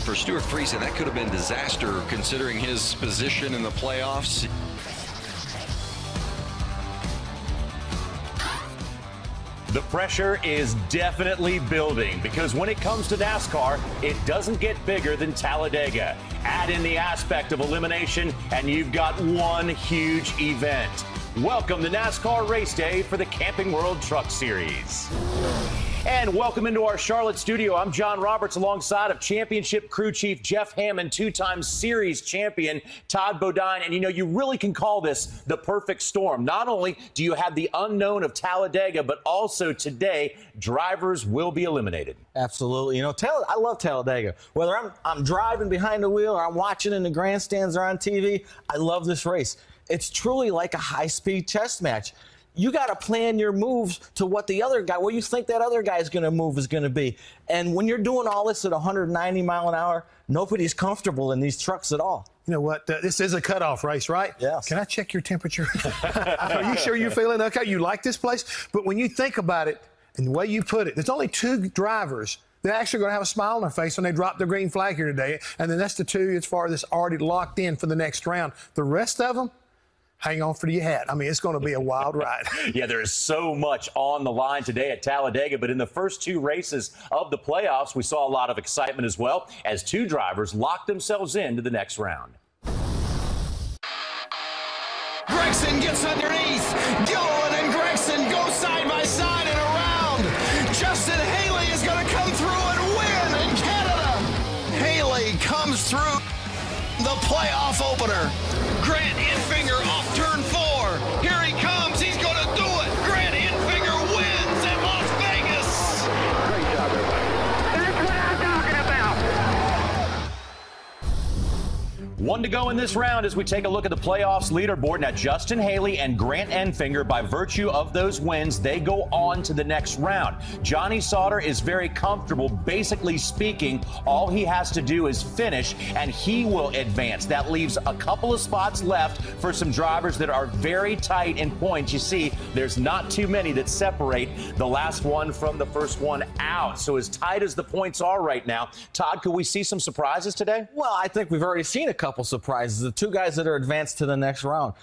for Stuart Friesen, that could have been disaster considering his position in the playoffs. The pressure is definitely building because when it comes to NASCAR, it doesn't get bigger than Talladega. Add in the aspect of elimination, and you've got one huge event. Welcome to NASCAR Race Day for the Camping World Truck Series. And welcome into our Charlotte studio. I'm John Roberts alongside of championship crew chief Jeff Hammond, two-time series champion Todd Bodine. And, you know, you really can call this the perfect storm. Not only do you have the unknown of Talladega, but also today, drivers will be eliminated. Absolutely. You know, I love Talladega. Whether I'm driving behind the wheel or I'm watching in the grandstands or on TV, I love this race. It's truly like a high-speed chess match. You got to plan your moves to what the other guy, what you think that other guy is going to move is going to be. And when you're doing all this at 190 mile an hour, nobody's comfortable in these trucks at all. You know what? This is a cutoff race, right? Yes. Can I check your temperature? Are you sure you're feeling okay? You like this place? But when you think about it and the way you put it, there's only two drivers that actually going to have a smile on their face when they drop the green flag here today. And then that's the two as far as this already locked in for the next round. The rest of them, hang on for your hat. I mean, it's going to be a wild ride. Yeah, there is so much on the line today at Talladega, but in the first two races of the playoffs, we saw a lot of excitement as well as two drivers locked themselves into the next round. Gragson gets underneath. Gilliland and Gragson go side by side in a round. Justin Haley is going to come through and win in Canada. Haley comes through the playoff opener. Grant Enfinger off turn 4. Here he comes. He's going to do it. Grant Enfinger wins at Las Vegas. Great job, everybody. That's what I'm talking about. One to go in this round as we take a look at the playoffs leaderboard. Now, Justin Haley and Grant Enfinger, by virtue of those wins, they go on to the next round. Johnny Sauter is very comfortable. Basically speaking, all he has to do is finish, and he will advance. That leaves a couple of spots left for some drivers that are very tight in points. You see, there's not too many that separate the last one from the first one out. So as tight as the points are right now, Todd, could we see some surprises today? Well, I think we've already seen a couple surprises. The two guys that are advanced to the next round,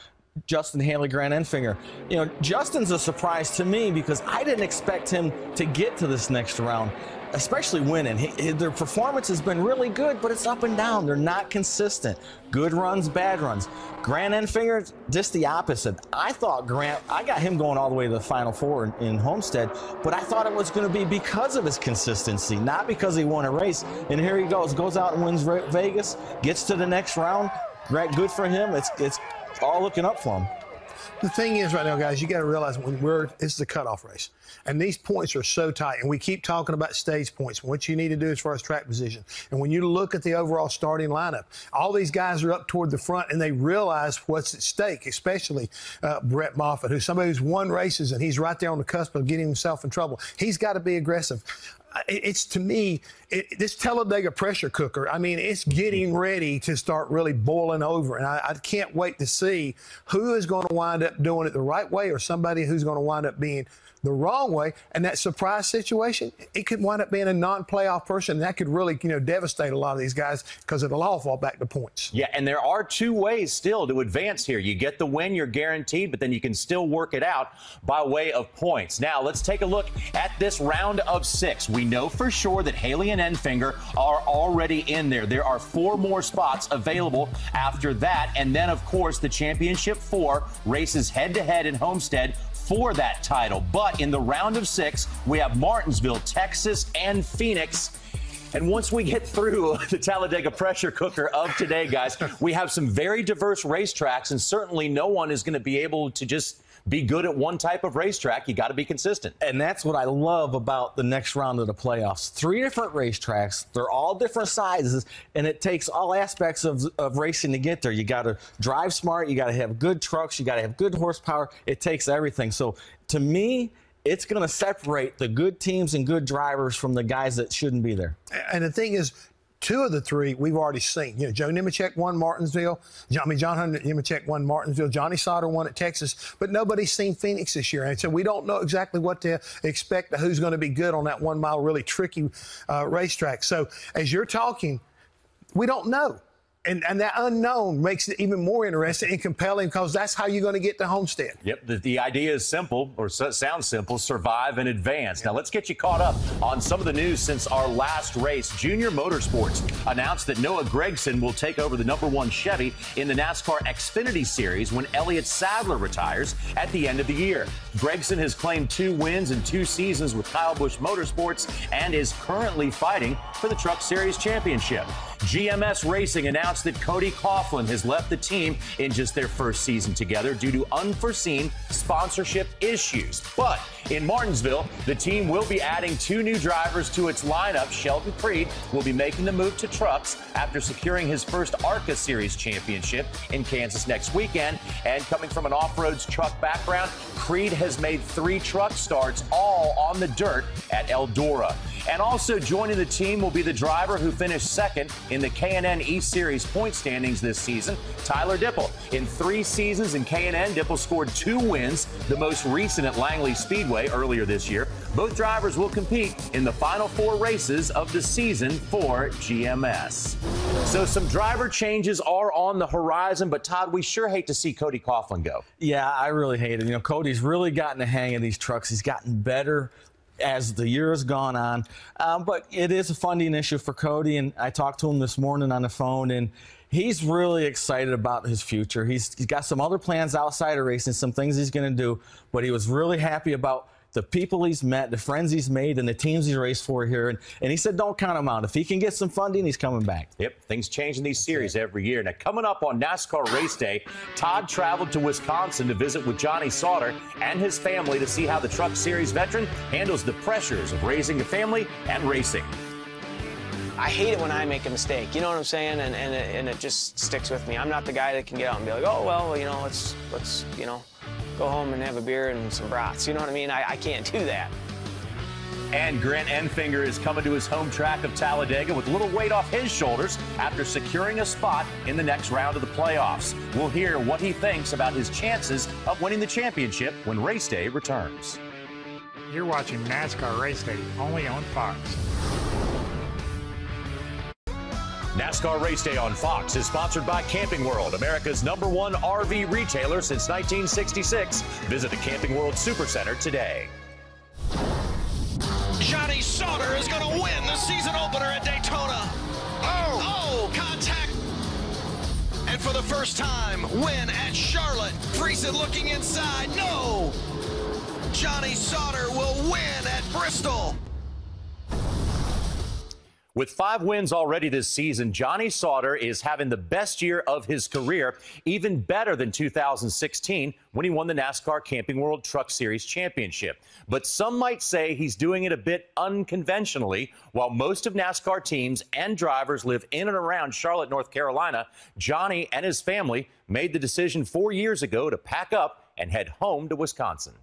Justin Haley, Grant Enfinger. You know, Justin's a surprise to me because I didn't expect him to get to this next round, especially winning. Their performance has been really good, but it's up and down. They're not consistent. Good runs, bad runs. Grant Enfinger, just the opposite. I thought Grant, I got him going all the way to the Final Four in Homestead, but I thought it was going to be because of his consistency, not because he won a race. And here he goes out and wins Vegas, gets to the next round. Grant, good for him. It's all looking up for him. The thing is right now, guys, you got to realize it's the cutoff race. And these points are so tight. And we keep talking about stage points, what you need to do as far as track position. And when you look at the overall starting lineup, all these guys are up toward the front and they realize what's at stake, especially Brett Moffitt, who's somebody who's won races and he's right there on the cusp of getting himself in trouble. He's got to be aggressive. It's, to me, this Talladega pressure cooker, I mean, it's getting ready to start really boiling over. And I can't wait to see who is going to wind up doing it the right way or somebody who's going to wind up being the wrong way. And that surprise situation, it could wind up being a non-playoff person. That could really, you know, devastate a lot of these guys because it'll all fall back to points. Yeah, and there are two ways still to advance here. You get the win, you're guaranteed, but then you can still work it out by way of points. Now, let's take a look at this round of 6. We know for sure that Haley and Enfinger are already in there. There are 4 more spots available after that. And then, of course, the Championship 4 races head-to-head in Homestead for that title. But in the round of 6, we have Martinsville, Texas, and Phoenix. And once we get through the Talladega pressure cooker of today, guys, we have some very diverse racetracks, and certainly no one is going to be able to just be good at one type of racetrack. You got to be consistent. And that's what I love about the next round of the playoffs. 3 different racetracks. They're all different sizes, and it takes all aspects of racing to get there. You got to drive smart. You got to have good trucks. You got to have good horsepower. It takes everything. So to me, it's going to separate the good teams and good drivers from the guys that shouldn't be there. And the thing is, 2 of the 3 we've already seen. You know, Joe Nemechek won Martinsville. John Hunter Nemechek won Martinsville. Johnny Sauter won at Texas. But nobody's seen Phoenix this year. And so we don't know exactly what to expect, who's going to be good on that 1 mile really tricky racetrack. So as you're talking, We don't know. And that unknown makes it even more interesting and compelling because that's how you're going to get to Homestead. Yep, the idea is simple, or sounds simple, survive and advance. Now, let's get you caught up on some of the news since our last race. Junior Motorsports announced that Noah Gragson will take over the #1 Chevy in the NASCAR Xfinity Series when Elliott Sadler retires at the end of the year. Gragson has claimed 2 wins in 2 seasons with Kyle Busch Motorsports and is currently fighting for the Truck Series Championship. GMS Racing announced that Cody Coughlin has left the team in just their first season together due to unforeseen sponsorship issues. But in Martinsville, the team will be adding 2 new drivers to its lineup. Sheldon Creed will be making the move to trucks after securing his first ARCA Series championship in Kansas next weekend. And coming from an off-road truck background, Creed has made 3 truck starts, all on the dirt at Eldora. And also joining the team will be the driver who finished second in the K&N E-Series point standings this season, Tyler Dipple. In 3 seasons in K&N, Dipple scored 2 wins, the most recent at Langley Speedway earlier this year. Both drivers will compete in the final 4 races of the season for GMS. So some driver changes are on the horizon, but Todd, we sure hate to see Cody Coughlin go. Yeah, I really hate it. You know, Cody's really gotten the hang of these trucks. He's gotten better as the year has gone on. But it is a funding issue for Cody, and I talked to him this morning on the phone, and he's really excited about his future. He's got some other plans outside of racing, some things he's going to do, but he was really happy about the people he's met, the friends he's made, and the teams he's raced for here. And he said don't count him out. If he can get some funding, he's coming back. Yep, things change in these series every year. Now, coming up on NASCAR Race Day, Todd traveled to Wisconsin to visit with Johnny Sauter and his family to see how the Truck Series veteran handles the pressures of raising a family and racing. I hate it when I make a mistake, you know what I'm saying? And it just sticks with me. I'm not the guy that can get out and be like, oh, well, you know, let's you know, go home and have a beer and some brats. You know what I mean? I can't do that. And Grant Enfinger is coming to his home track of Talladega with a little weight off his shoulders after securing a spot in the next round of the playoffs. We'll hear what he thinks about his chances of winning the championship when race day returns. You're watching NASCAR Race Day, only on Fox. NASCAR Race Day on Fox is sponsored by Camping World, America's #1 RV retailer since 1966. Visit a Camping World Supercenter today. Johnny Sauter is going to win the season opener at Daytona. Oh, contact. And for the first time, win at Charlotte. Friesen looking inside. No. Johnny Sauter will win at Bristol. With 5 wins already this season, Johnny Sauter is having the best year of his career, even better than 2016 when he won the NASCAR Camping World Truck Series Championship. But some might say he's doing it a bit unconventionally. While most of NASCAR teams and drivers live in and around Charlotte, North Carolina, Johnny and his family made the decision 4 years ago to pack up and head home to Wisconsin.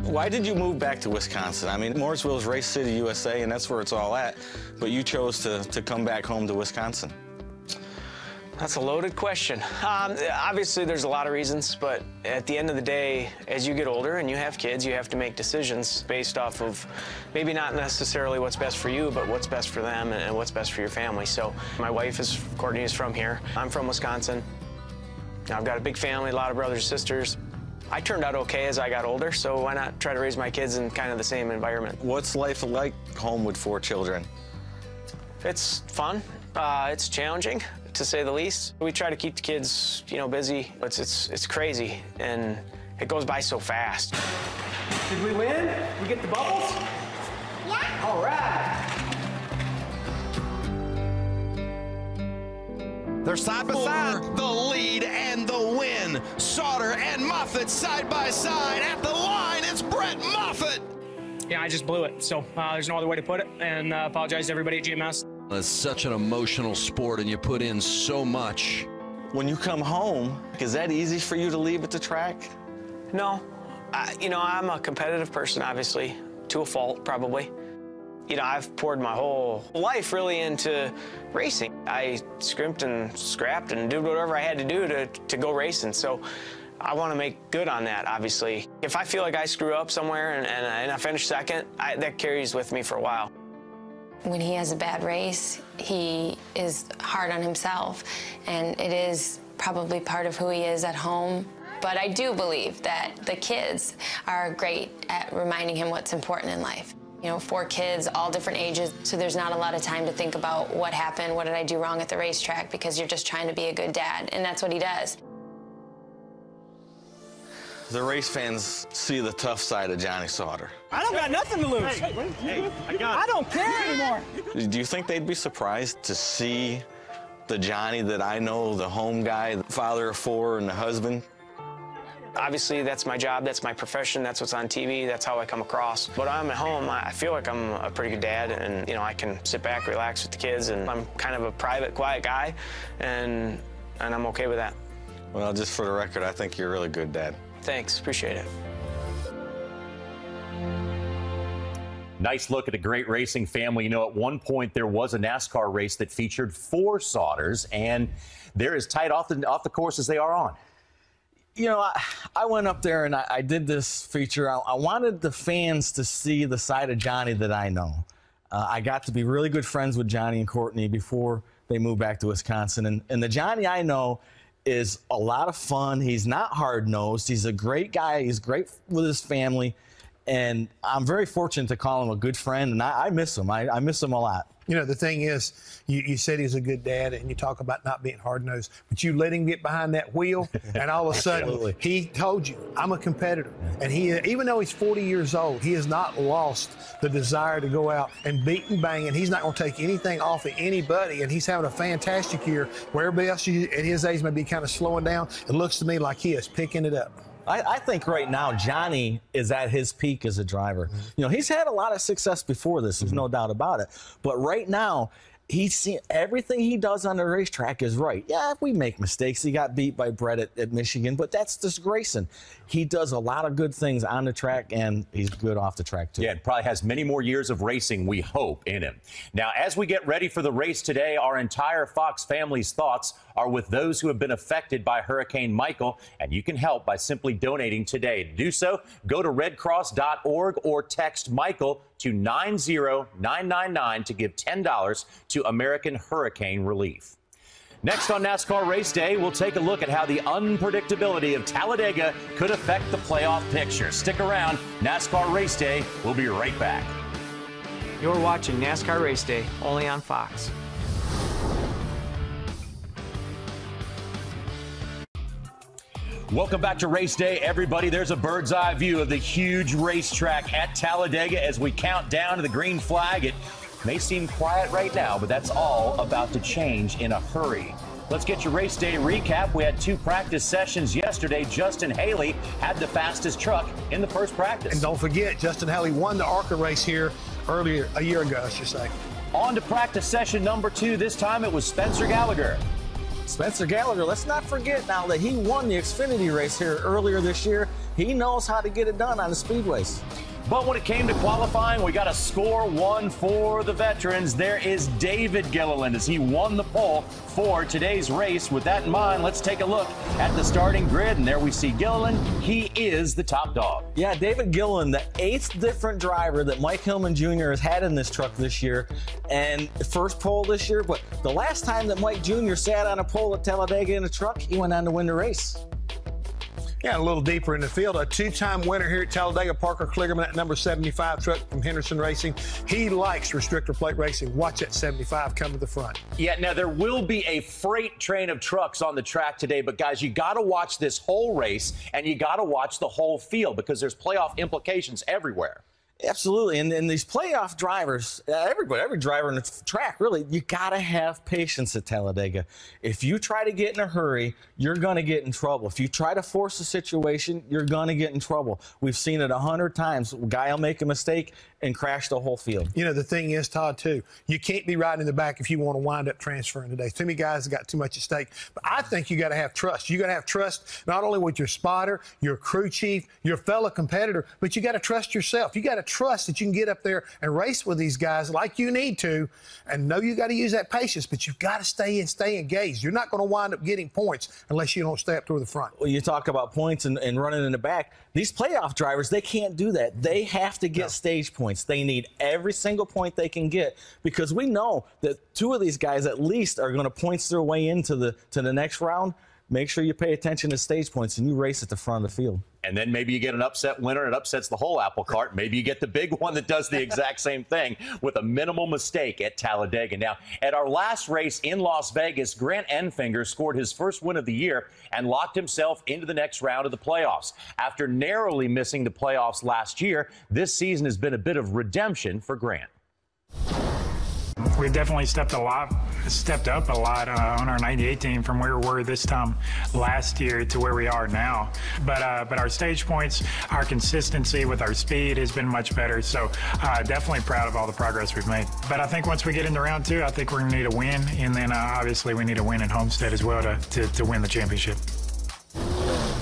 Why did you move back to Wisconsin? I mean, Mooresville's Race City, USA, and that's where it's all at. But you chose to come back home to Wisconsin. That's a loaded question. Obviously, there's a lot of reasons, but at the end of the day, as you get older and you have kids, you have to make decisions based off of maybe not necessarily what's best for you, but what's best for them and what's best for your family. So my wife is, Courtney, is from here. I'm from Wisconsin. I've got a big family, a lot of brothers and sisters. I turned out okay as I got older, so why not try to raise my kids in kind of the same environment? What's life like home with 4 children? It's fun. It's challenging, to say the least. We try to keep the kids, you know, busy. It's crazy, and it goes by so fast. Did we win? We get the bubbles? Yeah. All right. They're side by side. The lead and the win. Sauter and Moffitt side by side. At the line, it's Brett Moffitt. Yeah, I just blew it. So there's no other way to put it. And apologize to everybody at GMS. It's such an emotional sport, and you put in so much. When you come home, is that easy for you to leave at the track? No. You know, I'm a competitive person, obviously, to a fault, probably. You know, I've poured my whole life really into racing. I scrimped and scrapped and did whatever I had to do to go racing. So I want to make good on that, obviously. If I feel like I screw up somewhere and I finish second, that carries with me for a while. When he has a bad race, he is hard on himself, and it is probably part of who he is at home. But I do believe that the kids are great at reminding him what's important in life. You know, 4 kids, all different ages, so there's not a lot of time to think about what happened, what did I do wrong at the racetrack, because you're just trying to be a good dad, and that's what he does. The race fans see the tough side of Johnny Sauter. I don't got nothing to lose. Hey, I don't care anymore. Do you think they'd be surprised to see the Johnny that I know, the home guy, the father of 4 and the husband? Obviously, that's my job, that's my profession, that's what's on TV, that's how I come across. But I'm at home, I feel like I'm a pretty good dad, and, you know, I can sit back, relax with the kids, and I'm kind of a private, quiet guy, and I'm okay with that. Well, just for the record, I think you're a really good dad. Thanks, appreciate it. Nice look at a great racing family. You know, at one point there was a NASCAR race that featured 4 Sauters, and they're as tight off the course as they are on. You know, I went up there and I did this feature. I wanted the fans to see the side of Johnny that I know. I got to be really good friends with Johnny and Courtney before they moved back to Wisconsin. And the Johnny I know is a lot of fun. He's not hard-nosed. He's a great guy. He's great with his family. And I'm very fortunate to call him a good friend, and I miss him. I miss him a lot. You know, the thing is, you said he's a good dad, and you talk about not being hard-nosed, but you let him get behind that wheel, and all of a sudden, he told you, I'm a competitor. And he, even though he's 40 years old, he has not lost the desire to go out and beat and bang, and he's not going to take anything off of anybody, and he's having a fantastic year where everybody else at his age may be kind of slowing down. It looks to me like he is picking it up. I think right now Johnny is at his peak as a driver. You know, he's had a lot of success before this, there's no doubt about it. But right now, he's seen everything he does on the racetrack is right. Yeah, we make mistakes. He got beat by Brett at Michigan, but that's just Grayson. He does a lot of good things on the track, and he's good off the track, too. Yeah, and probably has many more years of racing, we hope, in him. Now, as we get ready for the race today, our entire Fox family's thoughts are with those who have been affected by Hurricane Michael, and you can help by simply donating today. To do so, go to redcross.org or text Michael to 90999 to give $10 to American Hurricane Relief. Next on NASCAR Race Day, we'll take a look at how the unpredictability of Talladega could affect the playoff picture. Stick around. NASCAR Race Day. We'll be right back. You're watching NASCAR Race Day, only on Fox. Welcome back to Race Day, everybody. There's a bird's eye view of the huge racetrack at Talladega as we count down to the green flag. It may seem quiet right now, but that's all about to change in a hurry. Let's get your race day recap. We had 2 practice sessions yesterday. Justin Haley had the fastest truck in the first practice. And don't forget, Justin Haley won the ARCA race here earlier, a year ago, I should say. On to practice session number 2. This time it was Spencer Gallagher. Spencer Gallagher, let's not forget now that he won the Xfinity race here earlier this year. He knows how to get it done on the speedways. But when it came to qualifying, we got a score 1 for the veterans. There is David Gilliland as he won the pole for today's race. With that in mind, let's take a look at the starting grid. And there we see Gilliland. He is the top dog. Yeah, David Gilliland, the 8th different driver that Mike Hillman Jr. has had in this truck this year. And first pole this year. But the last time that Mike Jr. sat on a pole at Talladega in a truck, he went on to win the race. Yeah, a little deeper in the field, a 2-time winner here at Talladega, Parker Kligerman, that number 75 truck from Henderson Racing. He likes restrictor plate racing. Watch that 75 come to the front. Yeah, now there will be a freight train of trucks on the track today, but guys, you got to watch this whole race and you got to watch the whole field because there's playoff implications everywhere. Absolutely, and these playoff drivers, every driver in the track, really, you got to have patience at Talladega. If you try to get in a hurry, you're going to get in trouble. If you try to force a situation, you're going to get in trouble. We've seen it 100 times. A guy will make a mistake and crash the whole field. You know, the thing is, Todd, too, you can't be riding in the back if you want to wind up transferring today. Too many guys have got too much at stake. But I think you got to have trust. You got to have trust not only with your spotter, your crew chief, your fellow competitor, but you got to trust yourself. You got to trust that you can get up there and race with these guys like you need to, and know you got to use that patience, but you've got to stay engaged. You're not going to wind up getting points unless you don't stay up toward the front. Well, you talk about points and running in the back. These playoff drivers, they can't do that. They have to get stage points. They need every single point they can get, because we know that two of these guys at least are going to points their way into the next round. Make sure you pay attention to stage points and you race at the front of the field. And then maybe you get an upset winner and it upsets the whole apple cart. Maybe you get the big one that does the exact same thing with a minimal mistake at Talladega. Now, at our last race in Las Vegas, Grant Enfinger scored his first win of the year and locked himself into the next round of the playoffs. After narrowly missing the playoffs last year, this season has been a bit of redemption for Grant. We've definitely stepped up a lot on our 98 team from where we were this time last year to where we are now. But our stage points, our consistency with our speed has been much better. So definitely proud of all the progress we've made. But I think once we get into round 2, I think we're going to need a win. And then obviously we need a win at Homestead as well to win the championship.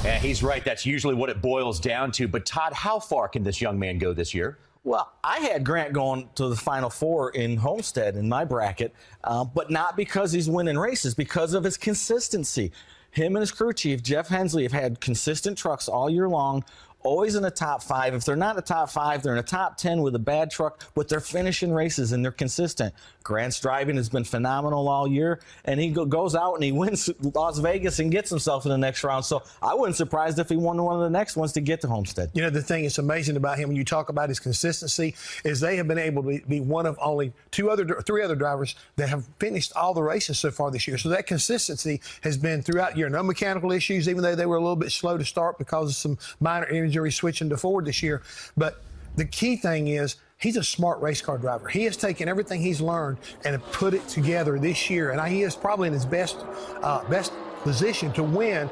Yeah, he's right. That's usually what it boils down to. But Todd, how far can this young man go this year? Well, I had Grant going to the Final Four in Homestead in my bracket, but not because he's winning races, because of his consistency. Him and his crew chief, Jeff Hensley, have had consistent trucks all year long, always in the top 5. If they're not in the top 5, they're in the top 10 with a bad truck, but they're finishing races and they're consistent. Grant's driving has been phenomenal all year, and he goes out and he wins Las Vegas and gets himself in the next round. So I wasn't surprised if he won one of the next ones to get to Homestead. You know, the thing that's amazing about him when you talk about his consistency is they have been able to be one of only 3 other drivers that have finished all the races so far this year. So that consistency has been throughout the year. No mechanical issues, even though they were a little bit slow to start because of some minor injuries switching to Ford this year. But the key thing is he's a smart race car driver. He has taken everything he's learned and put it together this year. And he is probably in his best position to win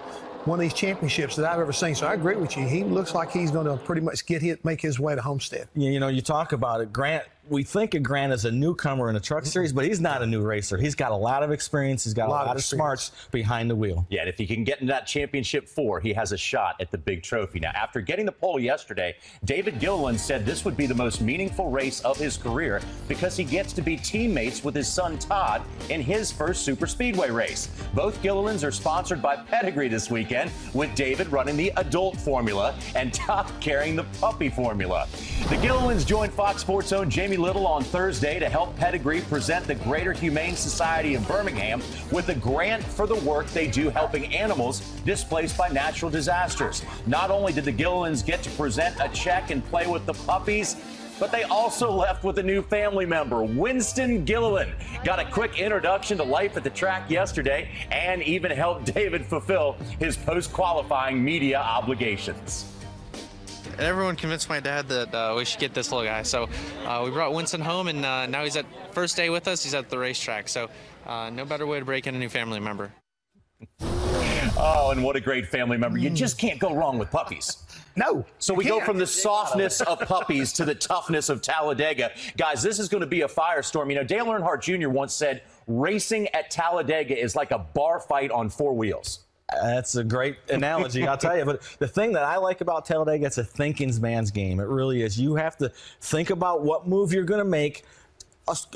one of these championships that I've ever seen. So I agree with you. He looks like he's going to pretty much make his way to Homestead. You know, you talk about it. Grant, we think of Grant as a newcomer in the truck series, but he's not a new racer. He's got a lot of experience. He's got a lot of smarts behind the wheel. Yeah, and if he can get into that championship 4, he has a shot at the big trophy. Now, after getting the pole yesterday, David Gilliland said this would be the most meaningful race of his career because he gets to be teammates with his son Todd in his first super speedway race. Both Gillilands are sponsored by Pedigree this weekend, with David running the adult formula and Todd carrying the puppy formula. The Gillilands joined Fox Sports' own Jamie Little on Thursday to help Pedigree present the Greater Humane Society of Birmingham with a grant for the work they do helping animals displaced by natural disasters. Not only did the Gillilands get to present a check and play with the puppies, but they also left with a new family member. Winston Gilliland got a quick introduction to life at the track yesterday and even helped David fulfill his post-qualifying media obligations. And everyone convinced my dad that we should get this little guy. So we brought Winston home, and now he's at first day with us. He's at the racetrack. So no better way to break in a new family member. Oh, and what a great family member. You just can't go wrong with puppies. No. So we go from the softness of puppies to the toughness of Talladega. Guys, this is going to be a firestorm. You know, Dale Earnhardt Jr. once said, racing at Talladega is like a bar fight on 4 wheels. That's a great analogy, I'll tell you. But the thing that I like about Talladega, it's a thinking man's game. It really is. You have to think about what move you're going to make,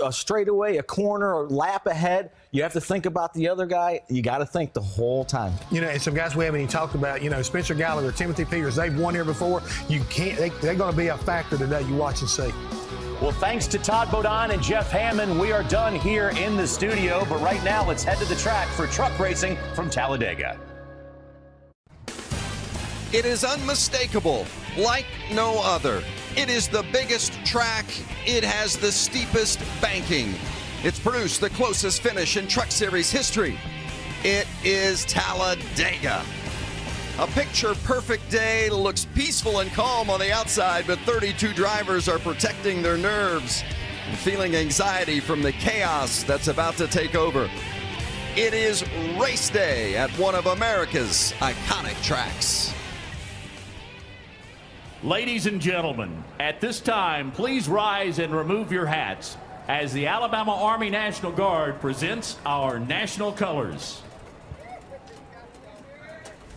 a straightaway, a corner, or lap ahead. You have to think about the other guy. You got to think the whole time. You know, and some guys we haven't even talked about, you know, Spencer Gallagher, Timothy Peters, they've won here before. You can't, they're going to be a factor today. You watch and see. Well, thanks to Todd Bodine and Jeff Hammond, we are done here in the studio. But right now, let's head to the track for truck racing from Talladega. It is unmistakable, like no other. It is the biggest track. It has the steepest banking. It's produced the closest finish in Truck Series history. It is Talladega. A picture-perfect day, looks peaceful and calm on the outside, but 32 drivers are protecting their nerves and feeling anxiety from the chaos that's about to take over. It is race day at one of America's iconic tracks. Ladies and gentlemen, at this time, please rise and remove your hats as the Alabama Army National Guard presents our national colors.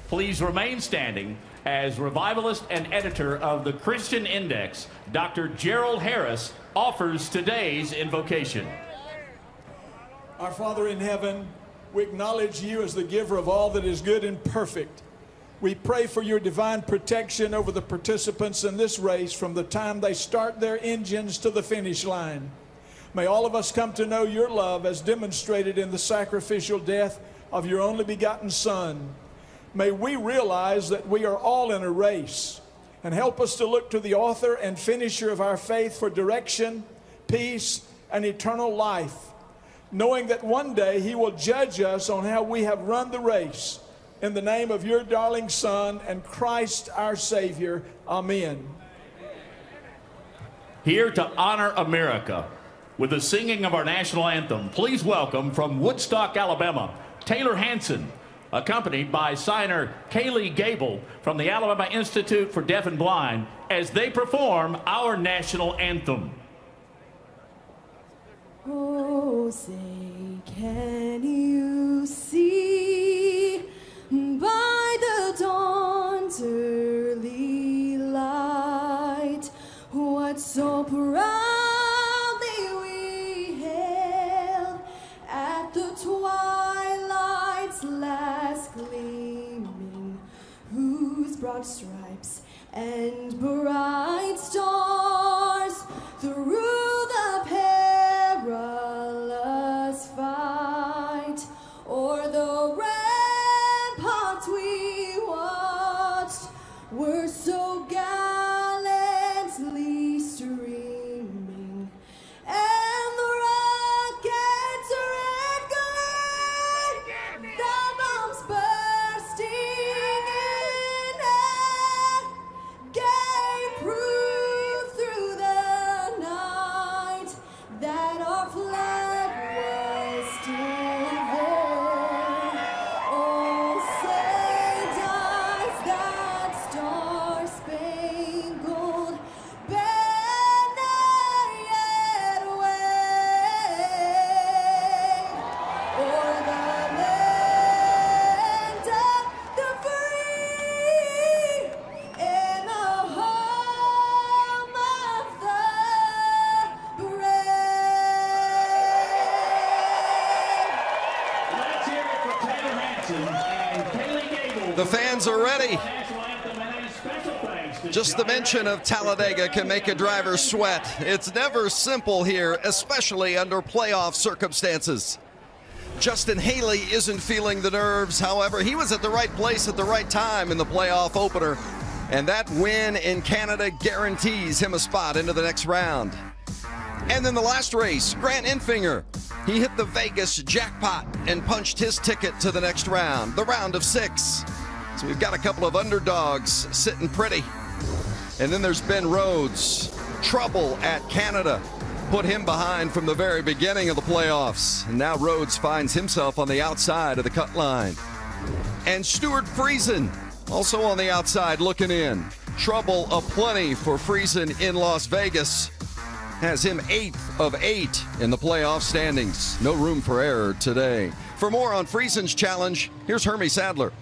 Please remain standing as revivalist and editor of the Christian Index, Dr. Gerald Harris offers today's invocation. Our Father in heaven, we acknowledge you as the giver of all that is good and perfect. We pray for your divine protection over the participants in this race from the time they start their engines to the finish line. May all of us come to know your love as demonstrated in the sacrificial death of your only begotten Son. May we realize that we are all in a race, and help us to look to the author and finisher of our faith for direction, peace, and eternal life, knowing that one day he will judge us on how we have run the race. In the name of your darling Son and Christ our Savior, amen. Here to honor America with the singing of our national anthem, please welcome from Woodstock, Alabama, Taylor Hanson, accompanied by signer Kaylee Gable from the Alabama Institute for Deaf and Blind, as they perform our national anthem. Oh, say, can you see by the dawn's early light what so proudly we hailed at the twilight's last gleaming, whose broad stripes and bright stars through the perilous fight o'er the ramparts we watched were so gallantly streaming, and the rockets' red glare, the bombs bursting in air, gave proof through the night that our flag was still there. Oh, say does that star-spangled banner yet wave o'er the land of the free in the home of the Let's hear it for Taylor Hanson and Kaylee Gable. The fans are ready. Just the mention of Talladega can make a driver sweat. It's never simple here, especially under playoff circumstances. Justin Haley isn't feeling the nerves. However, he was at the right place at the right time in the playoff opener, and that win in Canada guarantees him a spot into the next round. And then the last race, Grant Enfinger. He hit the Vegas jackpot and punched his ticket to the next round, the round of 6. So we've got a couple of underdogs sitting pretty. And then there's Ben Rhodes. Trouble at Canada put him behind from the very beginning of the playoffs. And now Rhodes finds himself on the outside of the cut line. And Stuart Friesen also on the outside looking in. Trouble aplenty for Friesen in Las Vegas. Has him 8th of 8 in the playoff standings. No room for error today. For more on Friesen's challenge, here's Hermie Sadler.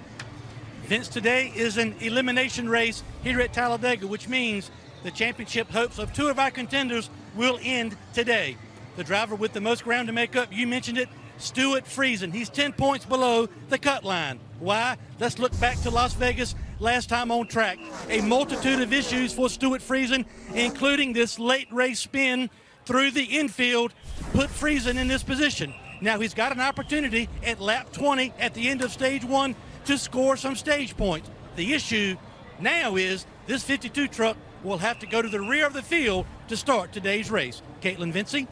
Vince, today is an elimination race here at Talladega, which means the championship hopes of 2 of our contenders will end today. The driver with the most ground to make up, you mentioned it, Stuart Friesen. He's 10 points below the cut line. Why? Let's look back to Las Vegas last time on track. A multitude of issues for Stuart Friesen, including this late race spin through the infield, put Friesen in this position. Now he's got an opportunity at lap 20 at the end of stage 1 to score some stage points. The issue now is this 52 truck will have to go to the rear of the field to start today's race. Caitlin Vincey.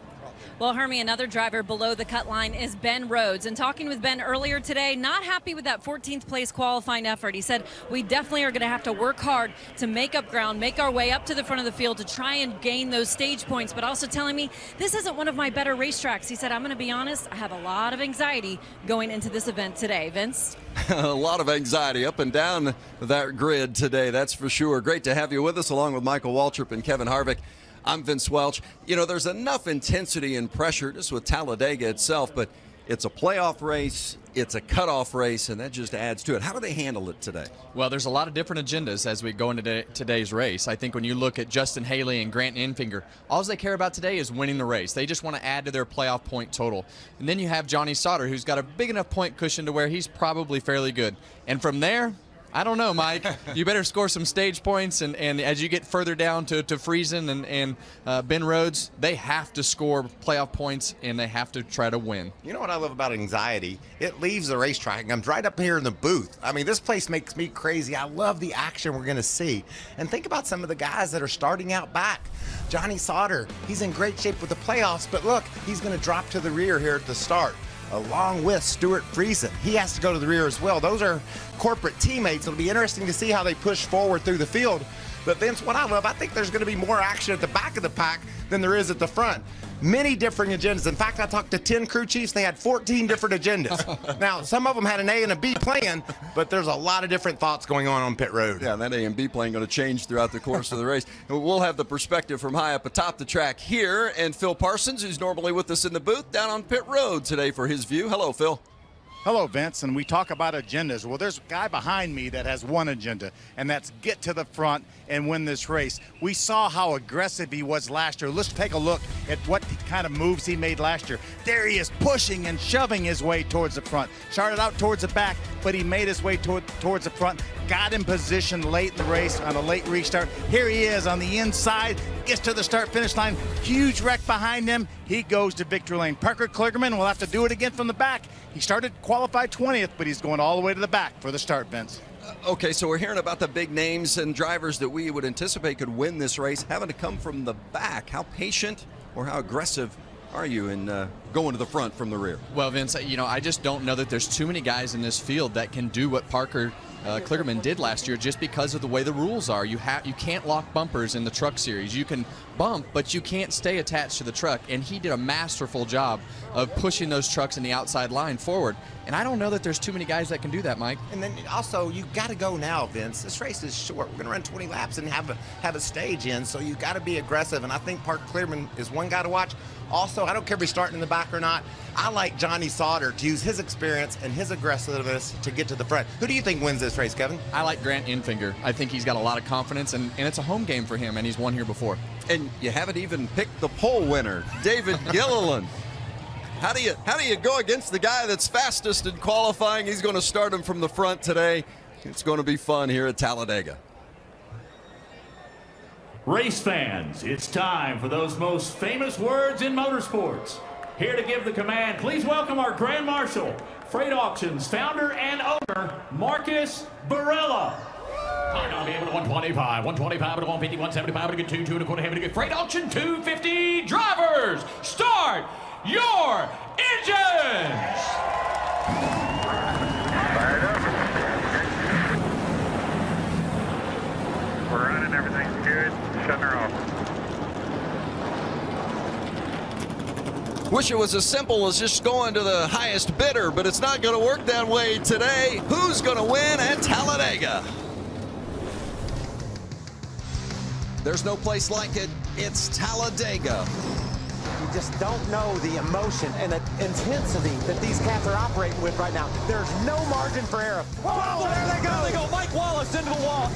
Well, Hermie, another driver below the cut line is Ben Rhodes. And talking with Ben earlier today, not happy with that 14th place qualifying effort. He said, we definitely are going to have to work hard to make up ground, make our way up to the front of the field to try and gain those stage points, but also telling me this isn't one of my better racetracks. He said, I'm going to be honest, I have a lot of anxiety going into this event today. Vince? A lot of anxiety up and down that grid today, that's for sure. Great to have you with us, along with Michael Waltrip and Kevin Harvick. I'm Vince Welch. You know, there's enough intensity and pressure just with Talladega itself, but It's a playoff race, it's a cutoff race, and that just adds to it. How do they handle it today? Well, there's a lot of different agendas as we go into today's race. I think when you look at Justin Haley and Grant Enfinger, all they care about today is winning the race. They just want to add to their playoff point total. And then you have Johnny Sauter, who's got a big enough point cushion to where he's probably fairly good. And from there, I don't know, Mike. You better score some stage points, and as you get further down to Friesen and Ben Rhodes, they have to score playoff points, and they have to try to win. You know what I love about anxiety? It leaves the racetrack. I'm right up here in the booth. I mean, this place makes me crazy. I love the action we're going to see. And think about some of the guys that are starting out back. Johnny Sauter, he's in great shape with the playoffs, but look, he's going to drop to the rear here at the start, along with Stuart Friesen. He has to go to the rear as well. Those are corporate teammates. It'll be interesting to see how they push forward through the field. But Vince, what I love, I think there's going to be more action at the back of the pack than there is at the front. Many different agendas. In fact, I talked to 10 crew chiefs. They had 14 different agendas. Now, some of them had an A and a B plan, but there's a lot of different thoughts going on pit road. Yeah, that A and B plan going to change throughout the course of the race. And we'll have the perspective from high up atop the track here, and Phil Parsons, who's normally with us in the booth, down on pit road today for his view. Hello, Phil. Hello, Vince, and we talk about agendas. Well, there's a guy behind me that has one agenda, and that's get to the front and win this race. We saw how aggressive he was last year. Let's take a look at what kind of moves he made last year. There he is, pushing and shoving his way towards the front. Started out towards the back, but he made his way towards the front. Got in position late in the race on a late restart. Here he is on the inside, gets to the start-finish line. Huge wreck behind him. He goes to victory lane. Parker Kligerman will have to do it again from the back. He started qualified 20th, but he's going all the way to the back for the start, Vince. Okay, so we're hearing about the big names and drivers that we would anticipate could win this race having to come from the back. How patient or how aggressive are you in going to the front from the rear? Well, Vince, I just don't know that there's too many guys in this field that can do what Parker Kligerman did last year, just because of the way the rules are. You can't lock bumpers in the truck series. You can bump, but you can't stay attached to the truck, and he did a masterful job of pushing those trucks in the outside line forward. And I don't know that there's too many guys that can do that, Mike. And then also, you got to go now, Vince. This race is short. We're going to run 20 laps and have a stage in, so you got to be aggressive. And I think Parker Kligerman is one guy to watch. Also, I don't care if he's starting in the back or not. I like Johnny Sauter to use his experience and his aggressiveness to get to the front. Who do you think wins this race, Kevin? I like Grant Enfinger. I think he's got a lot of confidence, and it's a home game for him, and he's won here before. And you haven't even picked the pole winner, David Gilliland. How do you go against the guy that's fastest in qualifying? He's going to start him from the front today. It's going to be fun here at Talladega. Race fans, it's time for those most famous words in motorsports. Here to give the command, please welcome our Grand Marshal, Freight Auctions founder and owner, Marcus Barella. I'm going to be able to 125, 125 to 150, 175 to get 2, 2 and a quarter heavy to get Freight Auction 250. Drivers, start your engines! We're running, everything's good. Shutting her off. Wish it was as simple as just going to the highest bidder, but it's not going to work that way today. Who's going to win at Talladega? There's no place like it. It's Talladega. You just don't know the emotion and the intensity that these cats are operating with right now. There's no margin for error. Whoa, there they go. There they go. Mike Wallace into the wall.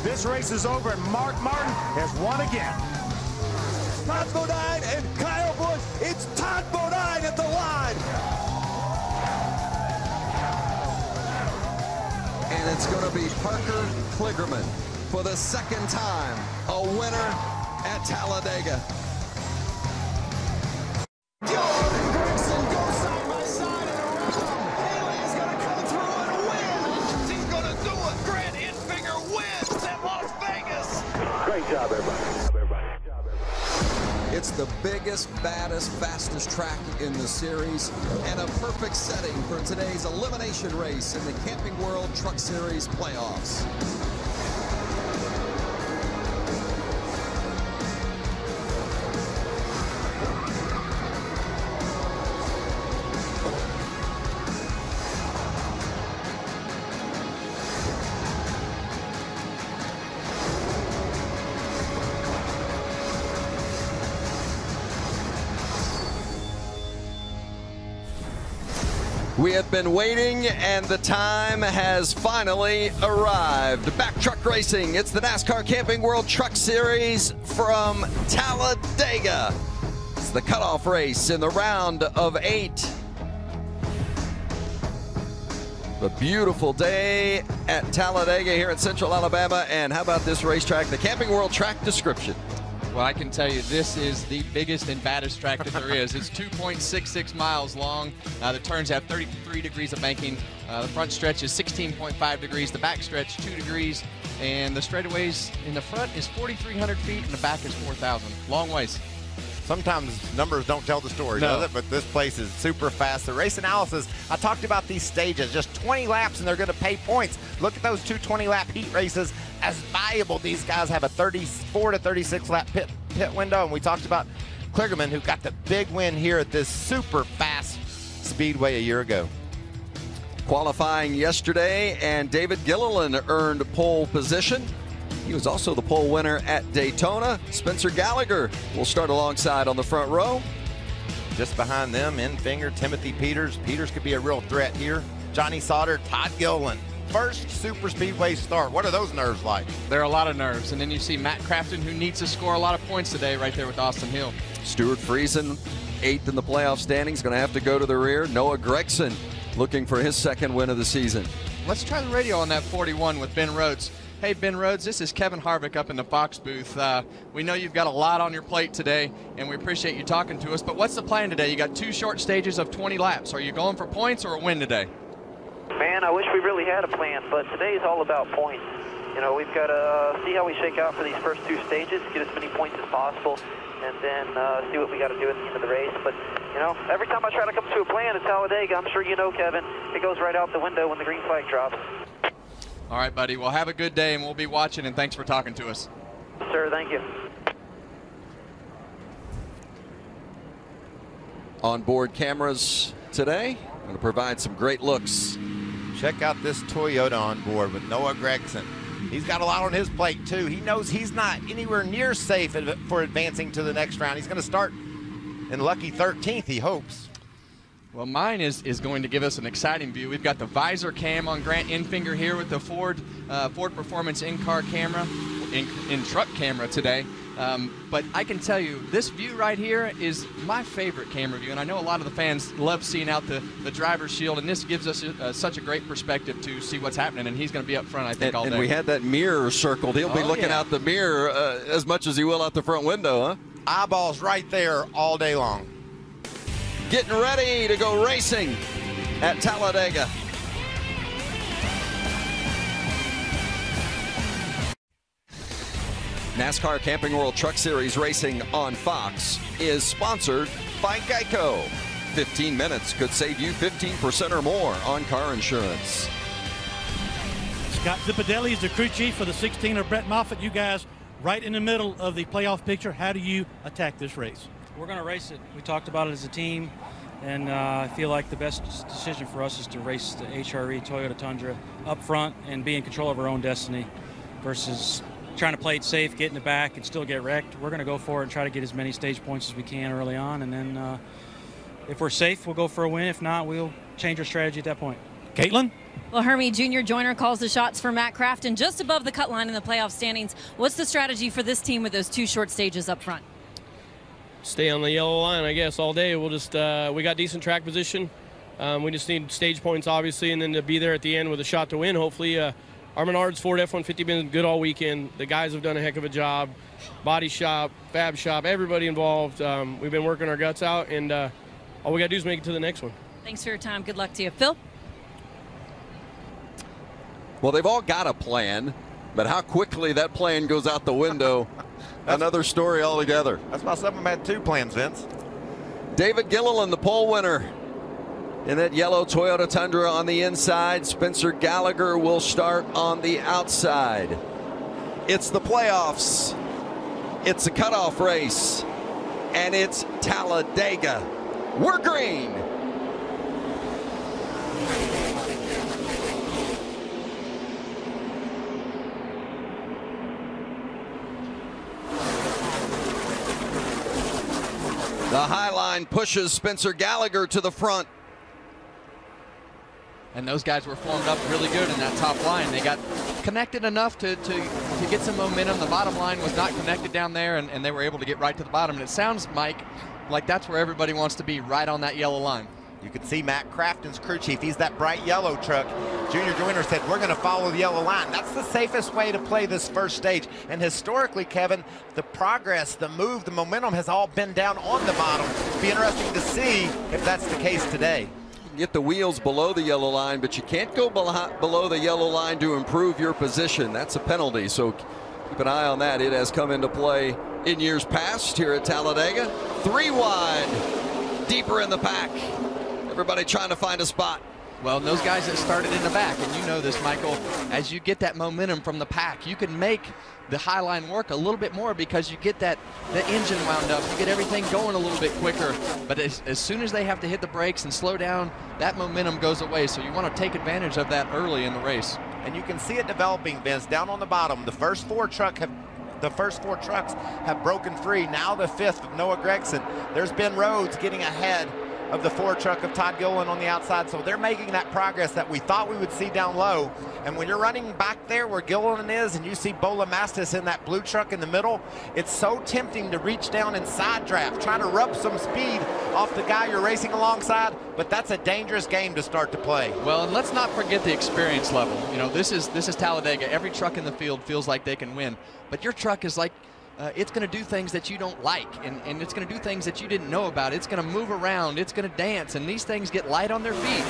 This race is over, and Mark Martin has won again. Todd Bodine and Kyle Busch. It's Todd Bodine at the line. And it's going to be Parker Kligerman for the second time, a winner at Talladega. Great job, everybody. It's the biggest, baddest, fastest track in the series, and a perfect setting for today's elimination race in the Camping World Truck Series playoffs. We have been waiting, and the time has finally arrived. Back Truck Racing, it's the NASCAR Camping World Truck Series from Talladega. It's the cutoff race in the round of 8. A beautiful day at Talladega here in Central Alabama. And how about this racetrack, the Camping World track description? Well, I can tell you this is the biggest and baddest track that there is. It's 2.66 miles long. The turns have 33 degrees of banking. The front stretch is 16.5 degrees. The back stretch 2 degrees. And the straightaways in the front is 4,300 feet and the back is 4,000. Long ways. Sometimes numbers don't tell the story, does it? But this place is super fast. The race analysis, I talked about these stages, just 20 laps and they're going to pay points. Look at those two 20-lap heat races as valuable. These guys have a 34 to 36 lap pit window. And we talked about Kligerman, who got the big win here at this super fast speedway a year ago. Qualifying yesterday, and David Gilliland earned pole position. He was also the pole winner at Daytona. Spencer Gallagher will start alongside on the front row. Just behind them, Enfinger, Timothy Peters. Peters could be a real threat here. Johnny Sauter, Todd Gilliland. First super speedway start. What are those nerves like? There are a lot of nerves. And then you see Matt Crafton, who needs to score a lot of points today right there with Austin Hill. Stuart Friesen, 8th in the playoff standings, going to have to go to the rear. Noah Gragson looking for his second win of the season. Let's try the radio on that 41 with Ben Rhodes. Hey, Ben Rhodes, this is Kevin Harvick up in the Fox booth. We know you've got a lot on your plate today, and we appreciate you talking to us, but what's the plan today? You got 2 short stages of 20 laps. Are you going for points or a win today? Man, I wish we really had a plan, but today is all about points. You know, we've got to see how we shake out for these first 2 stages, get as many points as possible, and then see what we got to do at the end of the race. But, you know, every time I try to come to a plan at Talladega, I'm sure you know, Kevin, it goes right out the window when the green flag drops. All right, buddy. Well, have a good day, and we'll be watching, and thanks for talking to us. Sir, thank you. Onboard cameras today. Going to provide some great looks. Check out this Toyota on board with Noah Gragson. He's got a lot on his plate, too. He knows he's not anywhere near safe for advancing to the next round. He's going to start in lucky 13th, he hopes. Well, mine is going to give us an exciting view. We've got the visor cam on Grant Enfinger here with the Ford Performance in-car camera, in-truck camera today. But I can tell you, this view right here is my favorite camera view, and I know a lot of the fans love seeing out the driver's shield, and this gives us such a great perspective to see what's happening, and he's going to be up front, I think, all day. And we had that mirror circled. He'll be looking out the mirror as much as he will out the front window, huh? Eyeballs right there all day long. Getting ready to go racing at Talladega. NASCAR Camping World Truck Series Racing on Fox is sponsored by Geico. 15 minutes could save you 15% or more on car insurance. Scott Zipadelli is the crew chief for the 16 of Brett Moffitt. You guys right in the middle of the playoff picture. How do you attack this race? We're going to race it. We talked about it as a team, and I feel like the best decision for us is to race the HRE Toyota Tundra up front and be in control of our own destiny versus trying to play it safe, get in the back, and still get wrecked. We're going to go for it and try to get as many stage points as we can early on, and then if we're safe, we'll go for a win. If not, we'll change our strategy at that point. Caitlin? Well, Hermie, Junior Joyner calls the shots for Matt Crafton just above the cut line in the playoff standings. What's the strategy for this team with those 2 short stages up front? Stay on the yellow line, I guess, all day. We'll just we got decent track position. We just need stage points, obviously, and then to be there at the end with a shot to win. Hopefully, our Menards Ford F-150 been good all weekend. The guys have done a heck of a job. Body shop, fab shop, everybody involved. We've been working our guts out, and all we got to do is make it to the next one. Thanks for your time. Good luck to you. Phil? Well, they've all got a plan, but how quickly that plan goes out the window, another story altogether. That's why some of them had 2 plans, Vince. David Gilliland, the pole winner in that yellow Toyota Tundra on the inside. Spencer Gallagher will start on the outside. It's the playoffs. It's a cutoff race. And it's Talladega. We're green. The high line pushes Spencer Gallagher to the front. And those guys were formed up really good in that top line. They got connected enough to get some momentum. The bottom line was not connected down there, and they were able to get right to the bottom. And it sounds, Mike, like that's where everybody wants to be, right on that yellow line. You can see Matt Crafton's crew chief. He's that bright yellow truck. Junior Joyner said, we're going to follow the yellow line. That's the safest way to play this first stage. And historically, Kevin, the progress, the move, the momentum has all been down on the bottom. It'll be interesting to see if that's the case today. Get the wheels below the yellow line, but you can't go below the yellow line to improve your position. That's a penalty, so keep an eye on that. It has come into play in years past here at Talladega. 3 wide, deeper in the pack. Everybody trying to find a spot. Well, and those guys that started in the back, and you know this, Michael, as you get that momentum from the pack, you can make the high line work a little bit more because you get the engine wound up, you get everything going a little bit quicker. But as soon as they have to hit the brakes and slow down, that momentum goes away. So you want to take advantage of that early in the race. And you can see it developing, Vince, down on the bottom. The first four trucks have broken free. Now the fifth of Noah Gragson. There's Ben Rhodes getting ahead of the 4 truck of Todd Gilliland on the outside. So they're making that progress that we thought we would see down low. And when you're running back there where Gilliland is and you see Bola Mastis in that blue truck in the middle, it's so tempting to reach down and side draft, trying to rub some speed off the guy you're racing alongside, but that's a dangerous game to start to play. Well, and let's not forget the experience level. You know, this is Talladega. Every truck in the field feels like they can win, but your truck is like, it's going to do things that you don't like, and it's going to do things that you didn't know about. It's going to move around, it's going to dance, and these things get light on their feet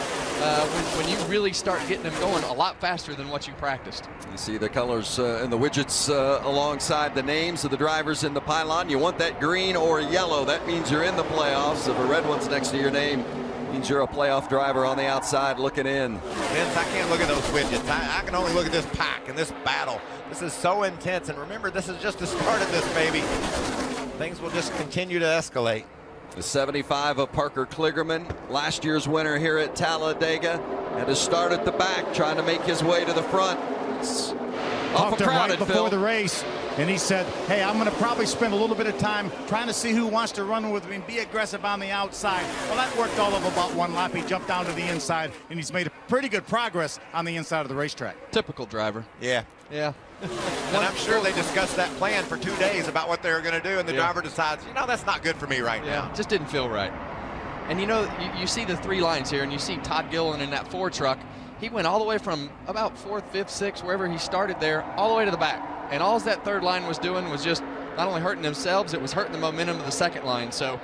when you really start getting them going a lot faster than what you practiced. You see the colors and the widgets alongside the names of the drivers in the pylon. You want that green or yellow. That means you're in the playoffs. If a red one's next to your name, means you're a playoff driver on the outside looking in. Vince, I can't look at those widgets. I can only look at this pack and this battle. This is so intense. And remember, this is just the start of this, baby. Things will just continue to escalate. The 75 of Parker Kligerman, last year's winner here at Talladega, had to start at the back, trying to make his way to the front. It's Talked to him right before the race, and he said, hey, I'm going to probably spend a little bit of time trying to see who wants to run with me and be aggressive on the outside. Well, that worked all of about 1 lap. He jumped down to the inside, and he's made pretty good progress on the inside of the racetrack. Typical driver. Yeah. Yeah. And I'm sure they discussed that plan for 2 days about what they were going to do, and the driver decides, you know, that's not good for me right now. Just didn't feel right. And you know, you see the 3 lines here, and you see Todd Gilliland in that 4 truck. He went all the way from about 4th, 5th, 6th, wherever he started there, all the way to the back. And all that 3rd line was doing was just not only hurting themselves, it was hurting the momentum of the 2nd line. So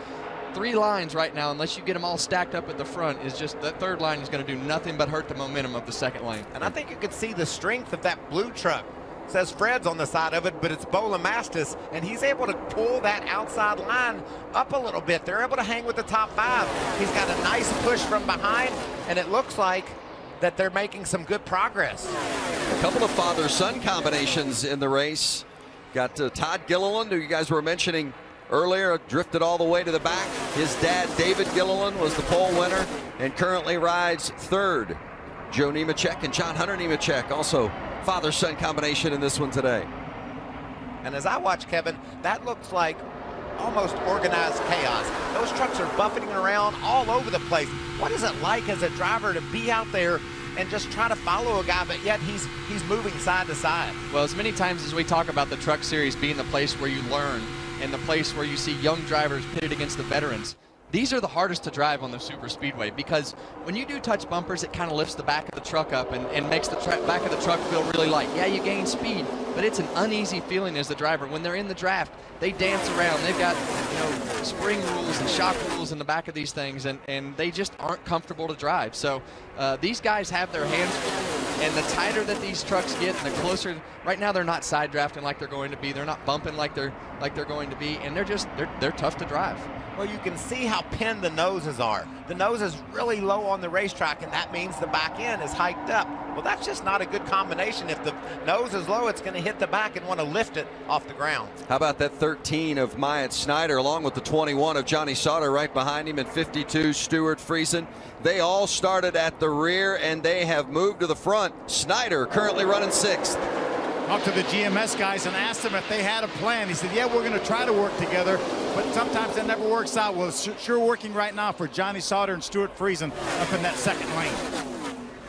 3 lines right now, unless you get them all stacked up at the front, is just that 3rd line is going to do nothing but hurt the momentum of the 2nd lane. And I think you could see the strength of that blue truck. It says Fred's on the side of it, but it's Bola Mastis, and he's able to pull that outside line up a little bit. They're able to hang with the top 5. He's got a nice push from behind, and it looks like that they're making some good progress. A couple of father-son combinations in the race. Got Todd Gilliland, who you guys were mentioning earlier, drifted all the way to the back. His dad, David Gilliland, was the pole winner and currently rides 3rd. Joe Nemechek and John Hunter Nemechek, also father-son combination in this one today. And as I watch, Kevin, that looks like almost organized chaos. Those trucks are buffeting around all over the place. What is it like as a driver to be out there and just try to follow a guy, but yet he's moving side to side? Well, as many times as we talk about the Truck Series being the place where you learn and the place where you see young drivers pitted against the veterans, these are the hardest to drive on the super speedway, because when you do touch bumpers, it kind of lifts the back of the truck up and makes the back of the truck feel really light. Yeah, you gain speed, but it's an uneasy feeling as the driver. When they're in the draft, they dance around. They've got, you know, spring rules and shock rules in the back of these things, and they just aren't comfortable to drive. So these guys have their hands full, and the tighter that these trucks get, and the closer. Right now, they're not side drafting like they're going to be. They're not bumping like they're going to be, and they're tough to drive. Well, you can see how pinned the noses are. The nose is really low on the racetrack, and that means the back end is hiked up. Well, that's just not a good combination. If the nose is low, it's going to hit the back and want to lift it off the ground. How about that 13 of Myatt Snyder, along with the 21 of Johnny Sauter right behind him, and 52 Stuart Friesen. They all started at the rear, and they have moved to the front. Snyder currently running 6th. Talked to the GMS guys and asked them if they had a plan. He said, yeah, we're going to try to work together, but sometimes it never works out. Well, it's sure working right now for Johnny Sauter and Stuart Friesen up in that 2nd lane.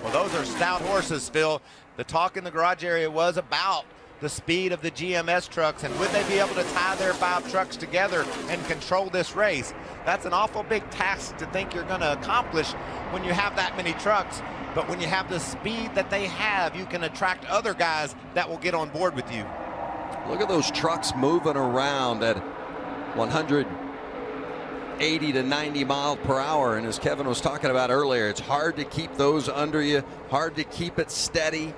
Well, those are stout horses, Phil. The talk in the garage area was about the speed of the GMS trucks, and would they be able to tie their 5 trucks together and control this race? That's an awful big task to think you're going to accomplish when you have that many trucks. But when you have the speed that they have, you can attract other guys that will get on board with you. Look at those trucks moving around at 180 to 90 miles per hour. And as Kevin was talking about earlier, it's hard to keep those under you, hard to keep it steady.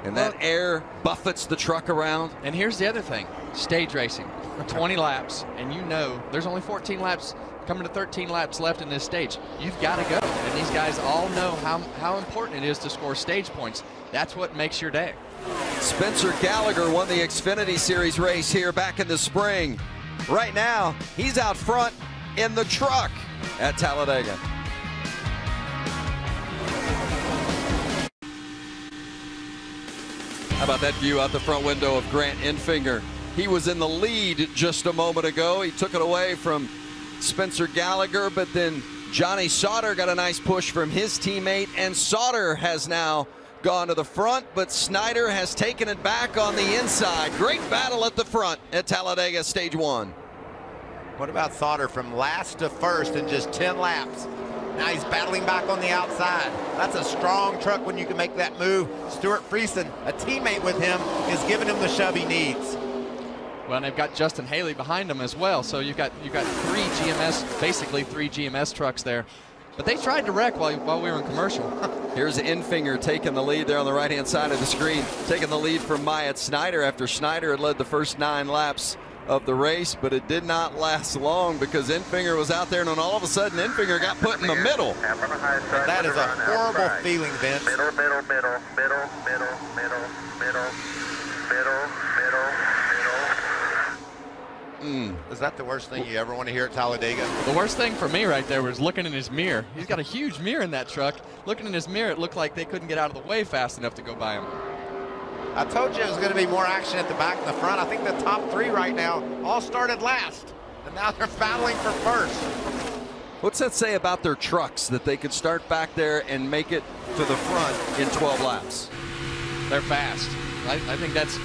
And that air buffets the truck around. And here's the other thing, stage racing, 20 laps, and you know there's only 14 laps, coming to 13 laps left in this stage. You've got to go. And these guys all know how important it is to score stage points. That's what makes your day. Spencer Gallagher won the Xfinity Series race here back in the spring. Right now, he's out front in the truck at Talladega. How about that view out the front window of Grant Enfinger? He was in the lead just a moment ago. He took it away from Spencer Gallagher, but then Johnny Sauter got a nice push from his teammate, and Sauter has now gone to the front, but Snyder has taken it back on the inside. Great battle at the front at Talladega Stage 1. What about Sauter from last to first in just 10 laps? Now he's battling back on the outside. That's a strong truck when you can make that move. Stuart Friesen, a teammate with him, is giving him the shove he needs. Well, and they've got Justin Haley behind them as well. So you've got 3 GMS, basically 3 GMS trucks there. But they tried to wreck while we were in commercial. Here's Enfinger taking the lead there on the right-hand side of the screen, taking the lead from Myatt Snyder after Snyder had led the first 9 laps of the race, but it did not last long because Enfinger was out there, and then all of a sudden Enfinger got put in the middle. That is a horrible feeling, Vince. Middle. Is that the worst thing you ever want to hear at Talladega? The worst thing for me right there was looking in his mirror. He's got a huge mirror in that truck. Looking in his mirror, it looked like they couldn't get out of the way fast enough to go by him. I told you it was going to be more action at the back and the front. I think the top 3 right now all started last, and now they're battling for first. What's that say about their trucks, that they could start back there and make it to the front in 12 laps? They're fast. I think that's,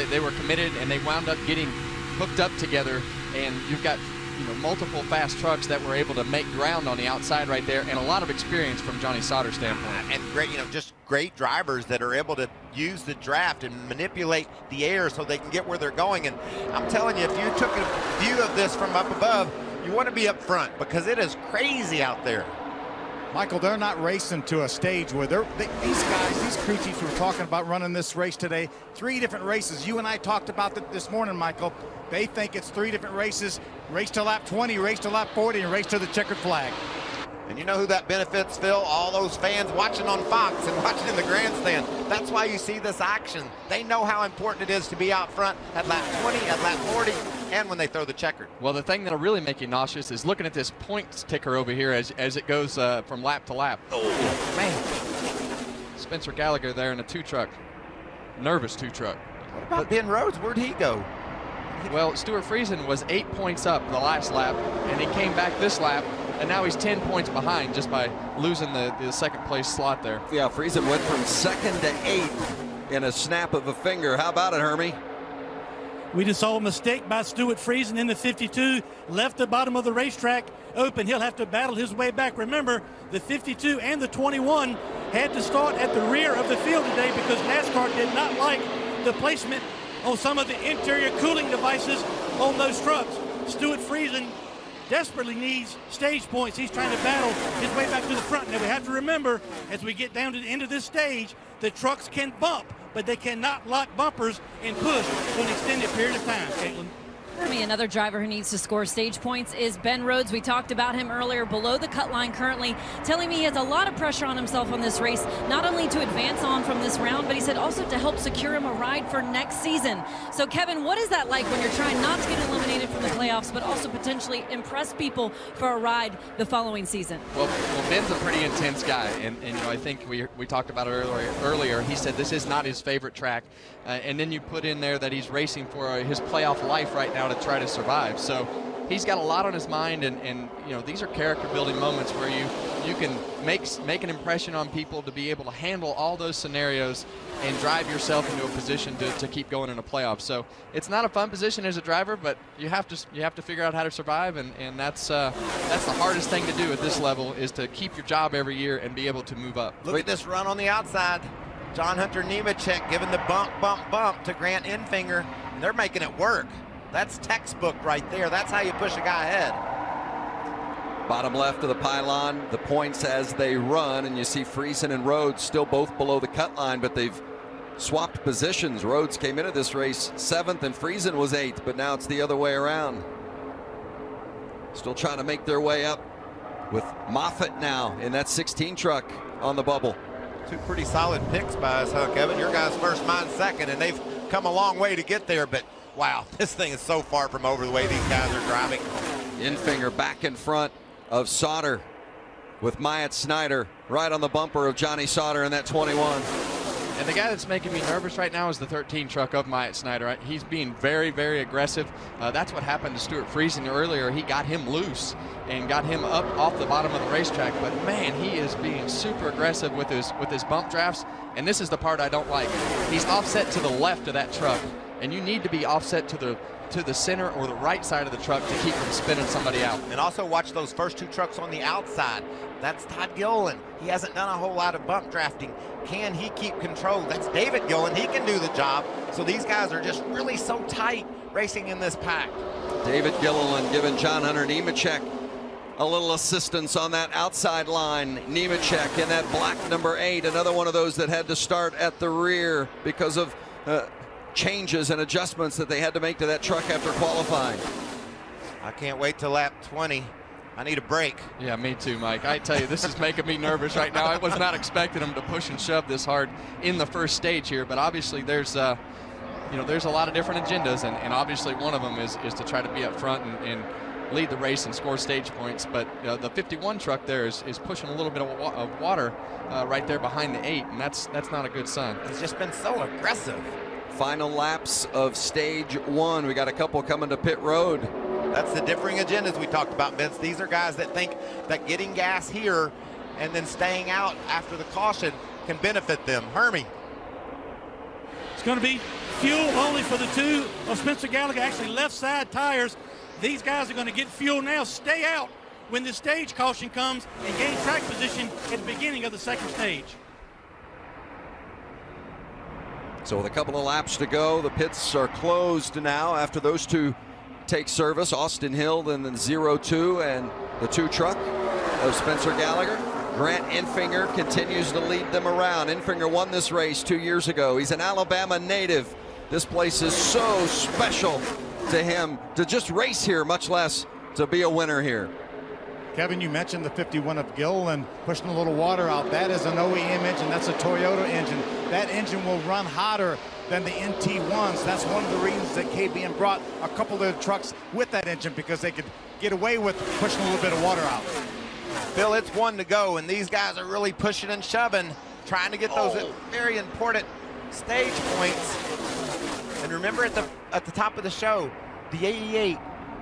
they were committed, and they wound up getting hooked up together, and you've got multiple fast trucks that were able to make ground on the outside right there, and a lot of experience from Johnny Sauter's standpoint. And great, just great drivers that are able to use the draft and manipulate the air so they can get where they're going. And I'm telling you, if you took a view of this from up above, you want to be up front because it is crazy out there. Michael, they're not racing to a stage where these guys, these crew chiefs were talking about running this race today. 3 different races. You and I talked about that this morning, Michael. They think it's 3 different races. Race to lap 20, race to lap 40, and race to the checkered flag. And you know who that benefits, Phil? All those fans watching on Fox and watching in the grandstand. That's why you see this action. They know how important it is to be out front at lap 20, at lap 40, and when they throw the checkered. Well, the thing that'll really make you nauseous is looking at this points ticker over here as it goes from lap to lap. Oh, man. Spencer Gallagher there in a 2-truck. Nervous 2-truck. What about Ben Rhodes? Where'd he go? Well, Stuart Friesen was 8 points up the last lap, and he came back this lap, and now he's 10 points behind just by losing the second place slot there. Yeah, Friesen went from 2nd to 8th in a snap of a finger. How about it, Hermie? We just saw a mistake by Stuart Friesen in the 52, left the bottom of the racetrack open. He'll have to battle his way back. Remember, the 52 and the 21 had to start at the rear of the field today because NASCAR did not like the placement on some of the interior cooling devices on those trucks. Stuart Friesen desperately needs stage points. He's trying to battle his way back to the front. Now we have to remember, as we get down to the end of this stage, the trucks can bump, but they cannot lock bumpers and push for an extended period of time, Caitlin. For me, another driver who needs to score stage points is Ben Rhodes. We talked about him earlier, below the cut line currently, telling me he has a lot of pressure on himself on this race, not only to advance on from this round, but he said also to help secure him a ride for next season. So, Kevin, what is that like when you're trying not to get eliminated from the playoffs, but also potentially impress people for a ride the following season? Well, Ben's a pretty intense guy, and I think we talked about it earlier. He said this is not his favorite track, and then you put in there that he's racing for his playoff life right now to try to survive. So he's got a lot on his mind, and you know, these are character building moments where you can make an impression on people to be able to handle all those scenarios and drive yourself into a position to keep going in a playoff. So it's not a fun position as a driver, but you have to figure out how to survive, and that's the hardest thing to do at this level, is to keep your job every year and be able to move up. Look at this run on the outside. John Hunter Nemechek giving the bump to Grant Enfinger, and they're making it work. That's textbook right there. That's how you push a guy ahead. Bottom left of the pylon, the points as they run, and you see Friesen and Rhodes still both below the cut line, but they've swapped positions. Rhodes came into this race 7th and Friesen was 8th, but now it's the other way around. Still trying to make their way up with Moffitt now in that 16 truck on the bubble. Two pretty solid picks by us, huh, Kevin? Your guys first, mine second, and they've come a long way to get there, but wow, this thing is so far from over the way these guys are driving. Enfinger back in front of Sauter with Myatt Snyder right on the bumper of Johnny Sauter in that 21. And the guy that's making me nervous right now is the 13 truck of Myatt Snyder. He's being very, very aggressive. That's what happened to Stuart Friesen earlier. He got him loose and got him up off the bottom of the racetrack. But man, he is being super aggressive with his bump drafts. And this is the part I don't like. He's offset to the left of that truck, and you need to be offset to the center or the right side of the truck to keep from spinning somebody out. And also watch those first two trucks on the outside. That's Todd Gilliland. He hasn't done a whole lot of bump drafting. Can he keep control? That's David Gilliland. He can do the job. So these guys are just really so tight racing in this pack. David Gilliland giving John Hunter Nemechek a little assistance on that outside line. Nemechek in that black number 8, another one of those that had to start at the rear because of changes and adjustments that they had to make to that truck after qualifying. I can't wait till lap 20. I need a break. Yeah, me too, Mike. I tell you, this is making me nervous right now. I was not expecting them to push and shove this hard in the first stage here, but obviously there's a lot of different agendas, and obviously one of them is to try to be up front and lead the race and score stage points. But the 51 truck there is pushing a little bit of water right there behind the 8, and that's not a good sign. It's just been so aggressive. Final laps of stage 1. We got a couple coming to pit road. That's the differing agendas we talked about, Vince. These are guys that think that getting gas here and then staying out after the caution can benefit them. Hermie. It's going to be fuel only for the two of Spencer Gallagher, actually left side tires. These guys are going to get fuel now, stay out when the stage caution comes, and gain track position at the beginning of the second stage. So with a couple of laps to go, the pits are closed now after those two take service. Austin Hill and then 0-2 and the 2 truck of Spencer Gallagher. Grant Enfinger continues to lead them around. Enfinger won this race 2 years ago. He's an Alabama native. This place is so special to him to just race here, much less to be a winner here. Kevin, you mentioned the 51 of Gilliland pushing a little water out. That is an OEM engine. That's a Toyota engine. That engine will run hotter than the NT1s. That's one of the reasons that KBM brought a couple of their trucks with that engine, because they could get away with pushing a little bit of water out. Phil, it's 1 to go, and these guys are really pushing and shoving, trying to get those very important stage points. And remember at the top of the show, the 88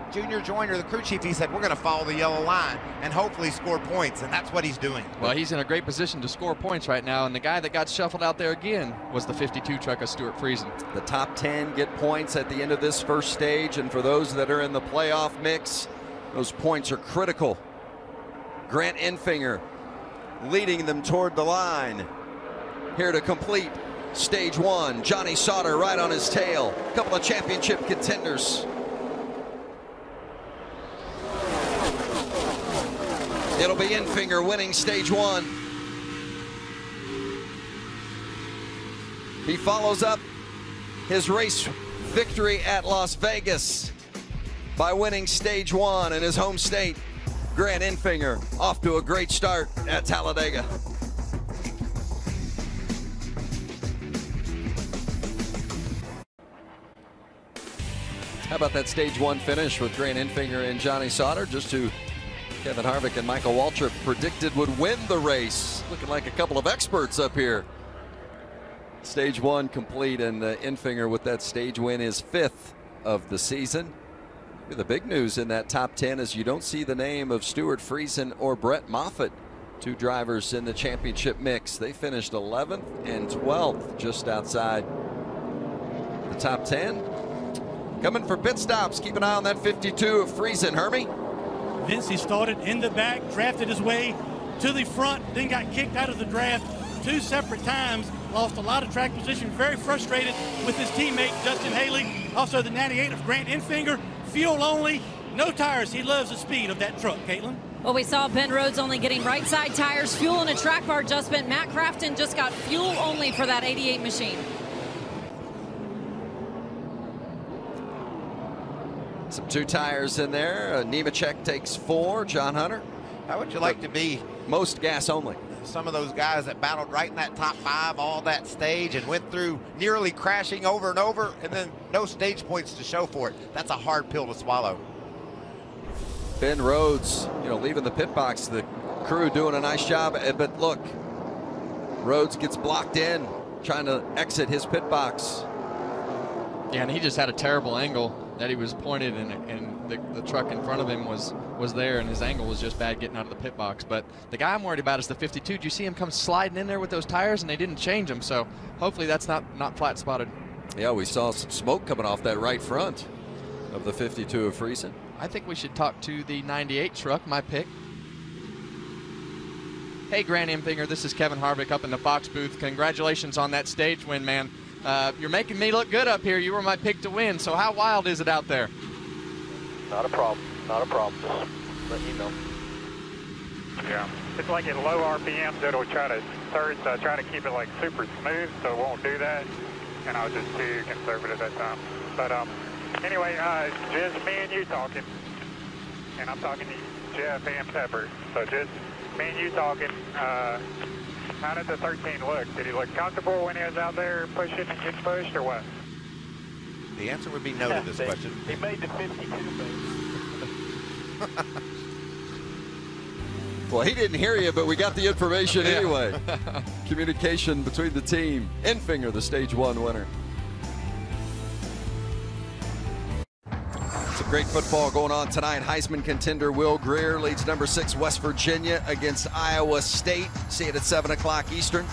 Junior Joyner, the crew chief, he said, we're going to follow the yellow line and hopefully score points, and that's what he's doing. Well, he's in a great position to score points right now, and the guy that got shuffled out there again was the 52 truck of Stuart Friesen. The top 10 get points at the end of this first stage, and for those that are in the playoff mix, those points are critical. Grant Enfinger leading them toward the line. Here to complete stage 1, Johnny Sauter right on his tail. A couple of championship contenders. It'll be Enfinger winning stage 1. He follows up his race victory at Las Vegas by winning stage 1 in his home state. Grant Enfinger off to a great start at Talladega. How about that stage 1 finish with Grant Enfinger and Johnny Sauter, just who Kevin Harvick and Michael Waltrip predicted would win the race. Looking like a couple of experts up here. Stage 1 complete, and Enfinger with that stage win is 5th of the season. The big news in that top 10 is you don't see the name of Stuart Friesen or Brett Moffitt, two drivers in the championship mix. They finished 11th and 12th, just outside the top 10. Coming for pit stops. Keep an eye on that 52 of Friesen. Hermie? Vince, he started in the back, drafted his way to the front, then got kicked out of the draft 2 separate times, lost a lot of track position, very frustrated with his teammate Justin Haley. Also the 98 of Grant Enfinger, fuel only, no tires. He loves the speed of that truck, Caitlin. Well, we saw Ben Rhodes only getting right side tires, fuel and a track bar adjustment. Matt Crafton just got fuel only for that 88 machine. Some 2 tires in there. Nemechek takes 4. John Hunter? How would you like to be most gas only? Some of those guys that battled right in that top 5 all that stage and went through nearly crashing over and over, and then no stage points to show for it. That's a hard pill to swallow. Ben Rhodes, leaving the pit box. The crew doing a nice job. But look, Rhodes gets blocked in, trying to exit his pit box. Yeah, and he just had a terrible angle that he was pointed, and the truck in front of him was there, and his angle was just bad getting out of the pit box. But the guy I'm worried about is the 52. Did you see him come sliding in there with those tires, and they didn't change them? So hopefully that's not flat spotted. Yeah, we saw some smoke coming off that right front of the 52 of Friesen. I think we should talk to the 98 truck, my pick. Hey, Grant Enfinger, this is Kevin Harvick up in the Fox booth. Congratulations on that stage win, man. You're making me look good up here. You were my pick to win, so how wild is it out there? Not a problem. Not a problem. Just let you know. Yeah, it's like at low RPMs, it'll try to keep it like super smooth, so it won't do that. And I was just too conservative at that time. But anyway, just me and you talking, and I'm talking to Jeff and Pepper. So just me and you talking. How did the 13 look? Did he look comfortable when he was out there pushing and getting pushed, or what? The answer would be no to this question. He made the 52, Well, he didn't hear you, but we got the information anyway. Communication between the team. Enfinger, the stage 1 winner. Some great football going on tonight. Heisman contender Will Greer leads number 6 West Virginia against Iowa State. See it at 7 o'clock Eastern.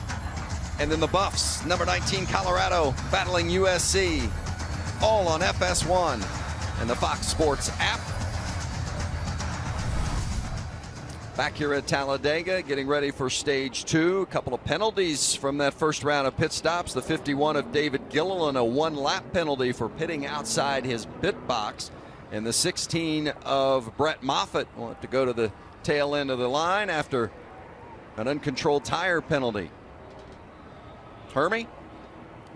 And then the Buffs, number 19 Colorado battling USC. All on FS1 and the Fox Sports app. Back here at Talladega, getting ready for stage 2. A couple of penalties from that first round of pit stops. The 51 of David Gilliland, a 1-lap penalty for pitting outside his pit box. And the 16 of Brett Moffitt will have to go to the tail end of the line after an uncontrolled tire penalty. Hermie?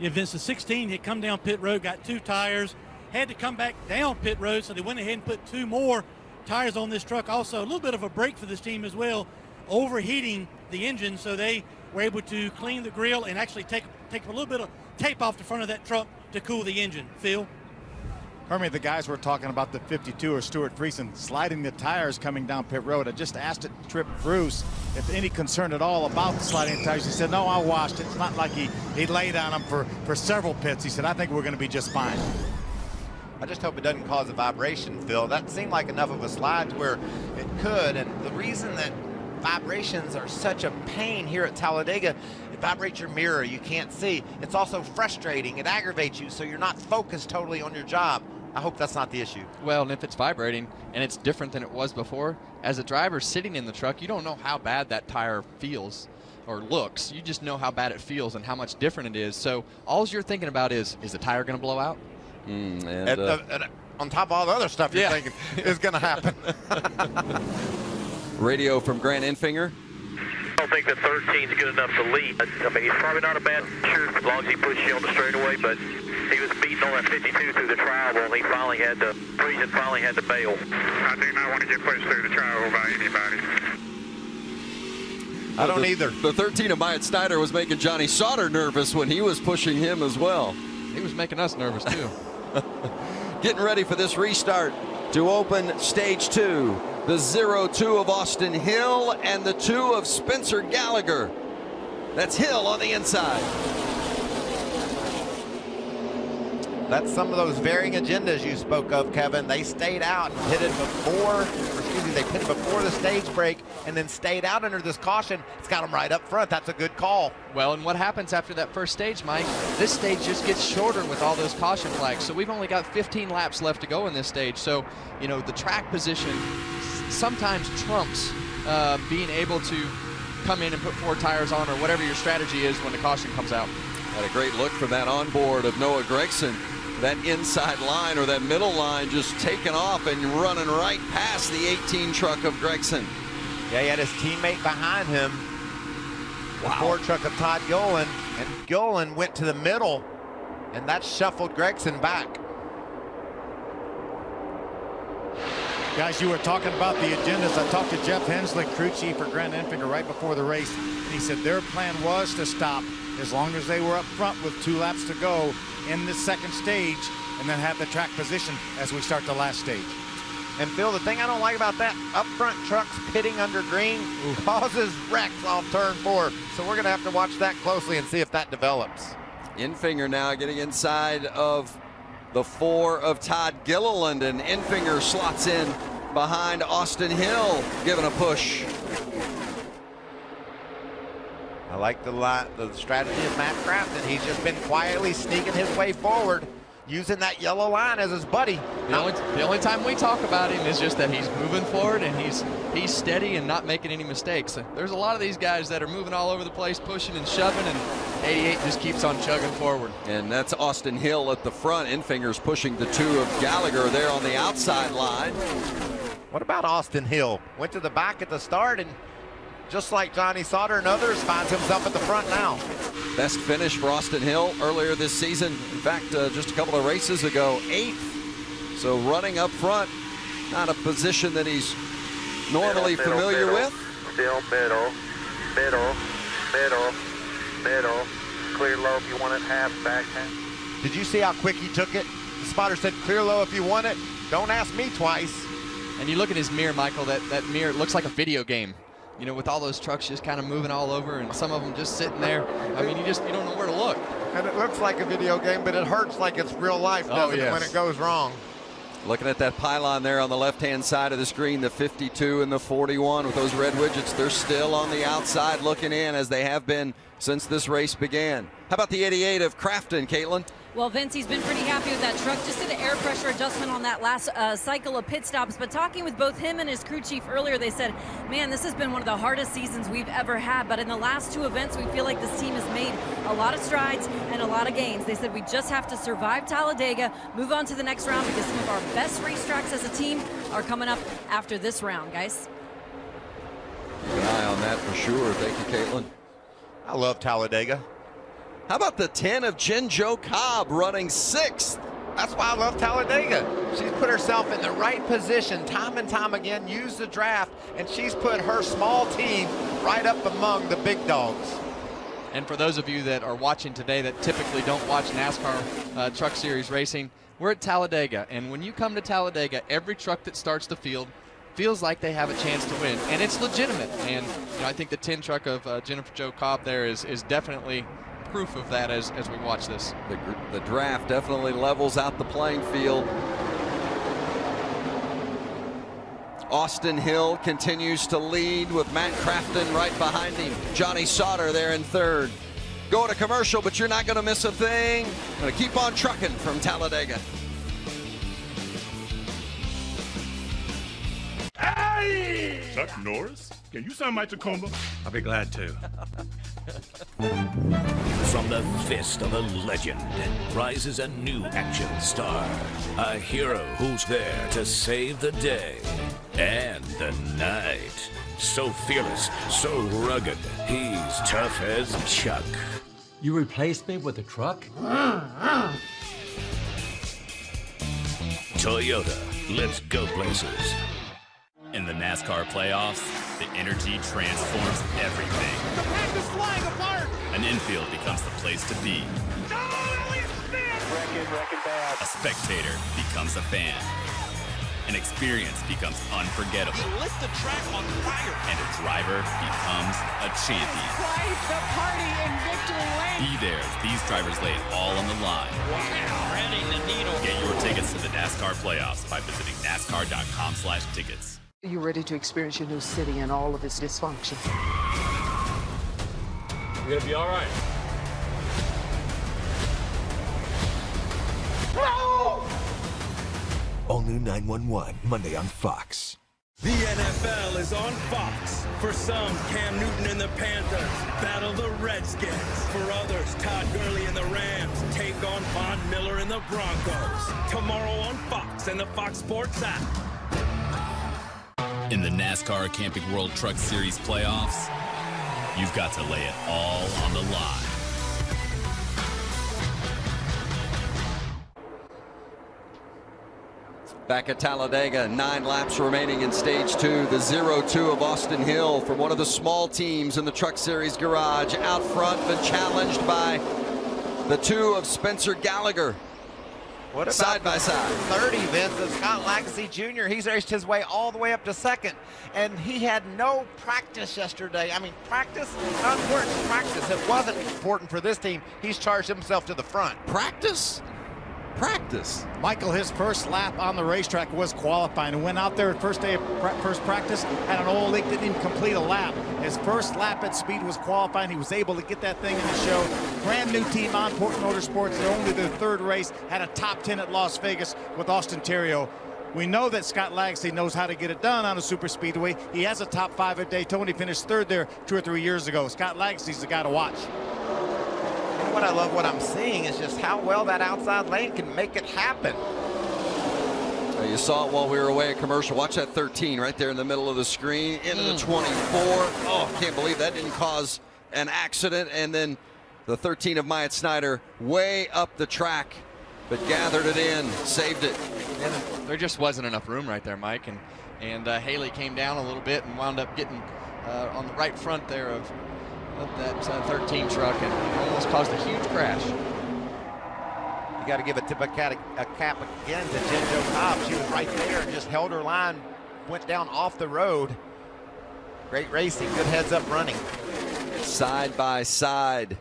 Yeah, Vince, the 16 had come down pit road, got 2 tires, had to come back down pit road, so they went ahead and put 2 more tires on this truck. Also, a little bit of a break for this team as well, overheating the engine, so they were able to clean the grill and actually take a little bit of tape off the front of that truck to cool the engine. Phil? Hermie, the guys were talking about the 52 or Stuart Friesen sliding the tires coming down pit road. I just asked Trip Bruce if any concern at all about the sliding tires. He said, no, I watched it. It's not like he laid on them for several pits. He said, I think we're going to be just fine. I just hope it doesn't cause a vibration, Phil. That seemed like enough of a slide to where it could. And the reason that vibrations are such a pain here at Talladega, it vibrates your mirror. You can't see. It's also frustrating. It aggravates you, so you're not focused totally on your job. I hope that's not the issue. Well, and if it's vibrating and it's different than it was before, as a driver sitting in the truck, you don't know how bad that tire feels or looks. You just know how bad it feels and how much different it is. So all you're thinking about is the tire going to blow out? And on top of all the other stuff you're thinking is going to happen. Radio from Grant Enfinger. I don't think that 13 is good enough to lead. I mean, he's probably not a bad pusher as long as he pushes you on the straightaway, but he was beating on that 52 through the tri-oval, and Friesen finally had to bail. I do not want to get pushed through the tri-oval by anybody. I don't either. The 13 of Myatt Snyder was making Johnny Sauter nervous when he was pushing him as well. He was making us nervous too. Getting ready for this restart to open stage 2. The 0-2 of Austin Hill and the 2 of Spencer Gallagher. That's Hill on the inside. That's some of those varying agendas you spoke of, Kevin. They stayed out and pitted before, they pitted before the stage break and then stayed out under this caution. It's got them right up front. That's a good call. Well, and what happens after that first stage, Mike? This stage just gets shorter with all those caution flags. So we've only got 15 laps left to go in this stage. So, you know, the track position sometimes trumps being able to come in and put 4 tires on or whatever your strategy is when the caution comes out. Had a great look from that onboard of Noah Gragson. That inside line or that middle line just taking off and running right past the 18 truck of Gragson. Yeah, he had his teammate behind him. The Ford truck of Todd Gilliland, and Gilliland went to the middle, and that shuffled Gragson back. Guys, you were talking about the agendas. I talked to Jeff Hensley, crew chief for Grant Enfinger, right before the race, and he said their plan was to stop as long as they were up front with 2 laps to go in the second stage, and then have the track position as we start the last stage. And Phil, the thing I don't like about that, up front trucks pitting under green causes wrecks off turn 4. So we're going to have to watch that closely and see if that develops. Enfinger now getting inside of the 4 of Todd Gilliland, and Enfinger slots in behind Austin Hill, giving a push. I like the strategy of Matt Crafton. He's just been quietly sneaking his way forward, using that yellow line as his buddy. The only time we talk about him is just that he's moving forward and he's steady and not making any mistakes. There's a lot of these guys that are moving all over the place, pushing and shoving, and 88 just keeps on chugging forward. And that's Austin Hill at the front. Enfinger's pushing the 2 of Gallagher there on the outside line. What about Austin Hill? Went to the back at the start, and just like Johnny Sauter and others, finds himself at the front now. Best finish for Austin Hill earlier this season. In fact, just a couple of races ago, 8th. So running up front, not a position that he's normally familiar with. Still middle. Clear low if you want it, half, back half. Did you see how quick he took it? The spotter said, clear low if you want it. Don't ask me twice. And you look at his mirror, Michael, that mirror looks like a video game. You know, with all those trucks just kind of moving all over and some of them just sitting there. I mean, you don't know where to look. And it looks like a video game, but it hurts like it's real life, doesn't it, when it goes wrong? Looking at that pylon there on the left-hand side of the screen, the 52 and the 41 with those red widgets, they're still on the outside looking in as they have been since this race began. How about the 88 of Crafton, Caitlin? Well, Vince, he's been pretty happy with that truck. Just did an air pressure adjustment on that last cycle of pit stops. But talking with both him and his crew chief earlier, they said, man, this has been one of the hardest seasons we've ever had. But in the last 2 events, we feel like this team has made a lot of strides and a lot of gains. They said we just have to survive Talladega, move on to the next round, because some of our best racetracks as a team are coming up after this round, guys. Keep an eye on that for sure. Thank you, Caitlin. I love Talladega. How about the 10 of Jen Jo Cobb running 6th? That's why I love Talladega. She's put herself in the right position time and time again, used the draft, and she's put her small team right up among the big dogs. And for those of you that are watching today that typically don't watch NASCAR Truck Series racing, we're at Talladega. And when you come to Talladega, every truck that starts the field feels like they have a chance to win. And it's legitimate. And you know, I think the 10 truck of Jennifer Jo Cobb there is definitely proof of that as we watch this. The draft definitely levels out the playing field. Austin Hill continues to lead with Matt Crafton right behind him. Johnny Sauter there in 3rd. Going to commercial, but you're not going to miss a thing. Going to keep on trucking from Talladega. Hey! Chuck Norris, can you sign my Tacoma? I'll be glad to. From the fist of a legend rises a new action star. A hero who's there to save the day and the night. So fearless, so rugged, he's tough as Chuck. You replaced me with a truck? Toyota, let's go places. In the NASCAR playoffs, the energy transforms everything. The pack is flying apart! An infield becomes the place to be. Wrecking bad. A spectator becomes a fan. An experience becomes unforgettable. He lit the track on fire. And a driver becomes a champion. Quite the party in victory lane. Be there as these drivers lay it all on the line. Wow, threading the needle. Get your tickets to the NASCAR playoffs by visiting NASCAR.com/tickets. Are you ready to experience your new city and all of its dysfunction? You're gonna be all right. No! All new 911, Monday on Fox. The NFL is on Fox. For some, Cam Newton and the Panthers battle the Redskins. For others, Todd Gurley and the Rams take on Von Miller and the Broncos. Tomorrow on Fox and the Fox Sports app. In the NASCAR Camping World Truck Series playoffs, you've got to lay it all on the line. Back at Talladega, 9 laps remaining in stage 2. The 0-2 of Austin Hill from one of the small teams in the Truck Series garage. Out front, but challenged by the 2 of Spencer Gallagher. What about side by side? 30, Vince, of Scott Lagasse Jr. He's raced his way all the way up to second, and he had no practice yesterday. I mean, practice, not important practice. It wasn't important for this team. He's charged himself to the front. Practice? Practice. Michael, his first lap on the racetrack was qualifying and went out there first day of first practice, had an oil leak, didn't even complete a lap. His first lap at speed was qualifying. He was able to get that thing in the show. Brand new team on Portland Motorsports. They're only their 3rd race, had a top 10 at Las Vegas with Austin Theriault. We know that Scott Lagasse knows how to get it done on a super speedway. He has a top 5 at Daytona. He finished 3rd there 2 or 3 years ago. Scott Lagasse's the guy to watch. What I love what I'm seeing is just how well that outside lane can make it happen. You saw it while we were away at commercial. Watch that 13 right there in the middle of the screen. Into the 24. Oh, can't believe that didn't cause an accident. And then the 13 of Myatt Snider way up the track, but gathered it in, saved it. And there just wasn't enough room right there, Mike. And Haley came down a little bit and wound up getting on the right front there of that 13 truck and almost caused a huge crash. You got to give a tip of cap again to Jen Jo Cobb. She was right there and just held her line, went down off the road. Great racing, good heads up running. Side by side.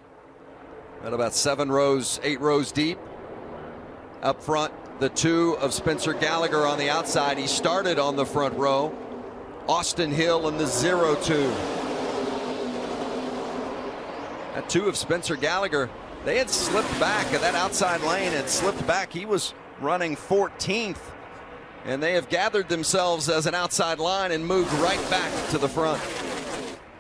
At about 7 rows, 8 rows deep. Up front, the 2 of Spencer Gallagher on the outside. He started on the front row. Austin Hill in the 0-2. That 2 of Spencer Gallagher, they had slipped back, and that outside lane had slipped back. He was running 14th, and they have gathered themselves as an outside line and moved right back to the front.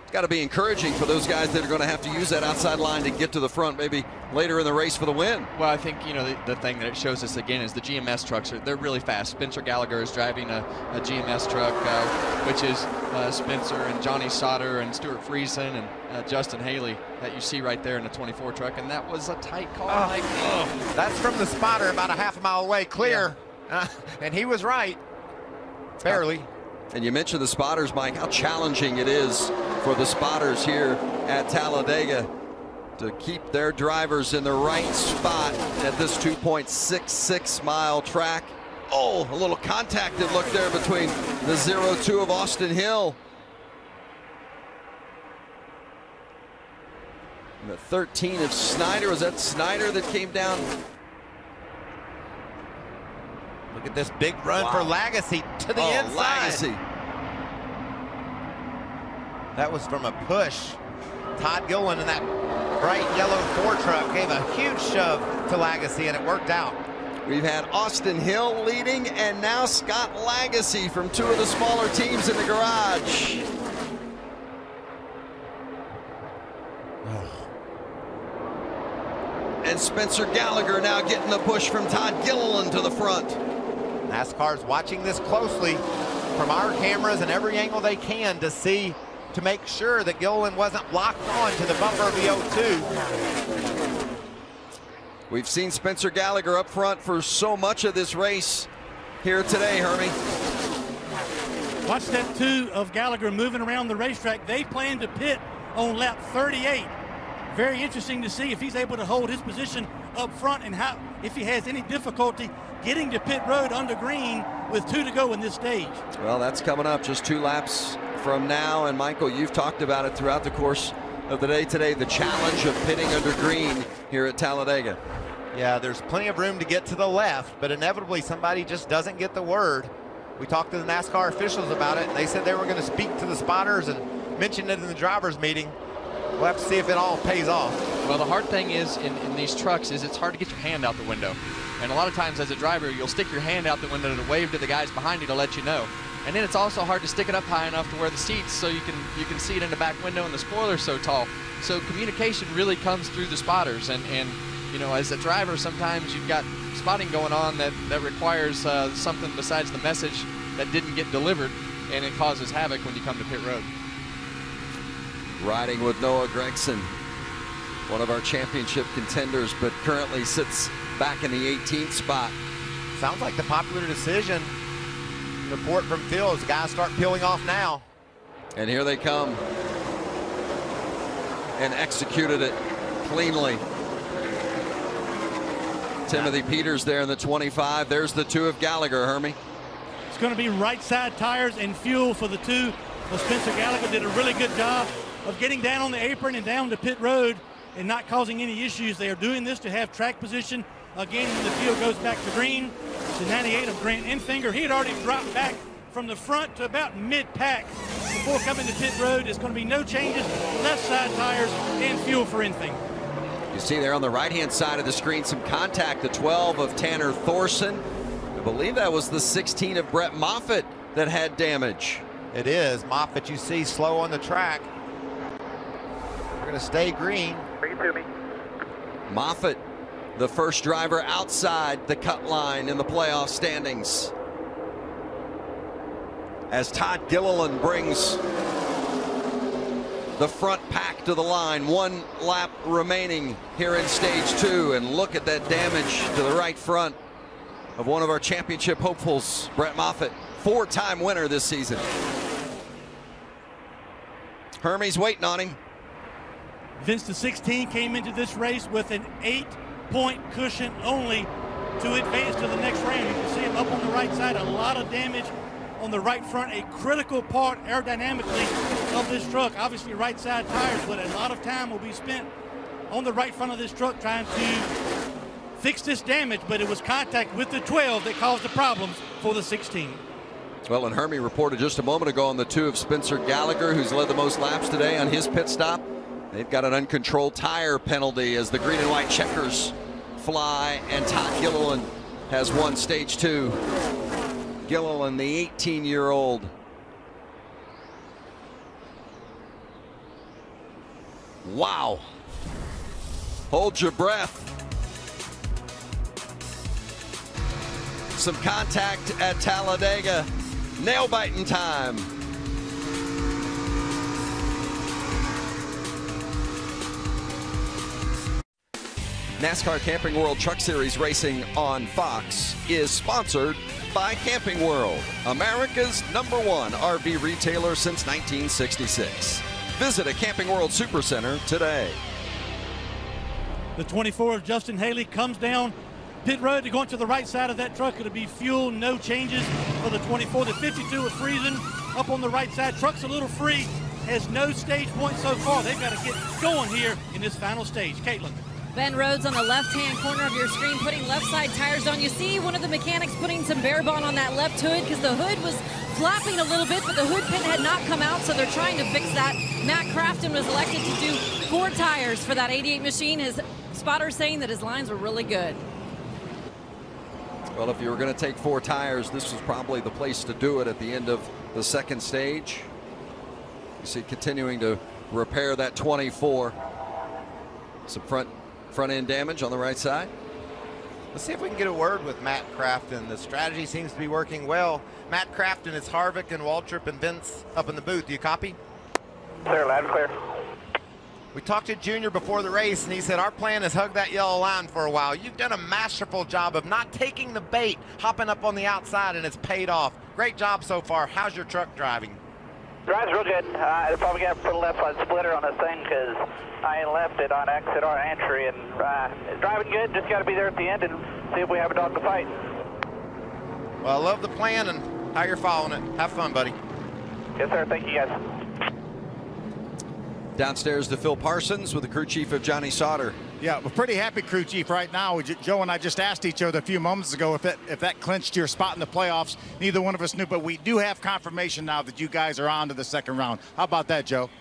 It's got to be encouraging for those guys that are going to have to use that outside line to get to the front maybe later in the race for the win. Well, I think, you know, the thing that it shows us again is the GMS trucks, they're really fast. Spencer Gallagher is driving a GMS truck, which is Spencer and Johnny Sauter and Stuart Friesen and Justin Haley that you see right there in the 24 truck, and that was a tight call. That's from the spotter about a half a mile away, clear. Yeah. And he was right, barely. And you mentioned the spotters, Mike, how challenging it is for the spotters here at Talladega to keep their drivers in the right spot at this 2.66 mile track. Oh, a little contacted look there between the 0-2 of Austin Hill and the 13 of Snider. Was that Snider that came down? Look at this big run for Lagasse to the inside. Lagasse. That was from a push. Todd Gilliland in that bright yellow 4 truck gave a huge shove to Lagasse, and it worked out. We've had Austin Hill leading, and now Scott Lagasse from 2 of the smaller teams in the garage. And Spencer Gallagher now getting the push from Todd Gilliland to the front. NASCAR's watching this closely from our cameras and every angle they can to make sure that Gilliland wasn't locked on to the bumper of the 0-2. We've seen Spencer Gallagher up front for so much of this race here today, Hermie. Watch that 2 of Gallagher moving around the racetrack. They plan to pit on lap 38. very interesting to see if he's able to hold his position up front and how, if he has any difficulty getting to pit road under green with 2 to go in this stage. Well, that's coming up just 2 laps from now. And Michael, you've talked about it throughout the course of the day today, the challenge of pitting under green here at Talladega. Yeah, there's plenty of room to get to the left, but inevitably somebody just doesn't get the word. We talked to the NASCAR officials about it, and they said they were going to speak to the spotters and mention it in the drivers' meeting. We'll have to see if it all pays off. Well, the hard thing is in these trucks is it's hard to get your hand out the window. And a lot of times as a driver, you'll stick your hand out the window to wave to the guys behind you to let you know. And then it's also hard to stick it up high enough to where the seats so you can see it in the back window and the spoiler's so tall. So communication really comes through the spotters. And you know, as a driver, sometimes you've got spotting going on that requires something besides the message that didn't get delivered, and it causes havoc when you come to pit road. Riding with Noah Gragson, one of our championship contenders, but currently sits back in the 18th spot. Sounds like the popular decision. Report from Phil is the guys start peeling off now. And here they come. And executed it cleanly. Timothy Peters there in the 25. There's the 2 of Gallagher, Hermie. It's going to be right side tires and fuel for the 2. Well, Spencer Gallagher did a really good job of getting down on the apron and down to pit road and not causing any issues. They are doing this to have track position. Again, when the field goes back to green, the 98 of Grant Enfinger. He had already dropped back from the front to about mid-pack before coming to pit road. There's going to be no changes. Left side tires and fuel for Enfinger. You see there on the right-hand side of the screen some contact. The 12 of Tanner Thorson. I believe that was the 16 of Brett Moffitt that had damage. It is. Moffitt, you see, slow on the track. We're going to stay green. Bring it to me. Moffitt, the first driver outside the cut line in the playoff standings. As Todd Gilliland brings the front pack to the line. 1 lap remaining here in stage 2. And look at that damage to the right front of one of our championship hopefuls, Brett Moffitt, 4-time winner this season. Hermie's waiting on him. Vince, the 16 came into this race with an 8-point cushion only to advance to the next round. You can see him up on the right side, a lot of damage on the right front, a critical part aerodynamically of this truck. Obviously right side tires, but a lot of time will be spent on the right front of this truck trying to fix this damage, but it was contact with the 12 that caused the problems for the 16. Well, and Hermie reported just a moment ago on the 2 of Spencer Gallagher, who's led the most laps today on his pit stop. They've got an uncontrolled tire penalty as the green and white checkers fly, and Todd Gilliland has won stage 2. Gilliland, the 18-year-old. Wow. Hold your breath. Some contact at Talladega. Nail-biting time. NASCAR Camping World Truck Series racing on Fox is sponsored by Camping World, America's #1 RV retailer since 1966. Visit a Camping World Supercenter today. The 24 of Justin Haley comes down pit road to go into the right side of that truck. It'll be fuel, no changes for the 24. The 52 of Friesen up on the right side. Truck's a little free, has no stage points so far. They've got to get going here in this final stage. Caitlin. Ben Rhodes on the left-hand corner of your screen putting left side tires on. You see one of the mechanics putting some bare bond on that left hood because the hood was flapping a little bit, but the hood pin had not come out, so they're trying to fix that. Matt Crafton was elected to do 4 tires for that 88 machine. His spotter saying that his lines were really good. Well, if you were going to take 4 tires, this was probably the place to do it at the end of the second stage. You see continuing to repair that 24. Some front end damage on the right side. Let's see if we can get a word with Matt Crafton. The strategy seems to be working well. Matt Crafton, is Harvick and Waltrip and Vince up in the booth. Do you copy? Clear, loud and clear. We talked to Junior before the race, and he said, our plan is hug that yellow line for a while. You've done a masterful job of not taking the bait, hopping up on the outside, and it's paid off. Great job so far. How's your truck driving? Drives real good. I probably got to put a left side splitter on this thing because I left it on exit or entry, and it's driving good. Just got to be there at the end and see if we have a dog to fight. Well, I love the plan and how you're following it. Have fun, buddy. Yes, sir. Thank you, guys. Downstairs to Phil Parsons with the crew chief of Johnny Sauter. Yeah, we're pretty happy, crew chief, right now. Joe and I just asked each other a few moments ago if that clinched your spot in the playoffs. Neither one of us knew, but we do have confirmation now that you guys are on to the second round. How about that, Joe?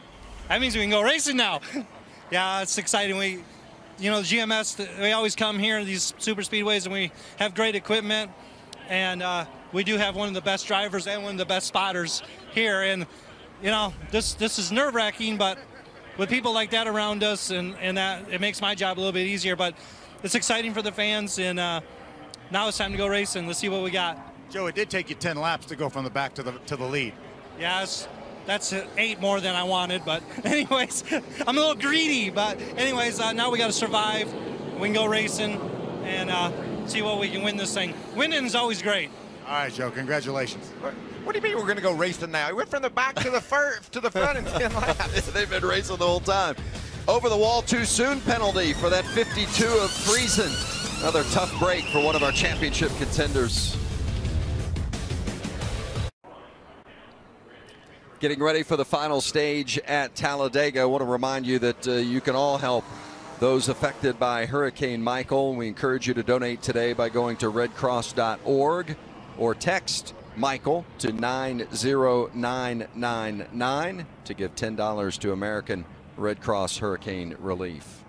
That means we can go racing now. Yeah, it's exciting. The GMS, we always come here to these super speedways, and we have great equipment. And we do have one of the best drivers and one of the best spotters here. And, this is nerve-wracking, but with people like that around us, and that, it makes my job a little bit easier. But it's exciting for the fans, and now it's time to go racing. Let's see what we got. Joe, it did take you 10 laps to go from the back to the lead. Yes, that's 8 more than I wanted. But anyways, I'm a little greedy. But anyways, now we got to survive. We can go racing and see what we can win this thing. Winning is always great. All right, Joe, congratulations. What do you mean we're going to go racing now? He went from the back to the front in 10 laps. They've been racing the whole time. Over the wall too soon penalty for that 52 of Friesen. Another tough break for one of our championship contenders. Getting ready for the final stage at Talladega. I want to remind you that you can all help those affected by Hurricane Michael. We encourage you to donate today by going to redcross.org or text Michael to 90999 to give $10 to American Red Cross Hurricane Relief.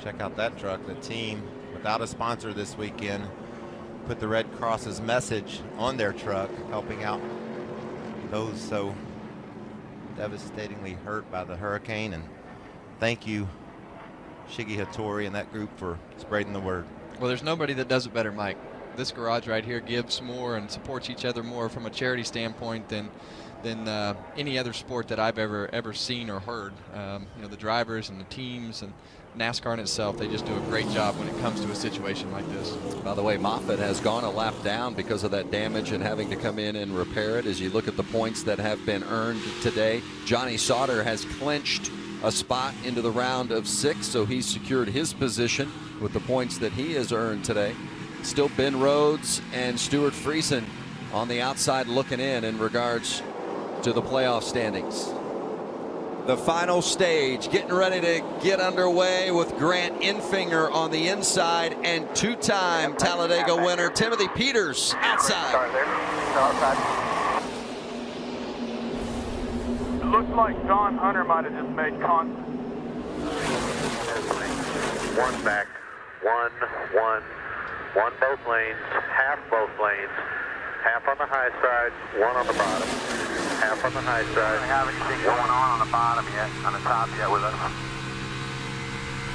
Check out that truck. The team, without a sponsor this weekend, put the Red Cross's message on their truck, helping out those so devastatingly hurt by the hurricane. And thank you, Shiggy Hattori and that group, for spreading the word. Well, there's nobody that does it better, Mike. This garage right here gives more and supports each other more from a charity standpoint than any other sport that I've ever seen or heard. The drivers and the teams and NASCAR in itself, they just do a great job when it comes to a situation like this. By the way, Moffitt has gone a lap down because of that damage and having to come in and repair it. As you look at the points that have been earned today, Johnny Sauter has clinched a spot into the round of 6, so he's secured his position with the points that he has earned today. Still Ben Rhodes and Stuart Friesen on the outside looking in regards to the playoff standings. The final stage getting ready to get underway with Grant Enfinger on the inside and 2-time Talladega winner Timothy Peters outside. It looks like Don Hunter might have just made contact. One back, one both lanes, half both lanes, half on the high side, one on the bottom, half on the high side. We don't have anything going on the bottom yet, on the top yet with us.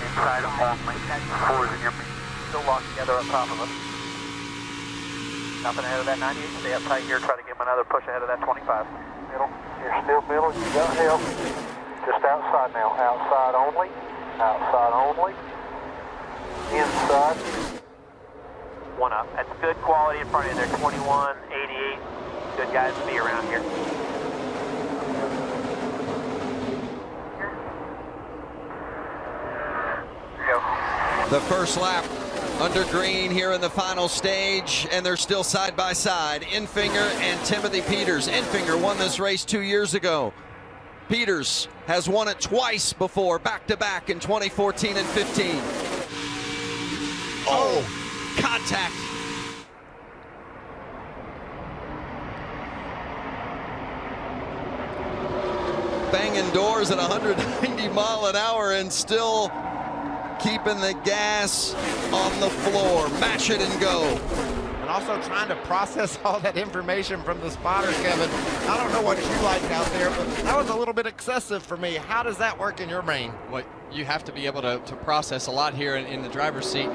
Inside only, 4's in your still locked together on top of us. Nothing ahead of that 98, stay up tight here, try to give him another push ahead of that 25. Middle, you're still middle, you got help. Just outside now, outside only, inside. One up. That's good quality in front of you there. 21, 88. Good guys to be around here. Go. The first lap under green here in the final stage, and they're still side by side. Enfinger and Timothy Peters. Enfinger won this race 2 years ago. Peters has won it twice before, back-to-back in 2014 and 15. Oh, contact. Banging doors at 190 mile an hour and still keeping the gas on the floor. Mash it and go. And also trying to process all that information from the spotter, Kevin. I don't know what you like out there, but that was a little bit excessive for me. How does that work in your brain? Well, you have to be able to process a lot here in the driver's seat.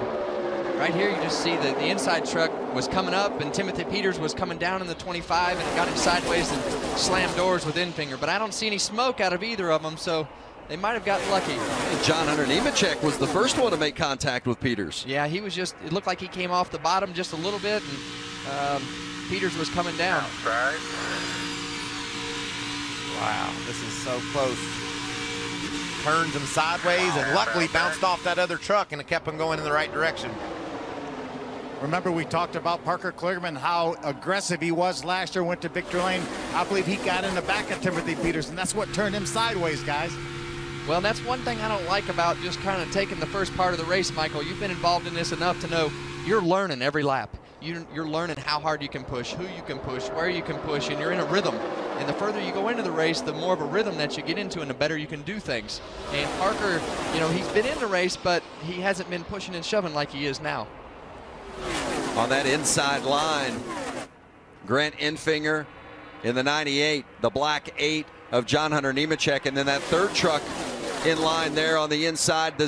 Right here, you just see that the inside truck was coming up, and Timothy Peters was coming down in the 25, and it got him sideways and slammed doors with Enfinger. But I don't see any smoke out of either of them, so they might have gotten lucky. John Hunter Nemechek was the first one to make contact with Peters. Yeah, he was just, it looked like he came off the bottom just a little bit, and Peters was coming down. Outside. Wow, this is so close. Turns him sideways and luckily bounced off that other truck and it kept him going in the right direction. Remember, we talked about Parker Kligerman, how aggressive he was last year, went to victory lane. I believe he got in the back of Timothy Peterson. That's what turned him sideways, guys. Well, that's one thing I don't like about just kind of taking the first part of the race, Michael. You've been involved in this enough to know you're learning every lap. You're learning how hard you can push, who you can push, where you can push, and you're in a rhythm. And the further you go into the race, the more of a rhythm that you get into and the better you can do things. And Parker, you know, he's been in the race, but he hasn't been pushing and shoving like he is now. On that inside line, Grant Enfinger in the 98, the black 8 of John Hunter Nemechek, and then that third truck in line there on the inside, the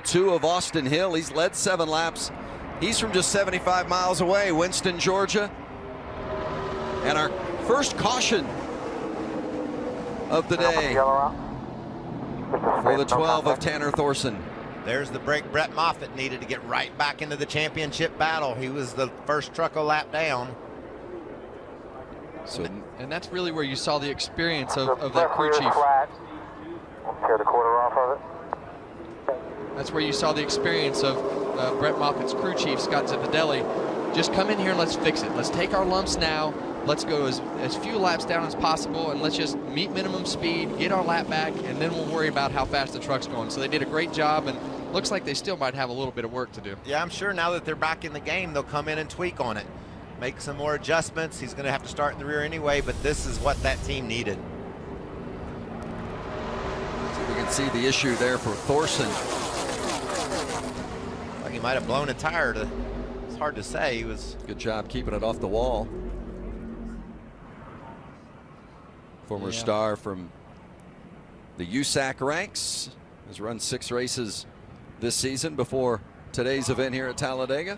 02 of Austin Hill. He's led 7 laps. He's from just 75 miles away, Winston, Georgia. And our first caution of the day for the 12 of Tanner Thorson. There's the break Brett Moffitt needed to get right back into the championship battle. He was the first truck a lap down. So, and that's really where you saw the experience of that crew chief. Tear the quarter off of it. That's where you saw the experience of Brett Moffitt's crew chief, Scott Zipadelli. Just come in here and let's fix it. Let's take our lumps now. Let's go as few laps down as possible, and let's just meet minimum speed, get our lap back, and then we'll worry about how fast the truck's going. So they did a great job, and looks like they still might have a little bit of work to do. Yeah, I'm sure now that they're back in the game, they'll come in and tweak on it. Make some more adjustments. He's going to have to start in the rear anyway, but this is what that team needed. So we can see the issue there for Thorson. Like he might have blown a tire. It's hard to say. He was good job keeping it off the wall. Former star from the USAC ranks, has run 6 races this season before today's event here at Talladega.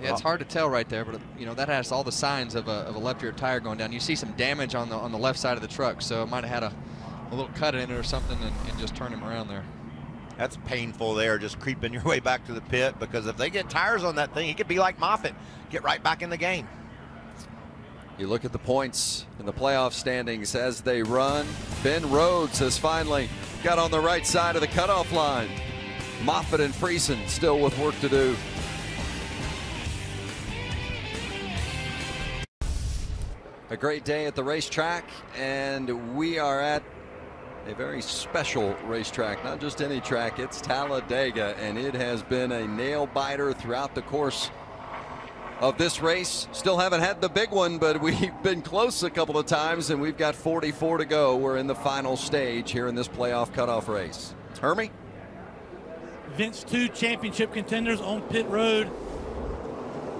Yeah, it's hard to tell right there, but you know that has all the signs of a left rear tire going down. You see some damage on the left side of the truck, so it might have had a little cut in it or something and just turned him around there. That's painful there, just creeping your way back to the pit, because if they get tires on that thing, he could be like Moffitt, get right back in the game. You look at the points in the playoff standings as they run. Ben Rhodes has finally got on the right side of the cutoff line. Moffitt and Friesen still with work to do. A great day at the racetrack, and we are at a very special racetrack, not just any track, it's Talladega, and it has been a nail biter throughout the course of this race. Still haven't had the big one, but we've been close a couple of times, and we've got 44 to go. We're in the final stage here in this playoff cutoff race. Hermie? Vince, 2 championship contenders on pit road.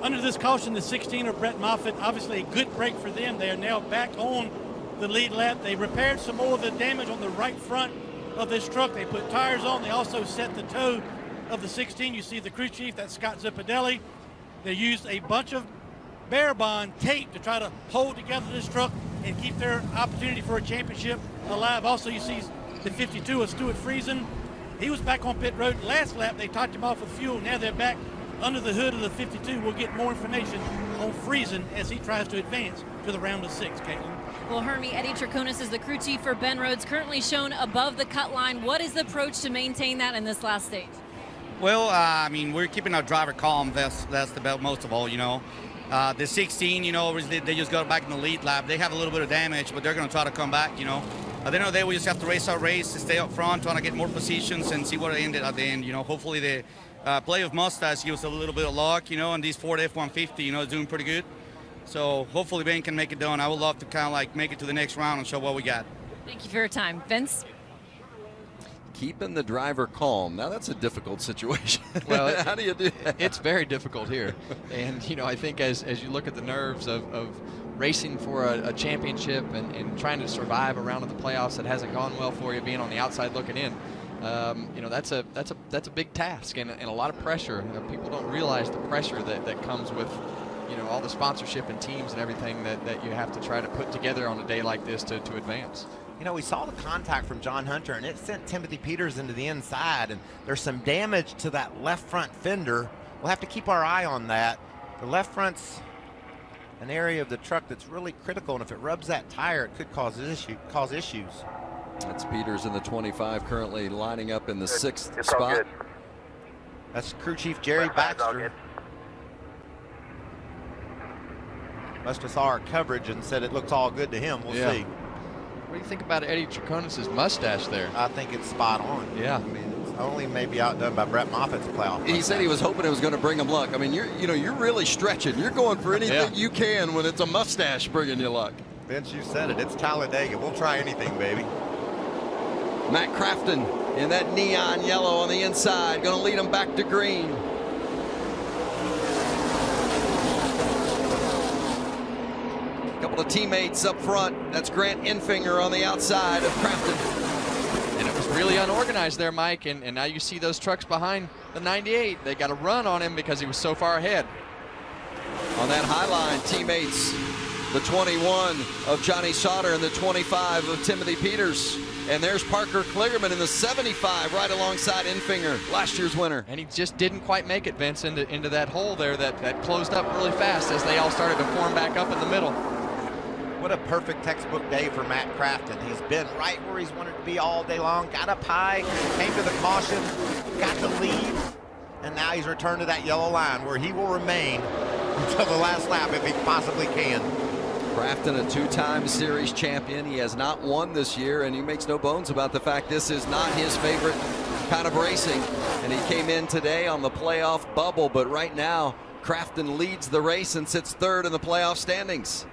Under this caution, the 16 of Brett Moffitt, obviously a good break for them. They are now back on the lead lap. They repaired some more of the damage on the right front of this truck. They put tires on. They also set the toe of the 16. You see the crew chief, that's Scott Zipadelli. They used a bunch of Barabond tape to try to hold together this truck and keep their opportunity for a championship alive. Also, you see the 52 of Stuart Friesen. He was back on pit road last lap. They topped him off with fuel. Now they're back under the hood of the 52. We'll get more information on Friesen as he tries to advance to the round of 6, Caitlin. Well, Hermie, Eddie Trakunas is the crew chief for Ben Rhodes, currently shown above the cut line. What is the approach to maintain that in this last stage? Well, I mean, we're keeping our driver calm. That's the most of all, you know. The 16, you know, they just got back in the lead lap. They have a little bit of damage, but they're going to try to come back, you know. At the end of the day, we just have to race our race, stay up front, trying to get more positions and see what it ended at the end. You know, hopefully the play of Mustache gives us a little bit of luck, you know, and these Ford F-150, you know, is doing pretty good. So hopefully Ben can make it done. I would love to kind of like make it to the next round and show what we got. Thank you for your time. Vince? Keeping the driver calm. Now that's a difficult situation. Well, how do you do that? It's very difficult here. And, you know, I think as you look at the nerves of racing for a championship and trying to survive a round of the playoffs that hasn't gone well for you, being on the outside looking in, you know, that's a big task and a lot of pressure. You know, people don't realize the pressure that comes with, you know, all the sponsorship and teams and everything that you have to try to put together on a day like this to advance. You know, we saw the contact from John Hunter, and it sent Timothy Peters into the inside, and there's some damage to that left front fender. We'll have to keep our eye on that. The left front's an area of the truck that's really critical, and if it rubs that tire, it could cause issues. That's Peters in the 25, currently lining up in the 6th It's all spot. good. That's crew chief Jerry Baxter. Must have saw our coverage and said it looks all good to him. We'll see. What do you think about Eddie Traconis' mustache there? I think it's spot on. Yeah. I mean, it's only maybe outdone by Brett Moffitt's playoff. He said he was hoping it was going to bring him luck. I mean, you're really stretching. You're going for anything you can when it's a mustache bringing you luck. Vince, you said it. It's Talladega. We'll try anything, baby. Matt Crafton in that neon yellow on the inside, going to lead him back to green. A couple of teammates up front. That's Grant Enfinger on the outside of Crafton. And it was really unorganized there, Mike, and now you see those trucks behind the 98. They got a run on him because he was so far ahead. On that high line, teammates, the 21 of Johnny Sauter and the 25 of Timothy Peters. And there's Parker Kligerman in the 75 right alongside Enfinger, last year's winner. And he just didn't quite make it, Vince, into that hole there that closed up really fast as they all started to form back up in the middle. What a perfect textbook day for Matt Crafton. He's been right where he's wanted to be all day long, got up high, came to the caution, got the lead, and now he's returned to that yellow line where he will remain until the last lap if he possibly can. Crafton, a two-time series champion. He has not won this year, and he makes no bones about the fact this is not his favorite kind of racing. And he came in today on the playoff bubble, but right now, Crafton leads the race and sits third in the playoff standings.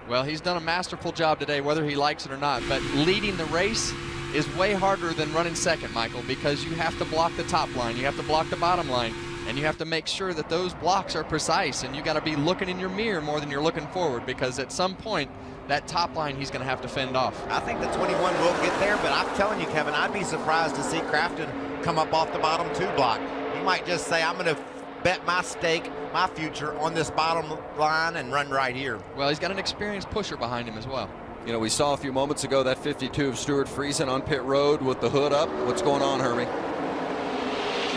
Well, he's done a masterful job today, whether he likes it or not, but leading the race is way harder than running second, Michael, because you have to block the top line, you have to block the bottom line, and you have to make sure that those blocks are precise, and you got to be looking in your mirror more than you're looking forward, because at some point, that top line he's going to have to fend off. I think the 21 will get there, but I'm telling you, Kevin, I'd be surprised to see Crafton come up off the bottom 2 block. He might just say, I'm going to bet my stake, my future on this bottom line and run right here. Well, he's got an experienced pusher behind him as well. You know, we saw a few moments ago that 52 of Stuart Friesen on pit road with the hood up. What's going on, Hermie?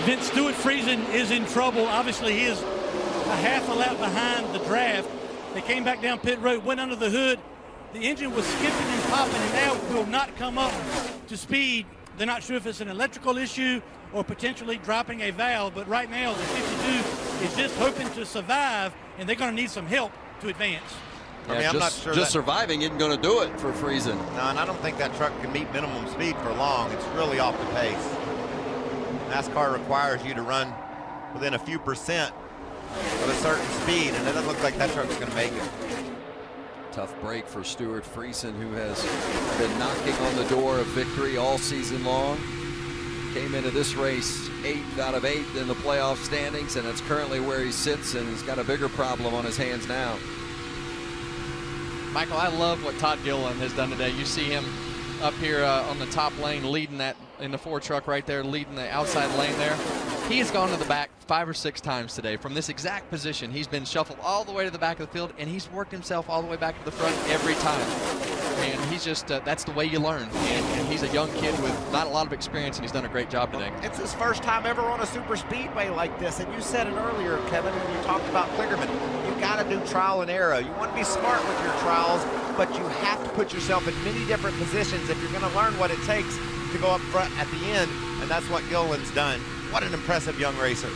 Vince Stuart Friesen is in trouble. Obviously, he is a half a lap behind the draft. They came back down pit road, went under the hood. The engine was skipping and popping, and now will not come up to speed. They're not sure if it's an electrical issue or potentially dropping a valve, but right now the 52 is just hoping to survive, and they're going to need some help to advance. Yeah, I mean, I'm not sure just surviving isn't going to do it for Friesen. No, and I don't think that truck can meet minimum speed for long. It's really off the pace. NASCAR requires you to run within a few percent of a certain speed, and it doesn't look like that truck's going to make it. Tough break for Stuart Friesen, who has been knocking on the door of victory all season long. Came into this race 8th out of 8 in the playoff standings, and that's currently where he sits, and he's got a bigger problem on his hands now. Michael, I love what Todd Gilliland has done today. You see him up here on the top lane, leading that in the 4 truck right there, leading the outside lane there. He has gone to the back 5 or 6 times today from this exact position. He's been shuffled all the way to the back of the field, and he's worked himself all the way back to the front every time. And he's just, that's the way you learn. And he's a young kid with not a lot of experience, and he's done a great job today. It's his first time ever on a super speedway like this, and you said it earlier, Kevin, when you talked about Kligerman. You got to do trial and error. You want to be smart with your trials, but you have to put yourself in many different positions if you're going to learn what it takes to go up front at the end, and that's what Gilliland's done. What an impressive young racer.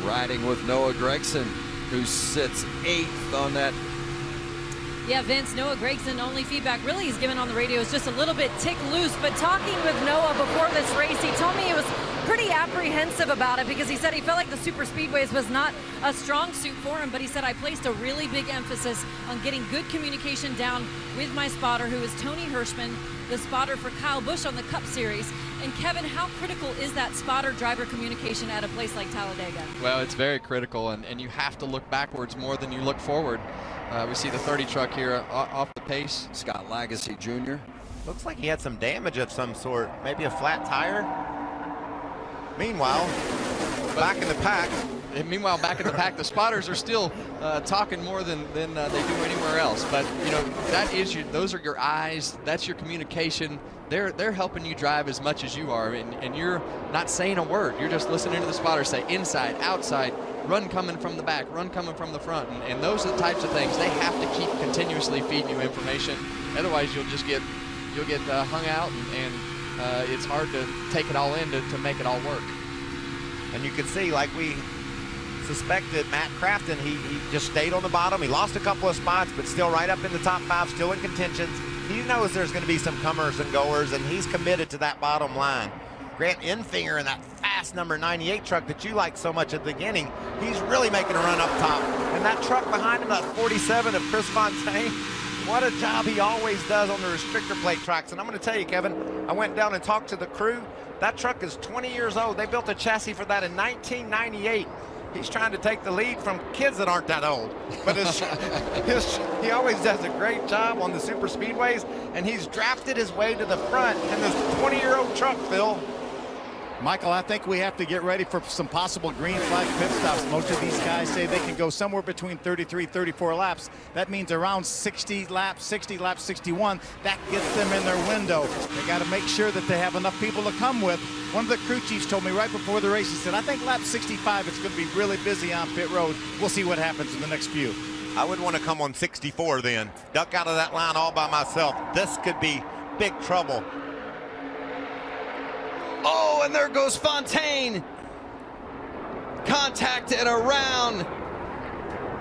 Riding with Noah Gragson, who sits 8th on that. Yeah, Vince, Noah Gragson, only feedback really he's given on the radio is just a little bit tick loose, but talking with Noah before this race, he told me he was pretty apprehensive about it because he said he felt like the super speedways was not a strong suit for him, but he said I placed a really big emphasis on getting good communication down with my spotter, who is Tony Hirschman, the spotter for Kyle Busch on the Cup Series. And Kevin, how critical is that spotter-driver communication at a place like Talladega? Well, it's very critical, and you have to look backwards more than you look forward. We see the 30 truck here off the pace. Scott Lagasse Jr. Looks like he had some damage of some sort, maybe a flat tire. Meanwhile, back in the pack. Meanwhile, back in the pack, the spotters are still talking more than they do anywhere else. But you know, that is those are your eyes. That's your communication. They're helping you drive as much as you are, and you're not saying a word. You're just listening to the spotter say inside, outside, run coming from the back, run coming from the front, and those are the types of things they have to keep continuously feeding you information. Otherwise, you'll get hung out, and it's hard to take it all in to make it all work. And you can see, like we suspected, Matt Crafton, he just stayed on the bottom. He lost a couple of spots, but still right up in the top 5, still in contentions. He knows there's going to be some comers and goers, and he's committed to that bottom line. Grant Enfinger in that fast number 98 truck that you liked so much at the beginning, he's really making a run up top. And that truck behind him, that 47 of Chris Fontaine, what a job he always does on the restrictor plate tracks. And I'm going to tell you, Kevin, I went down and talked to the crew. That truck is 20 years old. They built a chassis for that in 1998. He's trying to take the lead from kids that aren't that old. But he always does a great job on the super speedways, and he's drafted his way to the front in this 20-year-old truck, Phil. Michael, I think we have to get ready for some possible green flag pit stops. Most of these guys say they can go somewhere between 33, 34 laps. That means around 60 laps, 61. That gets them in their window. They got to make sure that they have enough people to come with. One of the crew chiefs told me right before the race, he said, I think lap 65 it's going to be really busy on pit road. We'll see what happens in the next few. I would want to come on 64 then. Duck out of that line all by myself. This could be big trouble. Oh, and there goes Fontaine. Contact and around.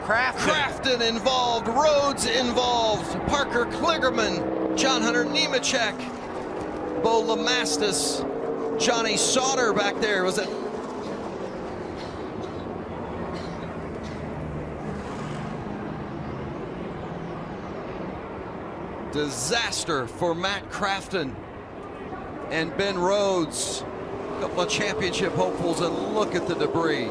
Crafton involved, Rhodes involved, Parker Kligerman, John Hunter Nemechek, Bo Lamastus, Johnny Sauter back there. Was it? Disaster for Matt Crafton and Ben Rhodes. A couple of championship hopefuls, and look at the debris.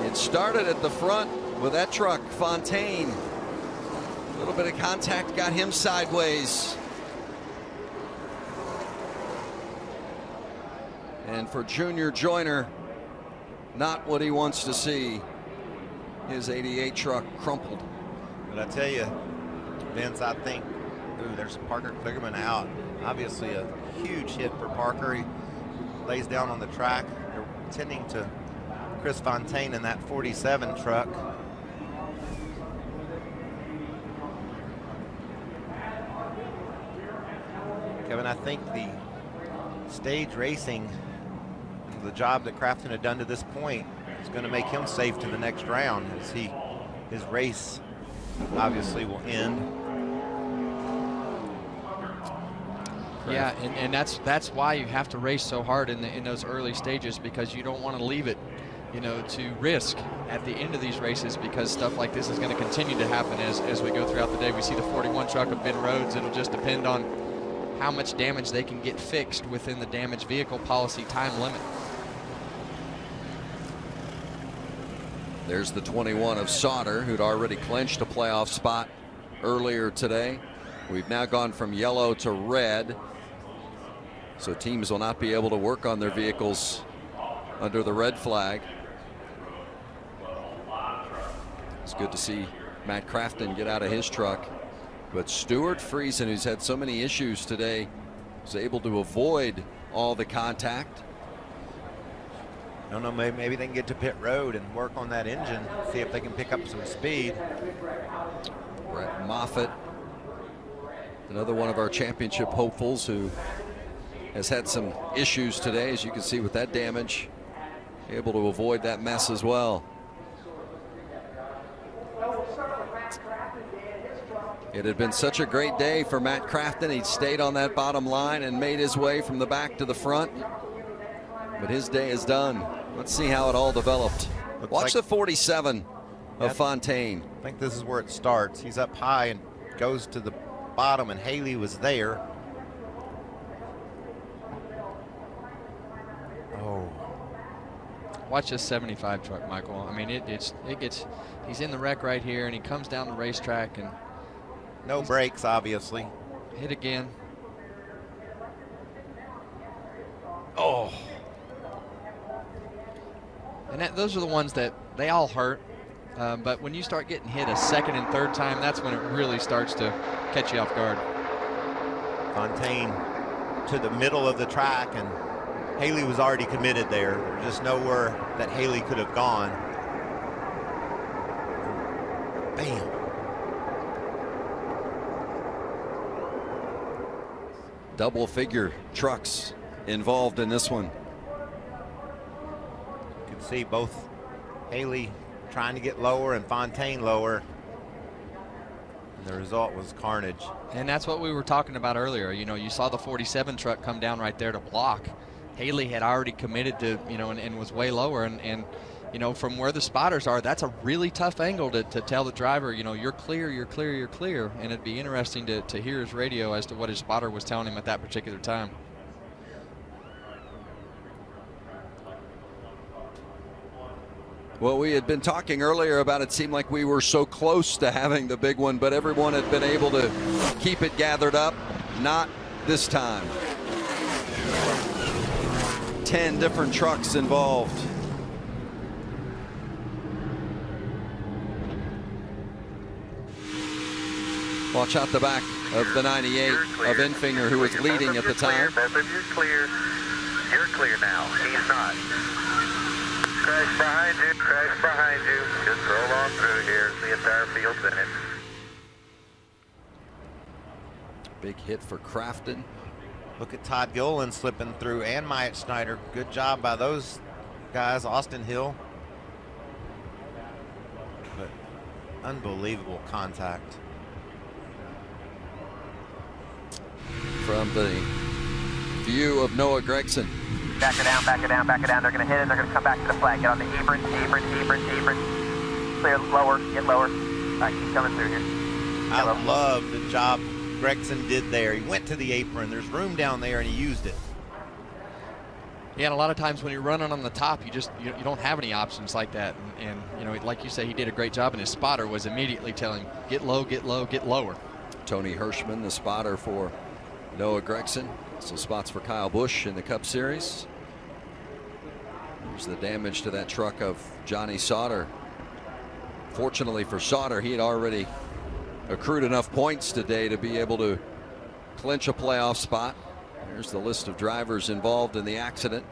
It started at the front with that truck, Fontaine. A little bit of contact got him sideways. And for Junior Joyner, not what he wants to see. His 88 truck crumpled. But I tell you, Vince, I think, there's Parker Kligerman out. Obviously a huge hit for Parker. He lays down on the track. They're tending to Chris Fontaine in that 47 truck. Kevin, I think the stage racing, the job that Crafton had done to this point, is going to make him safe to the next round as his race obviously will end. Yeah, and that's why you have to race so hard in those early stages, because you don't want to leave it, to risk at the end of these races, because stuff like this is going to continue to happen as we go throughout the day. We see the 41 truck of Ben Rhodes. It'll just depend on how much damage they can get fixed within the damaged vehicle policy time limit. There's the 21 of Sauter, who'd already clinched a playoff spot earlier today. We've now gone from yellow to red, so teams will not be able to work on their vehicles under the red flag. It's good to see Matt Crafton get out of his truck, but Stuart Friesen, who's had so many issues today, was able to avoid all the contact. I don't know, maybe they can get to pit road and work on that engine, see if they can pick up some speed. Brett Moffitt, another one of our championship hopefuls, who has had some issues today, as you can see with that damage, able to avoid that mess as well. It had been such a great day for Matt Crafton. He'd stayed on that bottom line and made his way from the back to the front, but his day is done. Let's see how it all developed. Watch the 47 of Fontaine. I think this is where it starts. He's up high and goes to the bottom, and Haley was there. Oh. Watch this 75 truck, Michael. I mean, he's in the wreck right here, and he comes down the racetrack, and no brakes, obviously. Hit again. Oh. And those are the ones that they all hurt. But when you start getting hit a second and third time, that's when it really starts to catch you off guard. Fontaine to the middle of the track, and Haley was already committed there. There's just nowhere that Haley could have gone. Bam. Double figure trucks involved in this one. You can see both Haley trying to get lower and Fontaine lower. And the result was carnage. And that's what we were talking about earlier. You know, you saw the 47 truck come down right there to block. Haley had already committed to, you know, and was way lower. And, you know, from where the spotters are, that's a really tough angle to tell the driver, you know, you're clear, you're clear, you're clear. And it'd be interesting to hear his radio as to what his spotter was telling him at that particular time. Well, we had been talking earlier about it seemed like we were so close to having the big one, but everyone had been able to keep it gathered up. Not this time. 10 different trucks involved. Watch out the back of the 98 of Enfinger, who was leading at the time. You're clear. You're clear now. He's not. Crash behind you, crash behind you. Just roll on through here. The entire field's in it. Big hit for Crafton. Look at Todd Gilliland slipping through, and Myatt Schneider. Good job by those guys. Austin Hill. But unbelievable contact. From the view of Noah Gregson. Back it down, back it down, back it down. They're going to hit it. They're going to come back to the flag. Get on the apron, apron, apron, apron. Clear, lower, get lower. All right, keep coming through here. I love the job Gregson did there. He went to the apron. There's room down there, and he used it. Yeah, and a lot of times when you're running on the top, you don't have any options like that. And you know, like you say, he did a great job, and his spotter was immediately telling him, get low, get low, get lower. Tony Hirschman, the spotter for Noah Gregson. Some spots for Kyle Busch in the Cup Series. There's the damage to that truck of Johnny Sauter. Fortunately for Sauter, he had already accrued enough points today to be able to clinch a playoff spot. There's the list of drivers involved in the accident.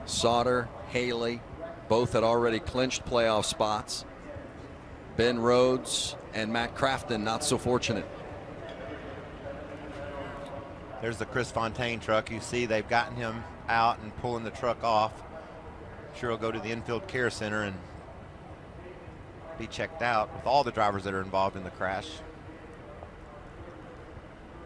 Sauter, Haley, both had already clinched playoff spots. Ben Rhodes and Matt Crafton not so fortunate. There's the Chris Fontaine truck. You see they've gotten him out and pulling the truck off. Sure he'll go to the infield care center and be checked out with all the drivers that are involved in the crash.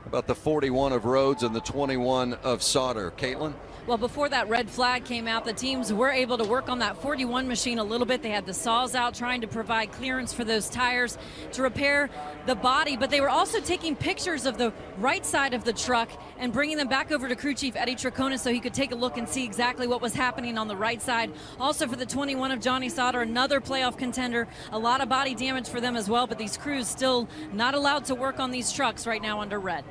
About the 41 of Rhodes and the 21 of Sauter. Caitlin? Well, before that red flag came out, the teams were able to work on that 41 machine a little bit. They had the saws out trying to provide clearance for those tires to repair the body, but they were also taking pictures of the right side of the truck and bringing them back over to crew chief Eddie Traconis so he could take a look and see exactly what was happening on the right side. Also for the 21 of Johnny Sauter, another playoff contender, a lot of body damage for them as well, but these crews still not allowed to work on these trucks right now under red.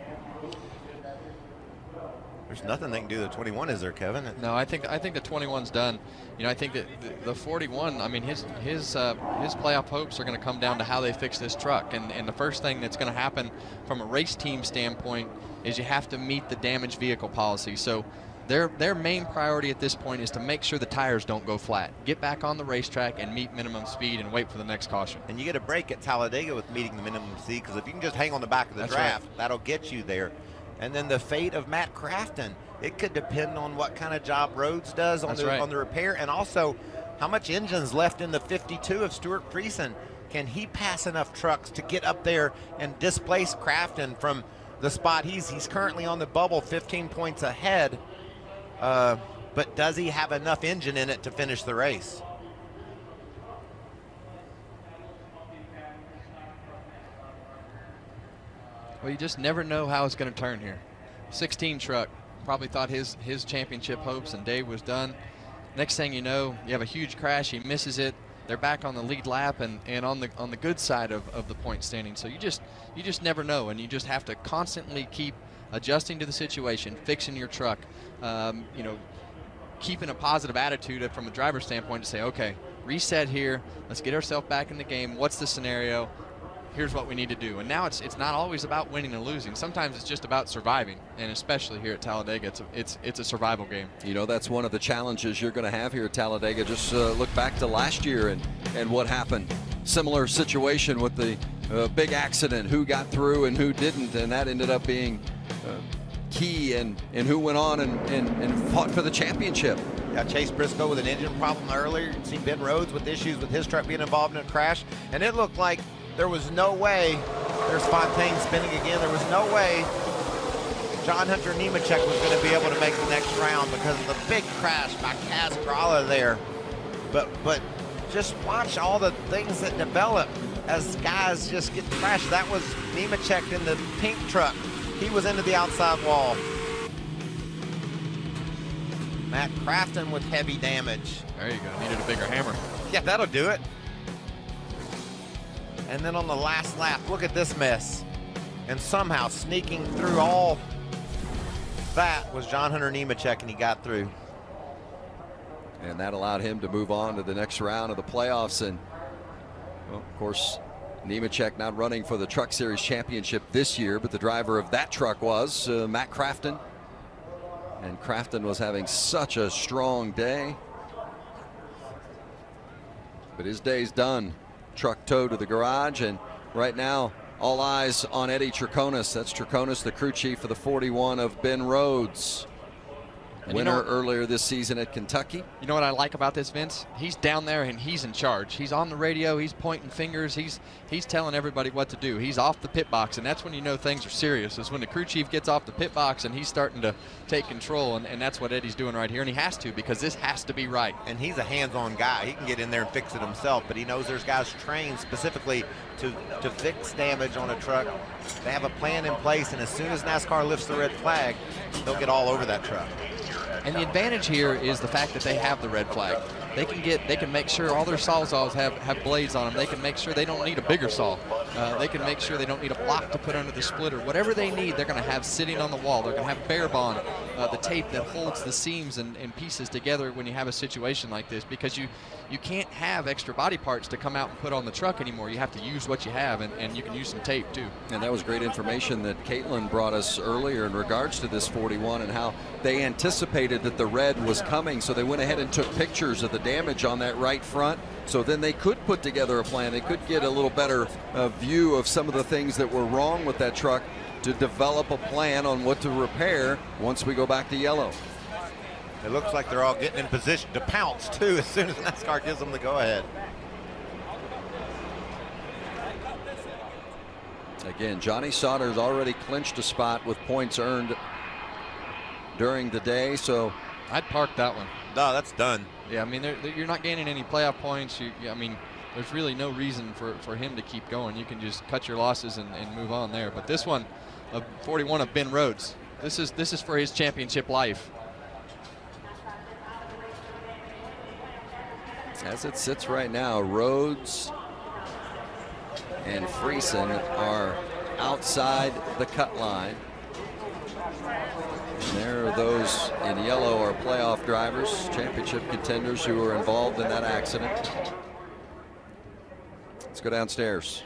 There's nothing they can do to the 21, is there, Kevin? No, I think the 21's done. You know, I think that the 41, I mean, his playoff hopes are going to come down to how they fix this truck. And the first thing that's going to happen from a race team standpoint is you have to meet the damaged vehicle policy. So their main priority at this point is to make sure the tires don't go flat. Get back on the racetrack and meet minimum speed and wait for the next caution. And you get a break at Talladega with meeting the minimum speed, because if you can just hang on the back of the draft, that'll get you there. And then the fate of Matt Crafton, it could depend on what kind of job Rhodes does on the repair, and also how much engine's left in the 52 of Stuart Friesen. Can he pass enough trucks to get up there and displace Crafton from the spot he's currently on the bubble, 15 points ahead? But does he have enough engine in it to finish the race? Well, you just never know how it's going to turn here. 16 truck, probably thought his championship hopes and day was done. Next thing you know, you have a huge crash, he misses it. They're back on the lead lap and on the good side of the point standing. So you just never know, and you just have to constantly keep adjusting to the situation, fixing your truck, you know, keeping a positive attitude from a driver's standpoint to say, okay, reset here, let's get ourselves back in the game. What's the scenario? here's what we need to do. And now it's not always about winning and losing. Sometimes it's just about surviving, and especially here at Talladega, it's a survival game. You know, that's one of the challenges you're going to have here at Talladega. Just look back to last year and what happened. Similar situation with the big accident, who got through and who didn't, and that ended up being key in who went on and fought for the championship. Yeah, Chase Briscoe with an engine problem earlier. You see Ben Rhodes with issues with his truck being involved in a crash, and it looked like there was no way. There's Fontaine spinning again. There was no way John Hunter Nemechek was going to be able to make the next round because of the big crash by Kaz Grala there. But just watch all the things that develop as guys just get crashed. That was Nemechek in the pink truck. He was into the outside wall. Matt Crafton with heavy damage. There you go. Needed a bigger hammer. Yeah, that'll do it. And then on the last lap, look at this mess. And somehow sneaking through all that was John Hunter Nemechek, and he got through. And that allowed him to move on to the next round of the playoffs. And, well, of course, Nemechek not running for the Truck Series Championship this year, but the driver of that truck was Matt Crafton. And Crafton was having such a strong day. But his day's done. Truck towed to the garage, and right now, all eyes on Eddie Troconis. That's Troconis, the crew chief for the 41 of Ben Rhodes. Winner earlier this season at Kentucky. You know what I like about this, Vince? He's down there and he's in charge. He's on the radio, he's pointing fingers, he's telling everybody what to do. He's off the pit box, and that's when you know things are serious, is when the crew chief gets off the pit box and he's starting to take control, and that's what Eddie's doing right here, and he has to, because this has to be right. And he's a hands-on guy. He can get in there and fix it himself, but he knows there's guys trained specifically to fix damage on a truck. They have a plan in place, and as soon as NASCAR lifts the red flag, they'll get all over that truck. And the advantage here is the fact that they have the red flag. They can make sure all their sawzalls have blades on them. They can make sure they don't need a bigger saw. They can make sure they don't need a block to put under the splitter. Whatever they need, they're going to have sitting on the wall. They're going to have Bear Bond, the tape that holds the seams and pieces together when you have a situation like this, because you can't have extra body parts to come out and put on the truck anymore. You have to use what you have, and you can use some tape too. And that was great information that Caitlin brought us earlier in regards to this 41 and how they anticipated that the red was coming, so they went ahead and took pictures of the damage on that right front, so then they could put together a plan. They could get a little better view of some of the things that were wrong with that truck to develop a plan on what to repair once we go back to yellow. It looks like they're all getting in position to pounce too as soon as NASCAR gives them the go-ahead. Again, Johnny Sauter's already clinched a spot with points earned during the day, so I'd park that one. No, that's done. Yeah, I mean, you're not gaining any playoff points. I mean, there's really no reason for him to keep going. You can just cut your losses and move on there. But this one, 41 of Ben Rhodes, this is for his championship life. As it sits right now, Rhodes and Friesen are outside the cut line. And there are those in yellow are playoff drivers, championship contenders who were involved in that accident. Let's go downstairs.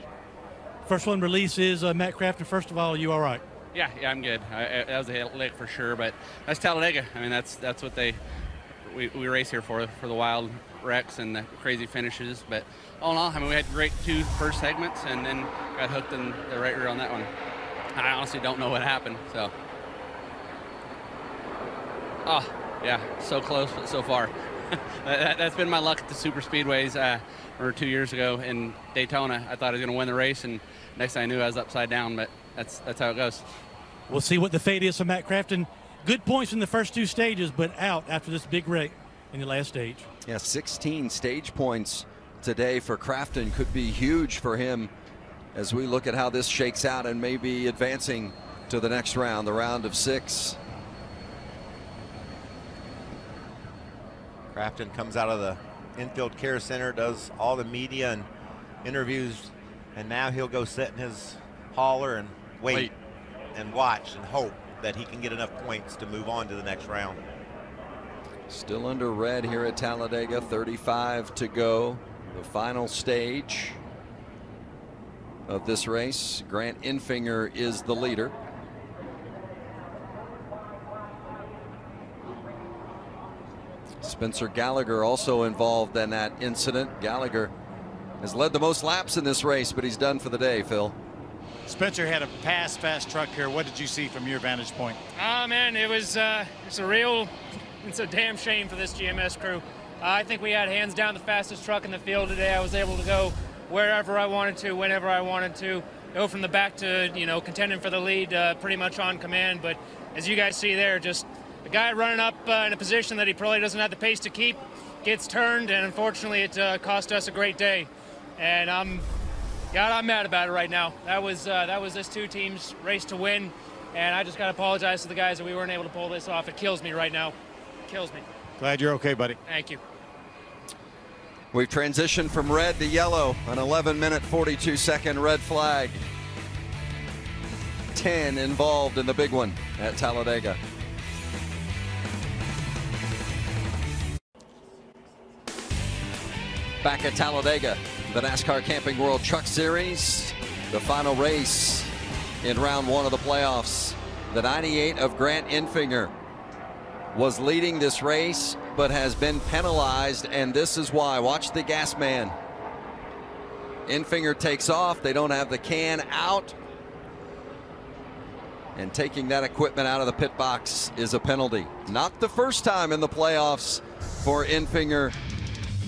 First one release is Matt Crafton. First of all, are you all right? Yeah, I'm good. That was a lick for sure, but that's Talladega. I mean, that's what we race here for the wild wrecks and the crazy finishes. But all in all, I mean, we had great two first segments and then got hooked in the right rear on that one. I honestly don't know what happened. So, oh yeah, so close but so far. That's been my luck at the super speedways. Or 2 years ago in Daytona, I thought I was going to win the race, and next thing I knew, I was upside down. But that's how it goes. We'll see what the fate is for Matt Crafton. Good points in the first two stages, but out after this big wreck in the last stage. Yeah, 16 stage points today for Crafton could be huge for him as we look at how this shakes out and maybe advancing to the next round, the round of 6. Crafton comes out of the infield care center, does all the media and interviews, and now he'll go sit in his hauler and wait and watch and hope that he can get enough points to move on to the next round. Still under red here at Talladega, 35 to go, the final stage of this race. Grant Enfinger is the leader. Spencer Gallagher also involved in that incident. Gallagher has led the most laps in this race, but he's done for the day, Phil. Spencer had a fast truck here. What did you see from your vantage point? Oh man, it's a damn shame for this GMS crew. I think we had hands down the fastest truck in the field today. I was able to go wherever I wanted to, whenever I wanted to, go from the back to, contending for the lead pretty much on command. But as you guys see there, just a guy running up in a position that he probably doesn't have the pace to keep, gets turned, and unfortunately it cost us a great day. And I'm mad about it right now. That was this two teams' race to win, and I just got to apologize to the guys that we weren't able to pull this off. It kills me right now. It kills me. Glad you're okay, buddy. Thank you. We've transitioned from red to yellow. An 11-minute, 42-second red flag. 10 involved in the big one at Talladega. Back at Talladega, the NASCAR Camping World Truck Series, the final race in round one of the playoffs. The 98 of Grant Enfinger was leading this race, but has been penalized, and this is why. Watch the gas man. Enfinger takes off. They don't have the can out, and taking that equipment out of the pit box is a penalty. Not the first time in the playoffs for Enfinger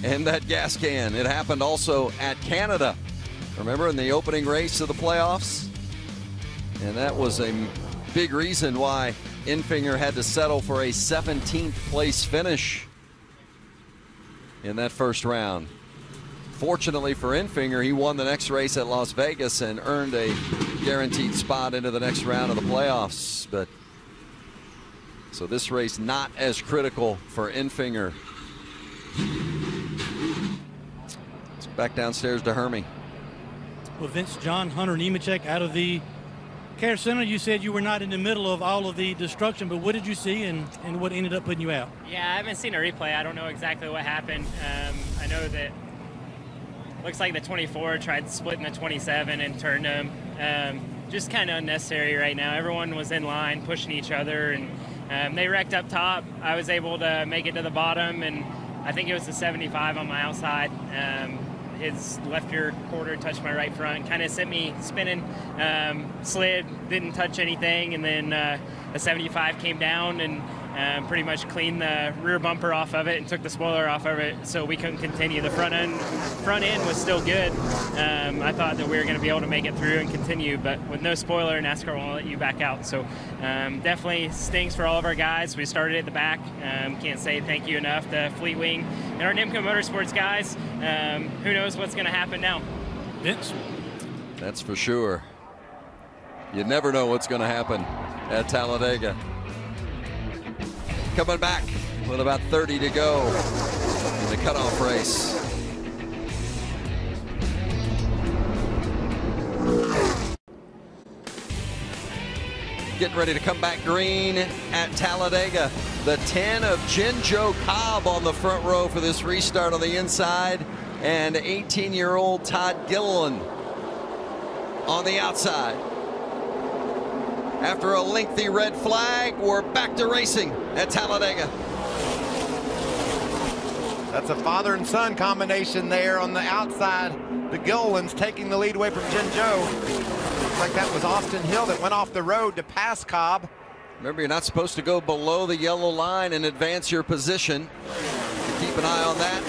and that gas can. It happened also at Canada. Remember, in the opening race of the playoffs? And that was a big reason why Enfinger had to settle for a 17th place finish in that first round. Fortunately for Enfinger, he won the next race at Las Vegas and earned a guaranteed spot into the next round of the playoffs. But so this race not as critical for Enfinger. Let's back downstairs to Hermie. Well, Vince, John, Hunter Nemechek out of the Care Center. You said you were not in the middle of all of the destruction, but what did you see and what ended up putting you out? Yeah, I haven't seen a replay. I don't know exactly what happened. I know that looks like the 24 tried splitting the 27 and turned them. Just kind of unnecessary right now. Everyone was in line pushing each other, and they wrecked up top. I was able to make it to the bottom, and I think it was the 75 on my outside. His left rear quarter touched my right front, kind of sent me spinning, slid, didn't touch anything, and then the 75 came down and pretty much cleaned the rear bumper off of it and took the spoiler off of it, so we couldn't continue. The front end was still good. I thought that we were going to be able to make it through and continue, but with no spoiler, NASCAR won't let you back out. So definitely stings for all of our guys. We started at the back. Can't say thank you enough to Fleet Wing and our Nimco Motorsports guys. Who knows what's going to happen now? Vince? That's for sure. You never know what's going to happen at Talladega. Coming back with about 30 to go in the cutoff race. Getting ready to come back green at Talladega. The 10 of Jinjo Cobb on the front row for this restart on the inside, and 18-year-old Todd Gilliland on the outside. After a lengthy red flag, we're back to racing at Talladega. That's a father and son combination there on the outside. The Gillilands taking the lead away from Jinjo. Looks like that was Austin Hill that went off the road to pass Cobb. Remember, you're not supposed to go below the yellow line and advance your position. Keep an eye on that.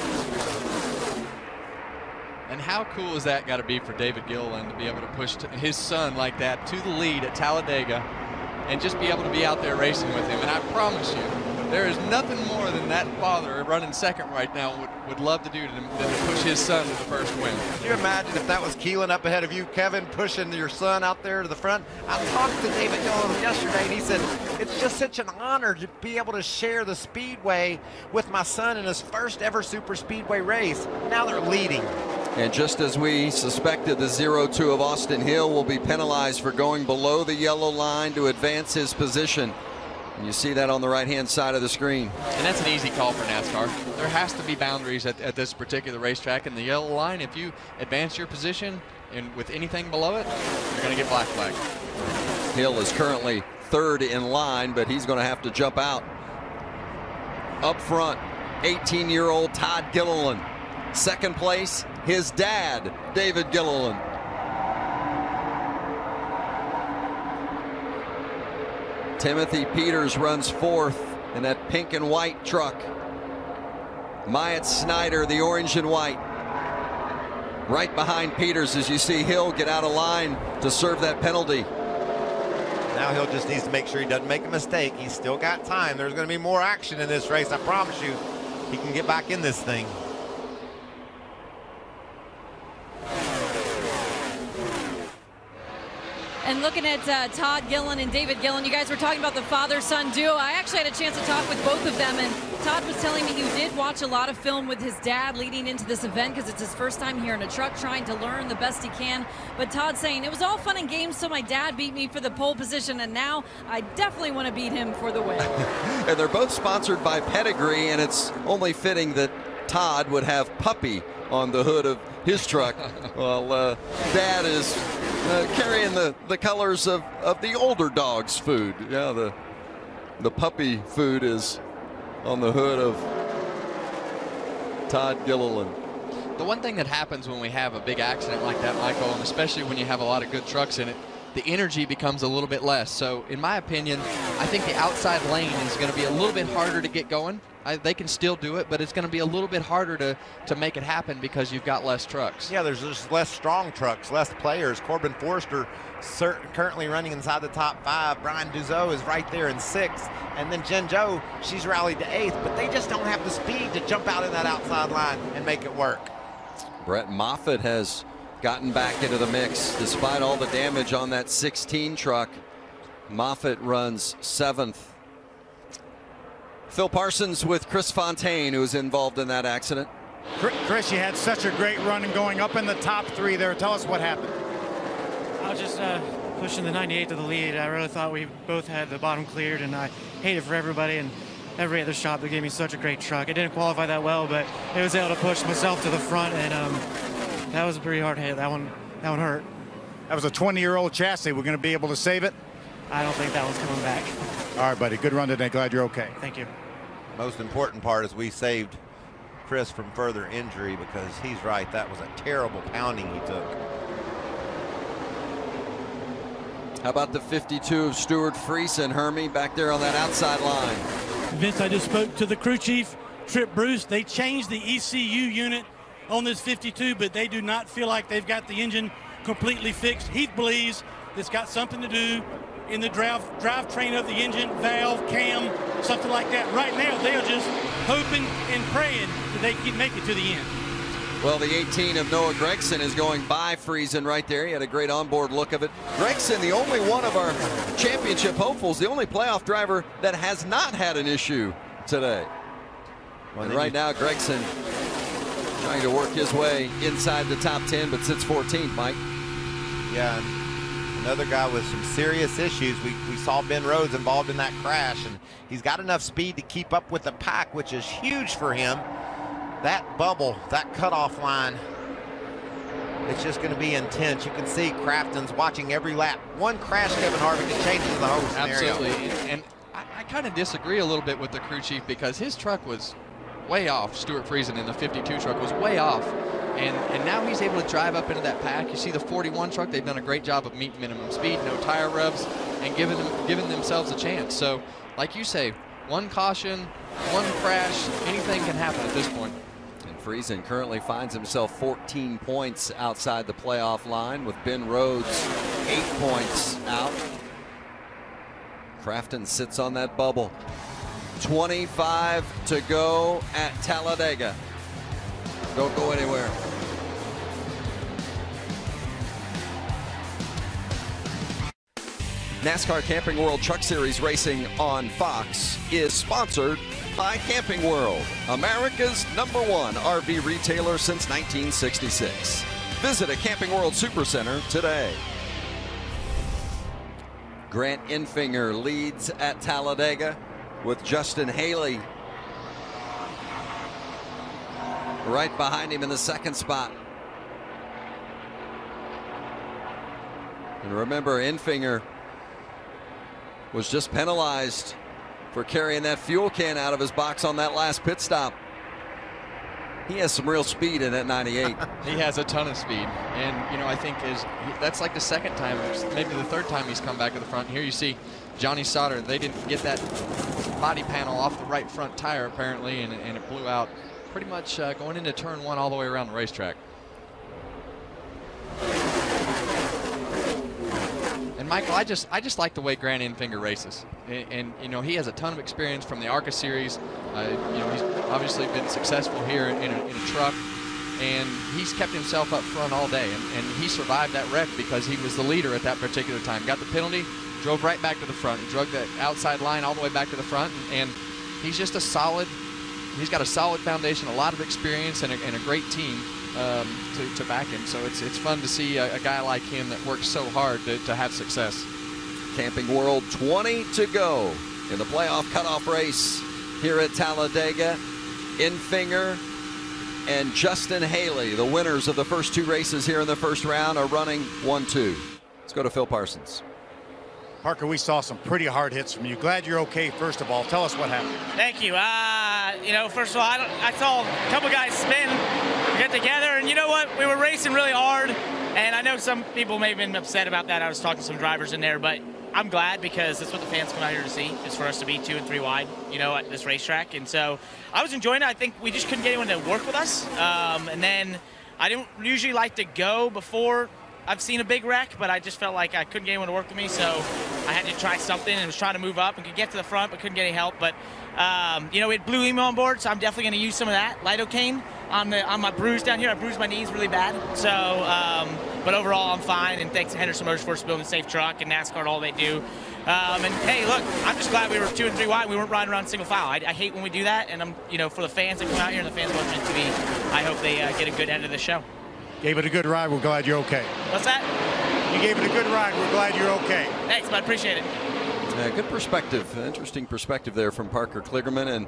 And how cool is that got to be for David Gilliland to be able to push his son like that to the lead at Talladega and just be able to be out there racing with him? And I promise you, there is nothing more than that father running second right now would love to do than to push his son to the first win. Can you imagine if that was Keelan up ahead of you, Kevin, pushing your son out there to the front? I talked to David Gilliland yesterday, and he said, it's just such an honor to be able to share the Speedway with my son in his first ever Super Speedway race. Now they're leading. And just as we suspected, the 02 of Austin Hill will be penalized for going below the yellow line to advance his position. And you see that on the right-hand side of the screen. And that's an easy call for NASCAR. There has to be boundaries at this particular racetrack. And the yellow line, if you advance your position, And with anything below it, you're going to get black flag. Hill is currently third in line, but he's going to have to jump out. Up front, 18-year-old Todd Gilliland. Second place, his dad, David Gilliland. Timothy Peters runs fourth in that pink and white truck. Myatt Snyder, the orange and white. Right behind Peters as you see Hill get out of line to serve that penalty. Now Hill just needs to make sure he doesn't make a mistake. He's still got time. There's going to be more action in this race. I promise you, he can get back in this thing. And looking at Todd Gilliland and David Gilliland, you guys were talking about the father-son duo. I actually had a chance to talk with both of them, and Todd was telling me he did watch a lot of film with his dad leading into this event because it's his first time here in a truck, trying to learn the best he can. But Todd saying, it was all fun and games till my dad beat me for the pole position, and now I definitely want to beat him for the win. And they're both sponsored by Pedigree, and it's only fitting that Todd would have Puppy on the hood of his truck. Well, Dad is carrying the colors of the older dog's food. Yeah, the puppy food is on the hood of Todd Gilliland. The one thing that happens when we have a big accident like that, Michael, and especially when you have a lot of good trucks in it, the energy becomes a little bit less. So in my opinion, I think the outside lane is going to be a little bit harder to get going. They can still do it, but it's going to be a little bit harder to make it happen because you've got less trucks. Yeah, there's just less strong trucks, less players. Corbin Forrester currently running inside the top 5. Brian Duzo is right there in 6th. And then Jen Joe, she's rallied to 8th, but they just don't have the speed to jump out in that outside line and make it work. Brett Moffitt has gotten back into the mix despite all the damage on that 16 truck. Moffitt runs 7th. Phil Parsons with Chris Fontaine, who was involved in that accident. Chris, you had such a great run and going up in the top 3 there. Tell us what happened. I was just pushing the 98 to the lead. I really thought we both had the bottom cleared, and I hate it for everybody and every other shop that gave me such a great truck. I didn't qualify that well, but I was able to push myself to the front, and that was a pretty hard hit. That one hurt. That was a 20-year-old chassis. We're going to be able to save it? I don't think that one's coming back. All right, buddy. Good run today. Glad you're okay. Thank you. Most important part is we saved Chris from further injury because he's right. That was a terrible pounding he took. How about the 52 of Stuart Friesen, Hermie, back there on that outside line? Vince, I just spoke to the crew chief, Trip Bruce. They changed the ECU unit on this 52, but they do not feel like they've got the engine completely fixed. He believes it's got something to do in the drivetrain of the engine, valve, cam, something like that. Right now, they are just hoping and praying that they can make it to the end. Well, the 18 of Noah Gregson is going by Friesen right there. He had a great onboard look of it. Gregson, the only one of our championship hopefuls, the only playoff driver that has not had an issue today. And right now, Gregson trying to work his way inside the top 10, but sits 14th, Mike. Yeah, another guy with some serious issues. We saw Ben Rhodes involved in that crash, and he's got enough speed to keep up with the pack, which is huge for him. That bubble, that cutoff line, it's just going to be intense. You can see Crafton's watching every lap. One crash, Kevin Harvick, it changes the whole scenario. Absolutely, and I kind of disagree a little bit with the crew chief because his truck was way off. Stuart Friesen in the 52 truck was way off. And now he's able to drive up into that pack. You see the 41 truck, they've done a great job of meeting minimum speed, no tire rubs, and giving themselves a chance. So, like you say, one caution, one crash, anything can happen at this point. And Friesen currently finds himself 14 points outside the playoff line with Ben Rhodes 8 points out. Crafton sits on that bubble. 25 to go at Talladega. Don't go anywhere. NASCAR Camping World Truck Series racing on Fox is sponsored by Camping World, America's #1 RV retailer since 1966. Visit a Camping World Supercenter today. Grant Enfinger leads at Talladega with Justin Haley right behind him in the second spot. And remember, Enfinger was just penalized for carrying that fuel can out of his box on that last pit stop. He has some real speed in that 98. He has a ton of speed, and you know, I think that's like the second time, maybe the third time he's come back to the front. Here you see Johnny Sauter. They didn't get that body panel off the right front tire apparently, and it blew out pretty much going into turn 1 all the way around the racetrack. And Michael, I just like the way Grant Enfinger races, and you know, he has a ton of experience from the ARCA series. You know, he's obviously been successful here in a truck, and he's kept himself up front all day, and he survived that wreck because he was the leader at that particular time. Got the penalty, drove right back to the front, and drug that outside line all the way back to the front, and he's just he's got a solid foundation, a lot of experience, and a great team to back him. So it's fun to see a guy like him that works so hard to have success. Camping World, 20 to go in the playoff cutoff race here at Talladega. Enfinger and Justin Haley, the winners of the first 2 races here in the first round, are running 1-2. Let's go to Phil Parsons. Parker, we saw some pretty hard hits from you. Glad you're okay, first of all. Tell us what happened. Thank you. You know, first of all, I saw a couple guys spin, get together, and you know what? We were racing really hard, and I know some people may have been upset about that. I was talking to some drivers in there, but I'm glad because that's what the fans come out here to see, is for us to be 2 and 3 wide, you know, at this racetrack. And so I was enjoying it. I think we just couldn't get anyone to work with us. And then I don't usually like to go before I've seen a big wreck, but I just felt like I couldn't get anyone to work with me, so I had to try something and was trying to move up and could get to the front, but couldn't get any help. But, you know, we had Blue Emo on board, so I'm definitely going to use some of that lidocaine on my bruise down here. I bruised my knees really bad. So, but overall, I'm fine, and thanks to Henderson Motorsports for building a safe truck and NASCAR, all they do. And hey, look, I'm just glad we were 2 and 3 wide. We weren't riding around single file. I hate when we do that, and I'm, you know, for the fans that come out here and the fans watching TV, I hope they get a good end of the show. Gave it a good ride. We're glad you're okay. What's that? You gave it a good ride. We're glad you're okay. Thanks, bud. Appreciate it. Good perspective. Interesting perspective there from Parker Kligerman,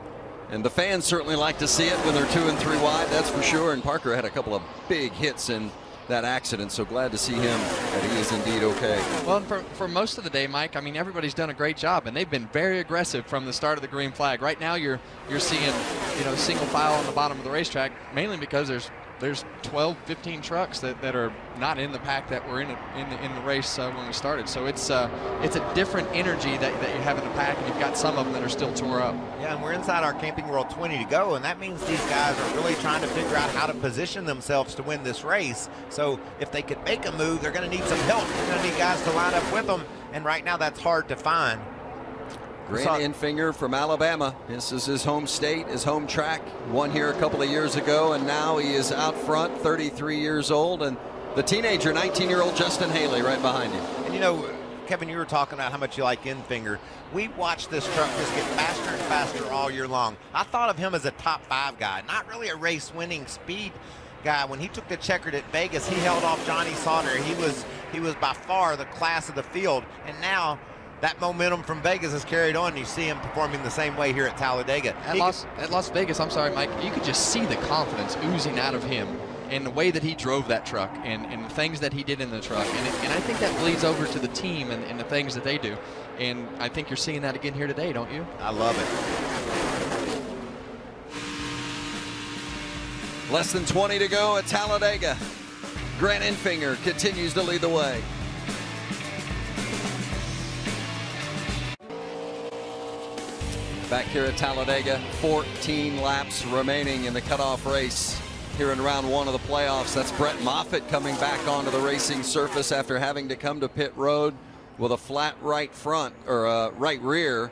and the fans certainly like to see it when they're 2 and 3 wide. That's for sure. And Parker had a couple of big hits in that accident, so glad to see him that he is indeed okay. Well, for most of the day, Mike, I mean, everybody's done a great job, and they've been very aggressive from the start of the green flag. Right now, you're seeing, you know, single file on the bottom of the racetrack, mainly because there's 12, 15 trucks that are not in the pack that were in the race when we started. So it's a different energy that you have in the pack, and you've got some of them that are still tore up. Yeah, and we're inside our Camping World 20 to go, and that means these guys are really trying to figure out how to position themselves to win this race. So if they could make a move, they're going to need some help. They're going to need guys to line up with them, and right now that's hard to find. Grant Enfinger from Alabama. This is his home state, his home track. Won here a couple of years ago, and now he is out front, 33 years old, and the teenager, 19-year-old Justin Haley right behind him. And you know, Kevin, you were talking about how much you like Enfinger. We watched this truck just get faster and faster all year long. I thought of him as a top 5 guy, not really a race-winning speed guy. When he took the checkered at Vegas, he held off Johnny Sauter. He was by far the class of the field, and now that momentum from Vegas is carried on. You see him performing the same way here at Talladega. At Las Vegas, I'm sorry, Mike, you could just see the confidence oozing out of him and the way that he drove that truck and the things that he did in the truck. And I think that bleeds over to the team and the things that they do. And I think you're seeing that again here today, don't you? I love it. Less than 20 to go at Talladega. Grant Enfinger continues to lead the way. Back here at Talladega, 14 laps remaining in the cutoff race here in round 1 of the playoffs. That's Brett Moffitt coming back onto the racing surface after having to come to pit road with a flat right front, or right rear.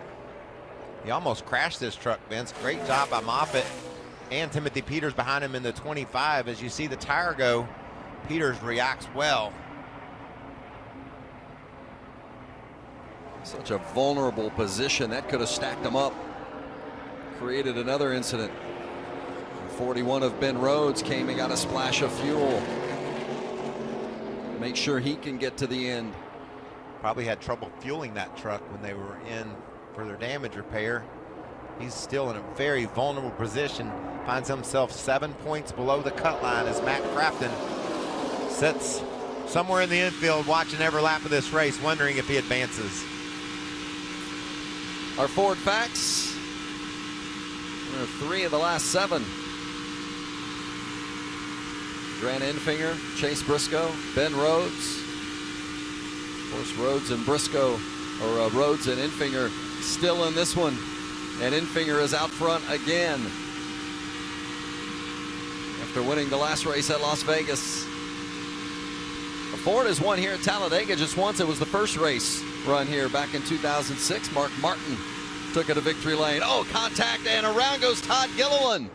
He almost crashed this truck, Vince. Great job by Moffitt and Timothy Peters behind him in the 25. As you see the tire go, Peters reacts well. Such a vulnerable position. That could have stacked them up. Created another incident. 41 of Ben Rhodes came and got a splash of fuel. Make sure he can get to the end. Probably had trouble fueling that truck when they were in for their damage repair. He's still in a very vulnerable position. Finds himself 7 points below the cut line as Matt Crafton sets somewhere in the infield watching every lap of this race, wondering if he advances. Our Ford facts. 3 of the last 7. Grant Enfinger, Chase Briscoe, Ben Rhodes. Of course, Rhodes and Briscoe, or Rhodes and Enfinger still in this one. And Enfinger is out front again after winning the last race at Las Vegas. Ford has won here at Talladega just once. It was the first race run here back in 2006. Mark Martin took it to victory lane. Oh, contact, and around goes Todd Gilliland.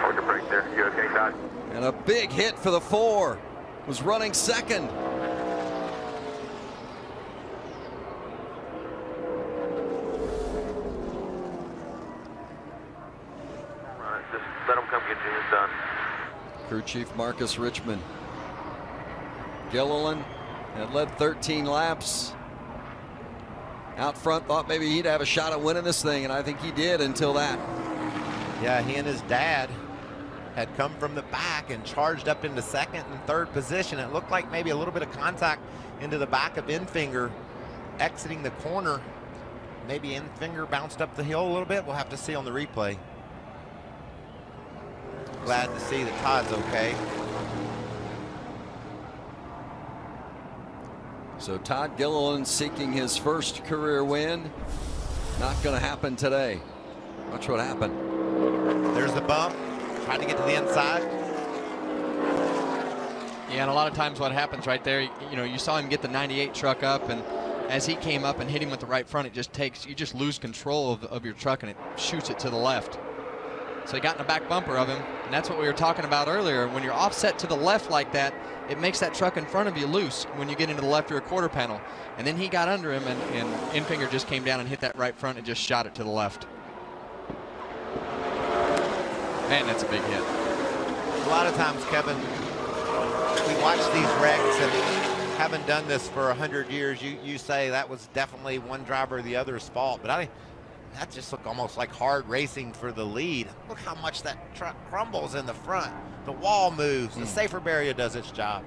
Quick break there. You okay, Todd? And a big hit for the 4. Was running second. Just let them come get yours done. Crew Chief Marcus Richmond. Gilliland had led 13 laps. Out front, thought maybe he'd have a shot at winning this thing, and I think he did until that. Yeah, he and his dad had come from the back and charged up into second and third position. It looked like maybe a little bit of contact into the back of Enfinger exiting the corner. Maybe Enfinger bounced up the hill a little bit. We'll have to see on the replay. Glad to see that Todd's okay. So Todd Gilliland seeking his first career win. Not going to happen today. Watch what happened. There's the bump. Trying to get to the inside. Yeah, and a lot of times what happens right there, you know, you saw him get the 98 truck up, and as he came up and hit him with the right front, you just lose control of your truck, and it shoots it to the left. So he got in the back bumper of him, and that's what we were talking about earlier. When you're offset to the left like that, it makes that truck in front of you loose when you get into the left rear quarter panel. And then he got under him, and Enfinger just came down and hit that right front and just shot it to the left. Man, that's a big hit. A lot of times, Kevin, we watch these wrecks and haven't done this for 100 years. You say that was definitely one driver or the other's fault, but that just looked almost like hard racing for the lead. Look how much that truck crumbles in the front. The wall moves. The safer barrier does its job.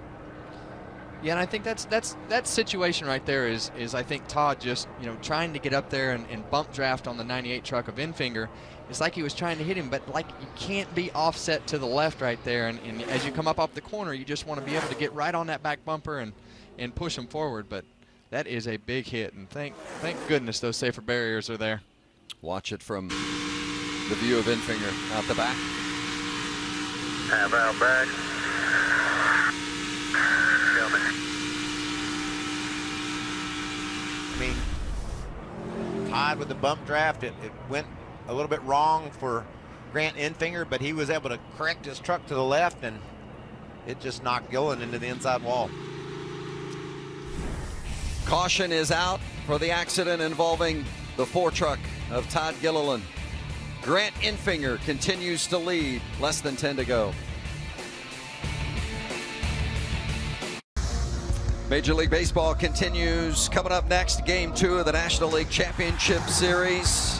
Yeah, and I think that situation right there is I think Todd just, you know, trying to get up there and bump draft on the 98 truck of Enfinger. It's like he was trying to hit him, but like you can't be offset to the left right there. And as you come up off the corner, you just want to be able to get right on that back bumper and push him forward. But that is a big hit, and thank goodness those safer barriers are there. Watch it from the view of Enfinger out the back. Have out back. I mean, Todd with the bump draft, it went a little bit wrong for Grant Enfinger, but he was able to correct his truck to the left, and it just knocked Gilliland into the inside wall. Caution is out for the accident involving the 4 truck of Todd Gilliland. Grant Enfinger continues to lead, less than 10 to go. Major League Baseball continues. Coming up next, Game 2 of the National League Championship Series.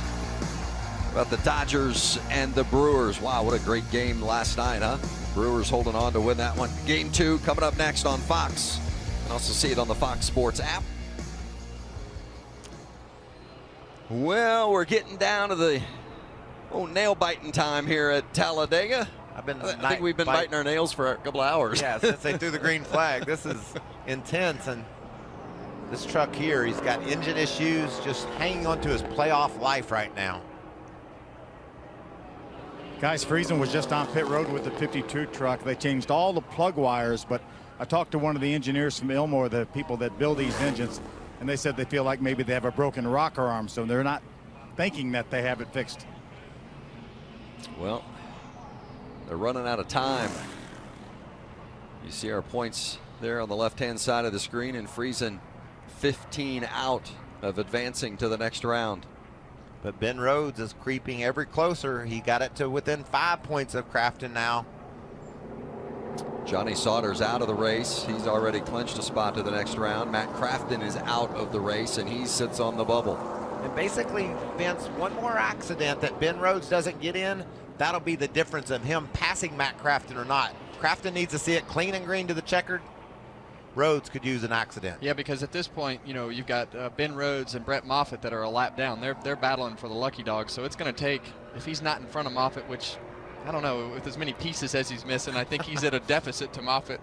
About the Dodgers and the Brewers. Wow, what a great game last night, huh? Brewers holding on to win that one. Game 2 coming up next on Fox. You can also see it on the Fox Sports app. Well, we're getting down to the nail-biting time here at Talladega. I think we've been biting our nails for a couple of hours. Yeah, since they threw the green flag. This is intense, and this truck here, he's got engine issues, just hanging on to his playoff life right now. Guys, Friesen was just on pit road with the 52 truck. They changed all the plug wires, but I talked to one of the engineers from Ilmor, the people that build these engines, and they said they feel like maybe they have a broken rocker arm, so they're not thinking that they have it fixed. Well, they're running out of time. You see our points there on the left-hand side of the screen, and Friesen 15 out of advancing to the next round. But Ben Rhodes is creeping ever closer. He got it to within 5 points of Crafton now. Johnny Sauter's out of the race. He's already clinched a spot to the next round. Matt Crafton is out of the race, and he sits on the bubble. And basically, Vince, one more accident that Ben Rhodes doesn't get in, that'll be the difference of him passing Matt Crafton or not. Crafton needs to see it clean and green to the checkered. Rhodes could use an accident. Yeah, because at this point, you know, you've got Ben Rhodes and Brett Moffitt that are a lap down. They're battling for the lucky dog. So it's going to take, if he's not in front of Moffitt, which I don't know, with as many pieces as he's missing, I think he's at a deficit to Moffitt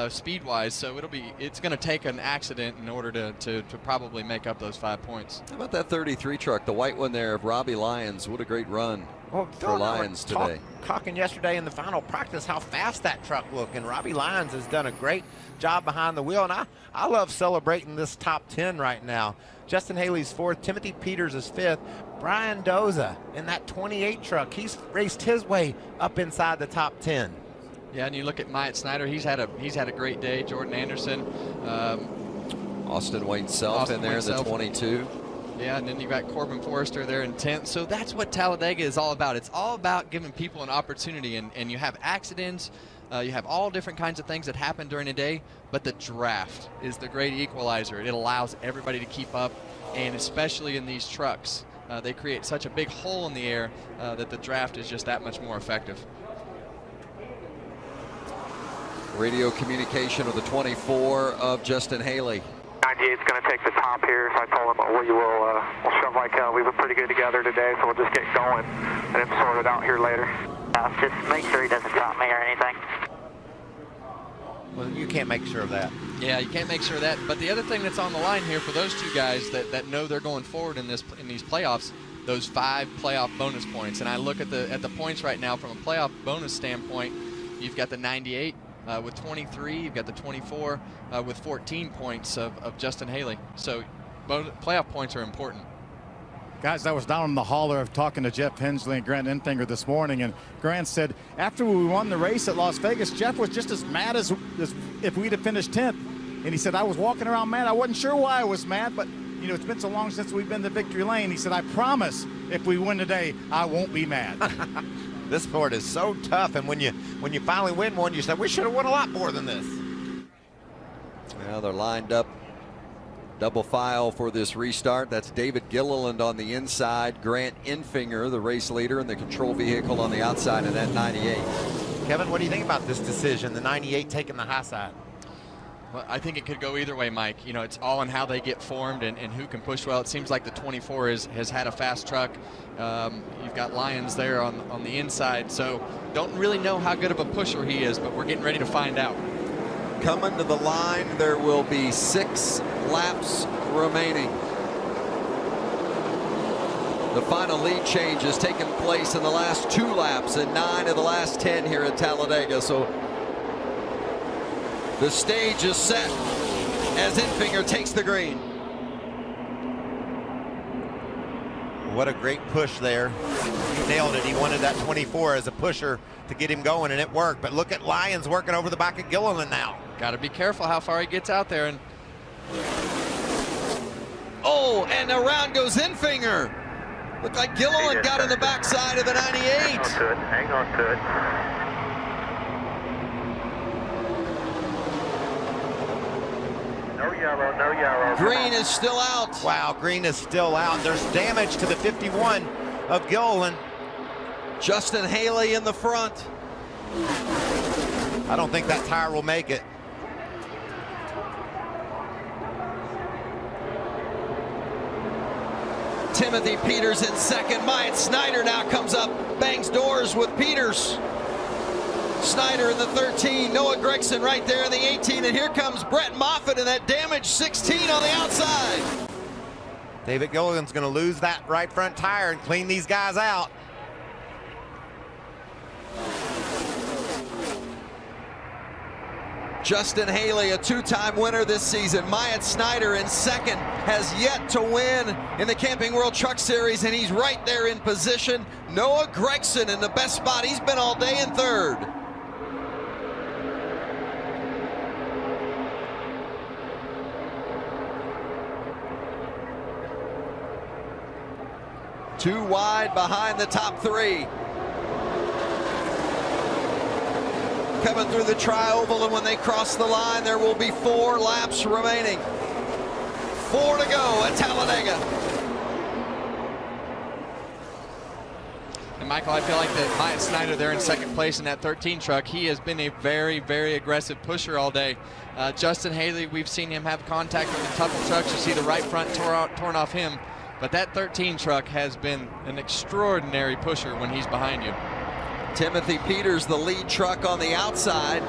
speed-wise. So it's going to take an accident in order to probably make up those 5 points. How about that 33 truck, the white one there of Robbie Lyons? What a great run for Lyons today. Talking yesterday in the final practice how fast that truck looked, and Robbie Lyons has done a great job behind the wheel, and I love celebrating this top 10 right now. Justin Haley's 4th, Timothy Peters is 5th, Brian Doza in that 28 truck, he's raced his way up inside the top 10. Yeah, and you look at Myatt Snyder, he's had a great day. Jordan Anderson, Austin Wayne Self in there, the 22. Yeah, and then you got Corbin Forrester there in 10th. So that's what Talladega is all about. It's all about giving people an opportunity, and you have accidents, you have all different kinds of things that happen during the day, but the draft is the great equalizer. It allows everybody to keep up, and especially in these trucks, they create such a big hole in the air that the draft is just that much more effective. Radio communication with the 24 of Justin Haley. 98's going to take the top here, so I told him we'll shove like hell. We've been pretty good together today, so we'll just get going and then sort it out here later. Just make sure he doesn't drop me or anything. Well, you can't make sure of that. Yeah, you can't make sure of that. But the other thing that's on the line here for those two guys that know they're going forward in these playoffs, those 5 playoff bonus points. And I look at the points right now from a playoff bonus standpoint. You've got the 98 with 23. You've got the 24 with 14 points of Justin Haley. So playoff points are important. Guys, I was down in the hauler of talking to Jeff Hensley and Grant Enfinger this morning, and Grant said after we won the race at Las Vegas, Jeff was just as mad as if we'd have finished 10th. And he said, I was walking around mad. I wasn't sure why I was mad, but you know, it's been so long since we've been to victory lane. He said, I promise if we win today, I won't be mad. This sport is so tough, and when you finally win one, you say, we should have won a lot more than this. Well, they're lined up. Double file for this restart. That's David Gilliland on the inside. Grant Enfinger, the race leader, in the control vehicle on the outside of that 98. Kevin, what do you think about this decision, the 98 taking the high side? Well, I think it could go either way, Mike. You know, it's all in how they get formed and who can push well. It seems like the 24 has had a fast truck. You've got Lyons there on the inside, so don't really know how good of a pusher he is, but we're getting ready to find out. Coming to the line, there will be 6 laps remaining. The final lead change has taken place in the last 2 laps and 9 of the last 10 here at Talladega. So the stage is set as Enfinger takes the green. What a great push there. He nailed it. He wanted that 24 as a pusher to get him going, and it worked. But look at Lyons working over the back of Gilliland now. Got to be careful how far he gets out there. And oh, and around goes Enfinger. Looked like Gilliland got in the backside of the 98. Hang on to it. Hang on to it. No yellow, no yellow. Green is still out. Wow, Green is still out. There's damage to the 51 of Gilliland. Justin Haley in the front. I don't think that tire will make it. Timothy Peters in second. Myatt Snyder now comes up, bangs doors with Peters. Snyder in the 13, Noah Gregson right there in the 18, and here comes Brett Moffitt in that damaged 16 on the outside. David Gilliland's going to lose that right front tire and clean these guys out. Justin Haley, a 2-time winner this season. Myatt Snyder in second, has yet to win in the Camping World Truck Series, and he's right there in position. Noah Gregson in the best spot he's been all day in third. Too wide behind the top 3. Coming through the tri-oval, and when they cross the line, there will be 4 laps remaining. 4 to go at Talladega. And Michael, I feel like that Myatt Snyder there in second place in that 13 truck, he has been a very, very aggressive pusher all day. Justin Haley, we've seen him have contact with the Tupple trucks. You see the right front torn off him. But that 13 truck has been an extraordinary pusher when he's behind you. Timothy Peters, the lead truck on the outside.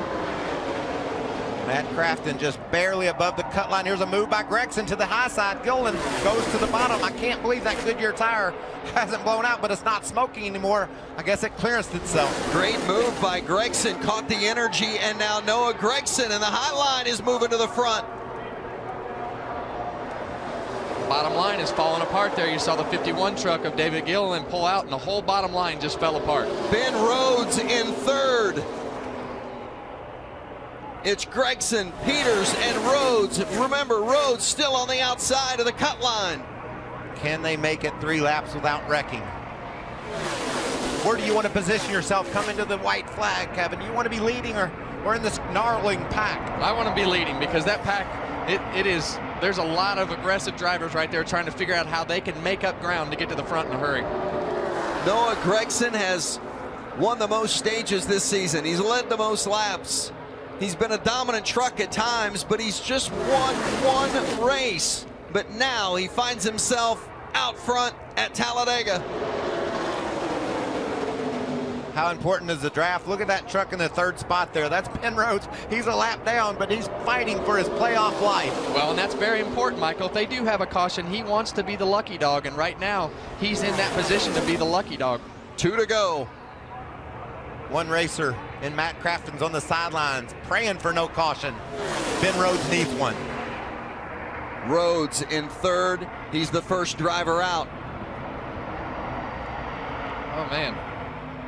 Matt Crafton just barely above the cut line. Here's a move by Gregson to the high side. Gilliland goes to the bottom. I can't believe that Goodyear tire hasn't blown out, but it's not smoking anymore. I guess it clearanced itself. Great move by Gregson, caught the energy, and now Noah Gregson in the high line is moving to the front. Bottom line is falling apart there. You saw the 51 truck of David Gilliland pull out, and the whole bottom line just fell apart. Ben Rhodes in third. It's Gregson, Peters, and Rhodes. Remember, Rhodes still on the outside of the cut line. Can they make it 3 laps without wrecking? Where do you want to position yourself coming to the white flag, Kevin? You want to be leading or in this gnarling pack? I want to be leading because that pack, there's a lot of aggressive drivers right there trying to figure out how they can make up ground to get to the front in a hurry. Noah Gregson has won the most stages this season. He's led the most laps. He's been a dominant truck at times, but he's just won one race. But now he finds himself out front at Talladega. How important is the draft? Look at that truck in the third spot there. That's Ben Rhodes. He's a lap down, but he's fighting for his playoff life. Well, and that's very important, Michael. If they do have a caution, he wants to be the lucky dog, and right now he's in that position to be the lucky dog. 2 to go. One racer and Matt Crafton's on the sidelines praying for no caution. Ben Rhodes needs one. Rhodes in third. He's the first driver out. Oh, man.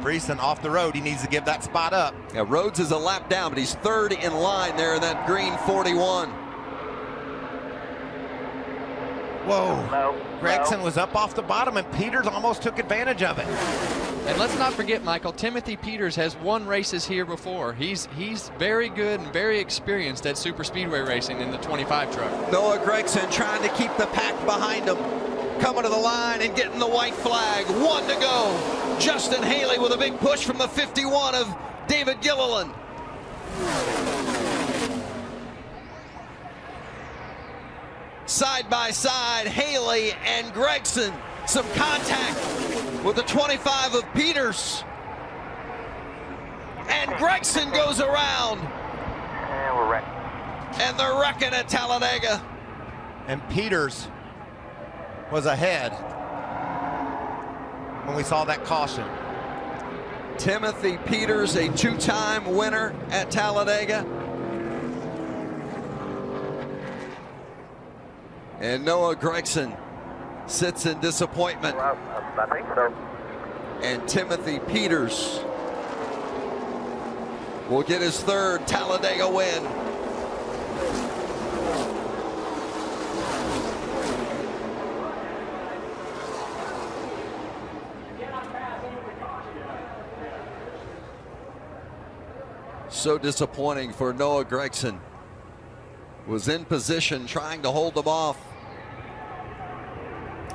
Friesen off the road. He needs to give that spot up. Yeah, Rhodes is a lap down, but he's third in line there in that green 41. Whoa. Gregson was up off the bottom, and Peters almost took advantage of it. And let's not forget, Michael, Timothy Peters has won races here before. He's very good and very experienced at super speedway racing in the 25 truck. Noah Gregson trying to keep the pack behind him. Coming to the line and getting the white flag. 1 to go. Justin Haley with a big push from the 51 of David Gilliland. Side by side, Haley and Gregson. Some contact with the 25 of Peters. And Gregson goes around. And we're wrecking. And they're wrecking at Talladega. And Peters was ahead when we saw that caution. Timothy Peters, a 2-time winner at Talladega. And Noah Gregson sits in disappointment. I think so. And Timothy Peters will get his third Talladega win. So disappointing for Noah Gregson. Was in position trying to hold them off.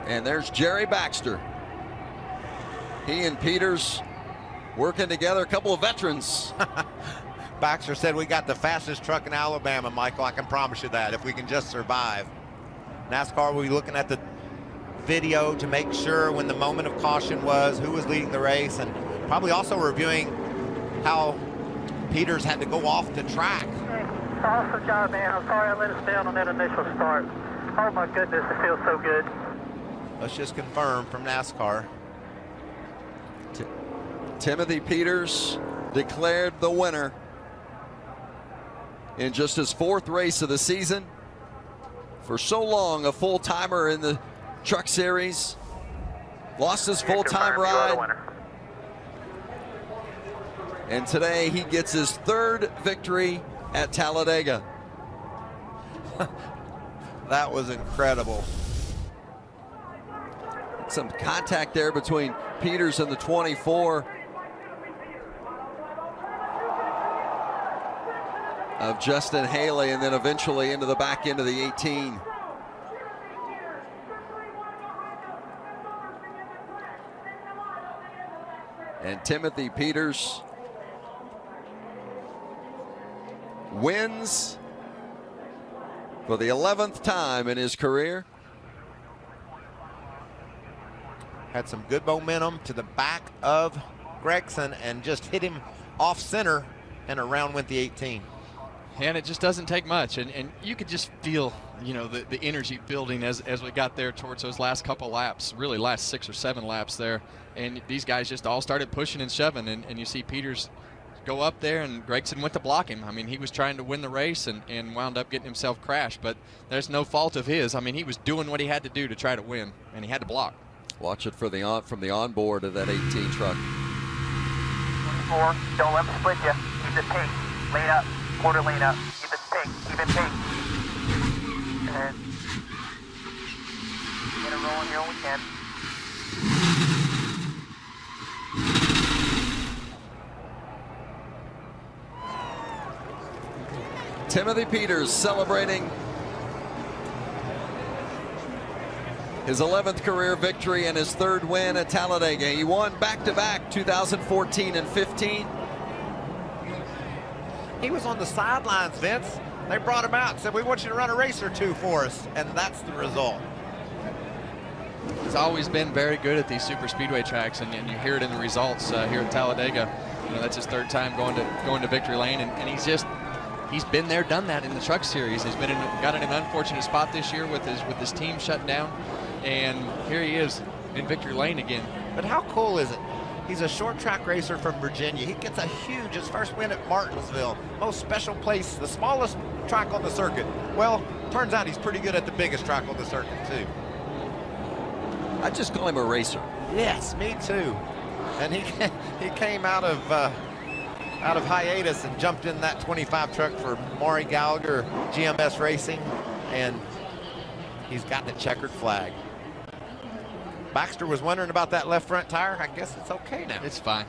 And there's Jerry Baxter. He and Peters working together, a couple of veterans. Baxter said, we got the fastest truck in Alabama, Michael. I can promise you that, if we can just survive. NASCAR will be looking at the video to make sure when the moment of caution was, who was leading the race, and probably also reviewing how Peters had to go off the track. Awesome job, man. I'm sorry I let us down on that initial start. Oh my goodness, it feels so good. Let's just confirm from NASCAR. Timothy Peters declared the winner in just his 4th race of the season. For so long, a full-timer in the Truck Series. Lost his full-time ride. And today he gets his 3rd victory at Talladega. That was incredible. Some contact there between Peters and the 24 of Justin Haley, and then eventually into the back end of the 18. And Timothy Peters wins for the 11th time in his career. Had some good momentum to the back of Gragson and just hit him off center, and around went the 18. And it just doesn't take much, and you could just feel, you know, the energy building as we got there towards those last couple laps, really last 6 or 7 laps there. And these guys just all started pushing and shoving, and you see Peters go up there, and Gragson went to block him. I mean, he was trying to win the race and wound up getting himself crashed, but there's no fault of his. I mean, he was doing what he had to do to try to win, and he had to block. Watch it for from the onboard of that 18 truck. 24, don't let them split you. Keep it pink. Lane up. Quarter lane up. Keep it pink. Keep it pink. And get it rolling here when we can. Timothy Peters celebrating his 11th career victory and his 3rd win at Talladega. He won back-to-back 2014 and 15. He was on the sidelines, Vince. They brought him out and said, we want you to run a race or two for us, and that's the result. He's always been very good at these super speedway tracks, and you hear it in the results here at Talladega. You know, that's his 3rd time going to victory lane, and he's been there, done that in the Truck Series. He's got in an unfortunate spot this year with his team shut down, and here he is in victory lane again. But how cool is it? He's a short track racer from Virginia. He gets his first win at Martinsville, most special place, the smallest track on the circuit. Well, turns out he's pretty good at the biggest track on the circuit too. I just call him a racer. Yes, me too. And he came out of hiatus and jumped in that 25 truck for Maury Gallagher, GMS Racing, and he's got the checkered flag. Baxter was wondering about that left front tire. I guess it's okay now. It's fine.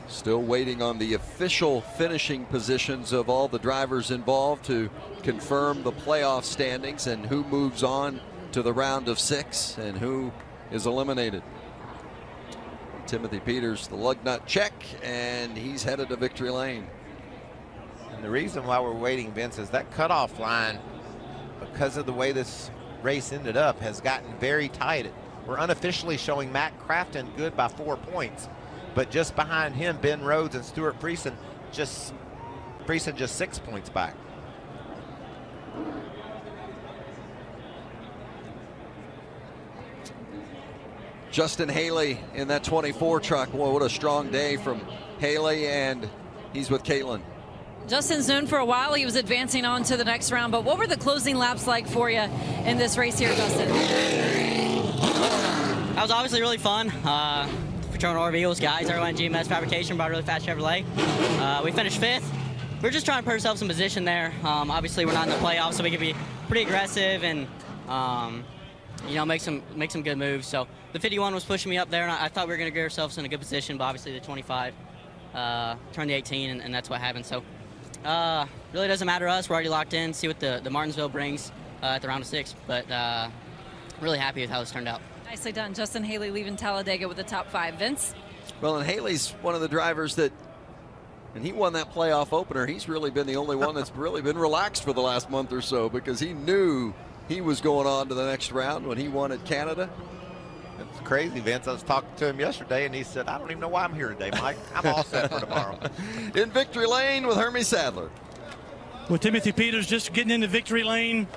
Still waiting on the official finishing positions of all the drivers involved to confirm the playoff standings and who moves on to the round of 6 and who is eliminated. Timothy Peters, the lug nut check, and he's headed to victory lane. And the reason why we're waiting, Vince, is that cutoff line, because of the way this race ended up, has gotten very tight. We're unofficially showing Matt Crafton good by 4 points, but just behind him, Ben Rhodes and Stuart Friesen just 6 points back. Justin Haley in that 24 truck. Well, what a strong day from Haley, and he's with Caitlin. Justin's known for a while. He was advancing on to the next round, but what were the closing laps like for you in this race here, Justin? That was obviously really fun. Fraternal RVs, guys, everyone at GMS Fabrication brought a really fast Chevrolet. We finished 5th. We're just trying to put ourselves in position there. Obviously, we're not in the playoffs, so we can be pretty aggressive and you know, make some good moves. So the 51 was pushing me up there, and I thought we were going to get ourselves in a good position, but obviously the 25 turned the 18, and that's what happened. So really doesn't matter to us. We're already locked in. See what the Martinsville brings at the round of 6. But really happy with how this turned out. Nicely done. Justin Haley leaving Talladega with the top 5. Vince? Well, and Haley's one of the drivers that, and he won that playoff opener. He's really been the only one that's really been relaxed for the last month or so, because he knew he was going on to the next round when he won at Canada. It's crazy, Vince. I was talking to him yesterday, and he said, I don't even know why I'm here today, Mike. I'm all set for tomorrow. In victory lane with Hermie Sadler. Well, Timothy Peters just getting into victory lane,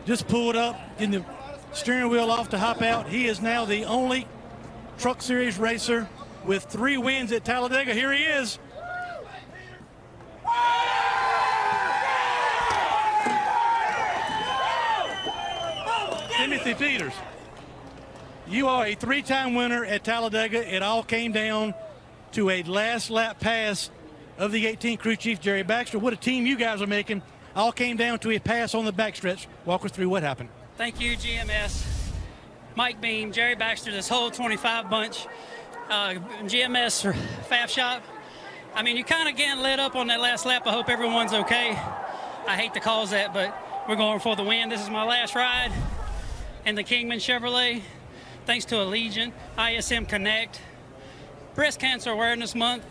just pulled up, getting the steering wheel off to hop out. He is now the only Truck Series racer with 3 wins at Talladega. Here he is. Timothy Peters, you are a 3-time winner at Talladega. It all came down to a last lap pass of the 18 crew chief, Jerry Baxter. What a team you guys are making. All came down to a pass on the backstretch. Walk us through what happened. Thank you, GMS. Mike Beam, Jerry Baxter, this whole 25 bunch. GMS or Fab Shop. I mean, you kind of getting lit up on that last lap. I hope everyone's okay. I hate to cause that, but We're going for the win. This is my last ride in the Kingman Chevrolet. Thanks to Allegiant, ISM Connect, Breast Cancer Awareness Month,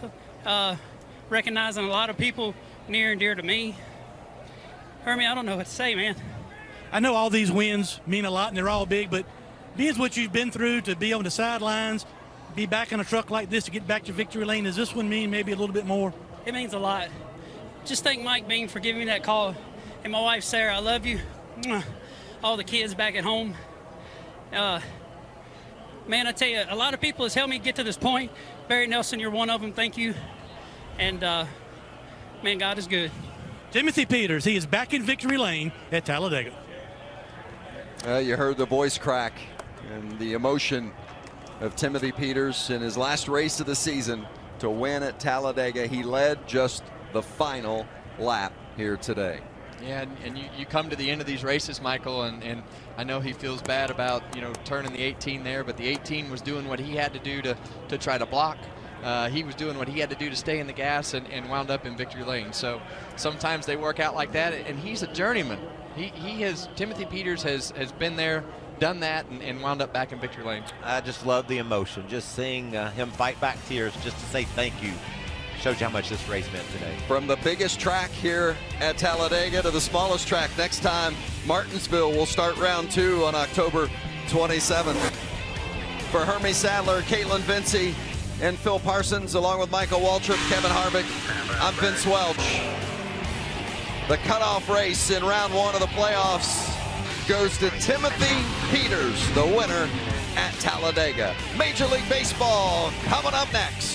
recognizing a lot of people near and dear to me. Hermie, I don't know what to say, man. I know all these wins mean a lot and they're all big, but being what you've been through, to be on the sidelines, be back in a truck like this to get back to victory lane, does this one mean maybe a little bit more? It means a lot. Just thank Mike Bean for giving me that call. And my wife, Sarah, I love you. All the kids back at home. Man, I tell you, a lot of people has helped me get to this point. Barry Nelson, you're one of them. Thank you. And, man, God is good. Timothy Peters, he is back in victory lane at Talladega. You heard the voice crack and the emotion of Timothy Peters in his last race of the season to win at Talladega. He led just the final lap here today. Yeah, and you come to the end of these races, Michael, and I know he feels bad about, you know, turning the 18 there, but the 18 was doing what he had to do to try to block. He was doing what he had to do to stay in the gas and wound up in victory lane. So sometimes they work out like that, and he's a journeyman. Timothy Peters has been there, done that, and wound up back in victory lane. I just love the emotion, just seeing him fight back tears just to say thank you. Shows you how much this race meant today. From the biggest track here at Talladega to the smallest track next time, Martinsville will start round 2 on October 27th. For Hermie Sadler, Caitlin Vincey, and Phil Parsons, along with Michael Waltrip, Kevin Harvick, I'm Vince Welch. The cutoff race in round 1 of the playoffs goes to Timothy Peters, the winner at Talladega. Major League Baseball coming up next.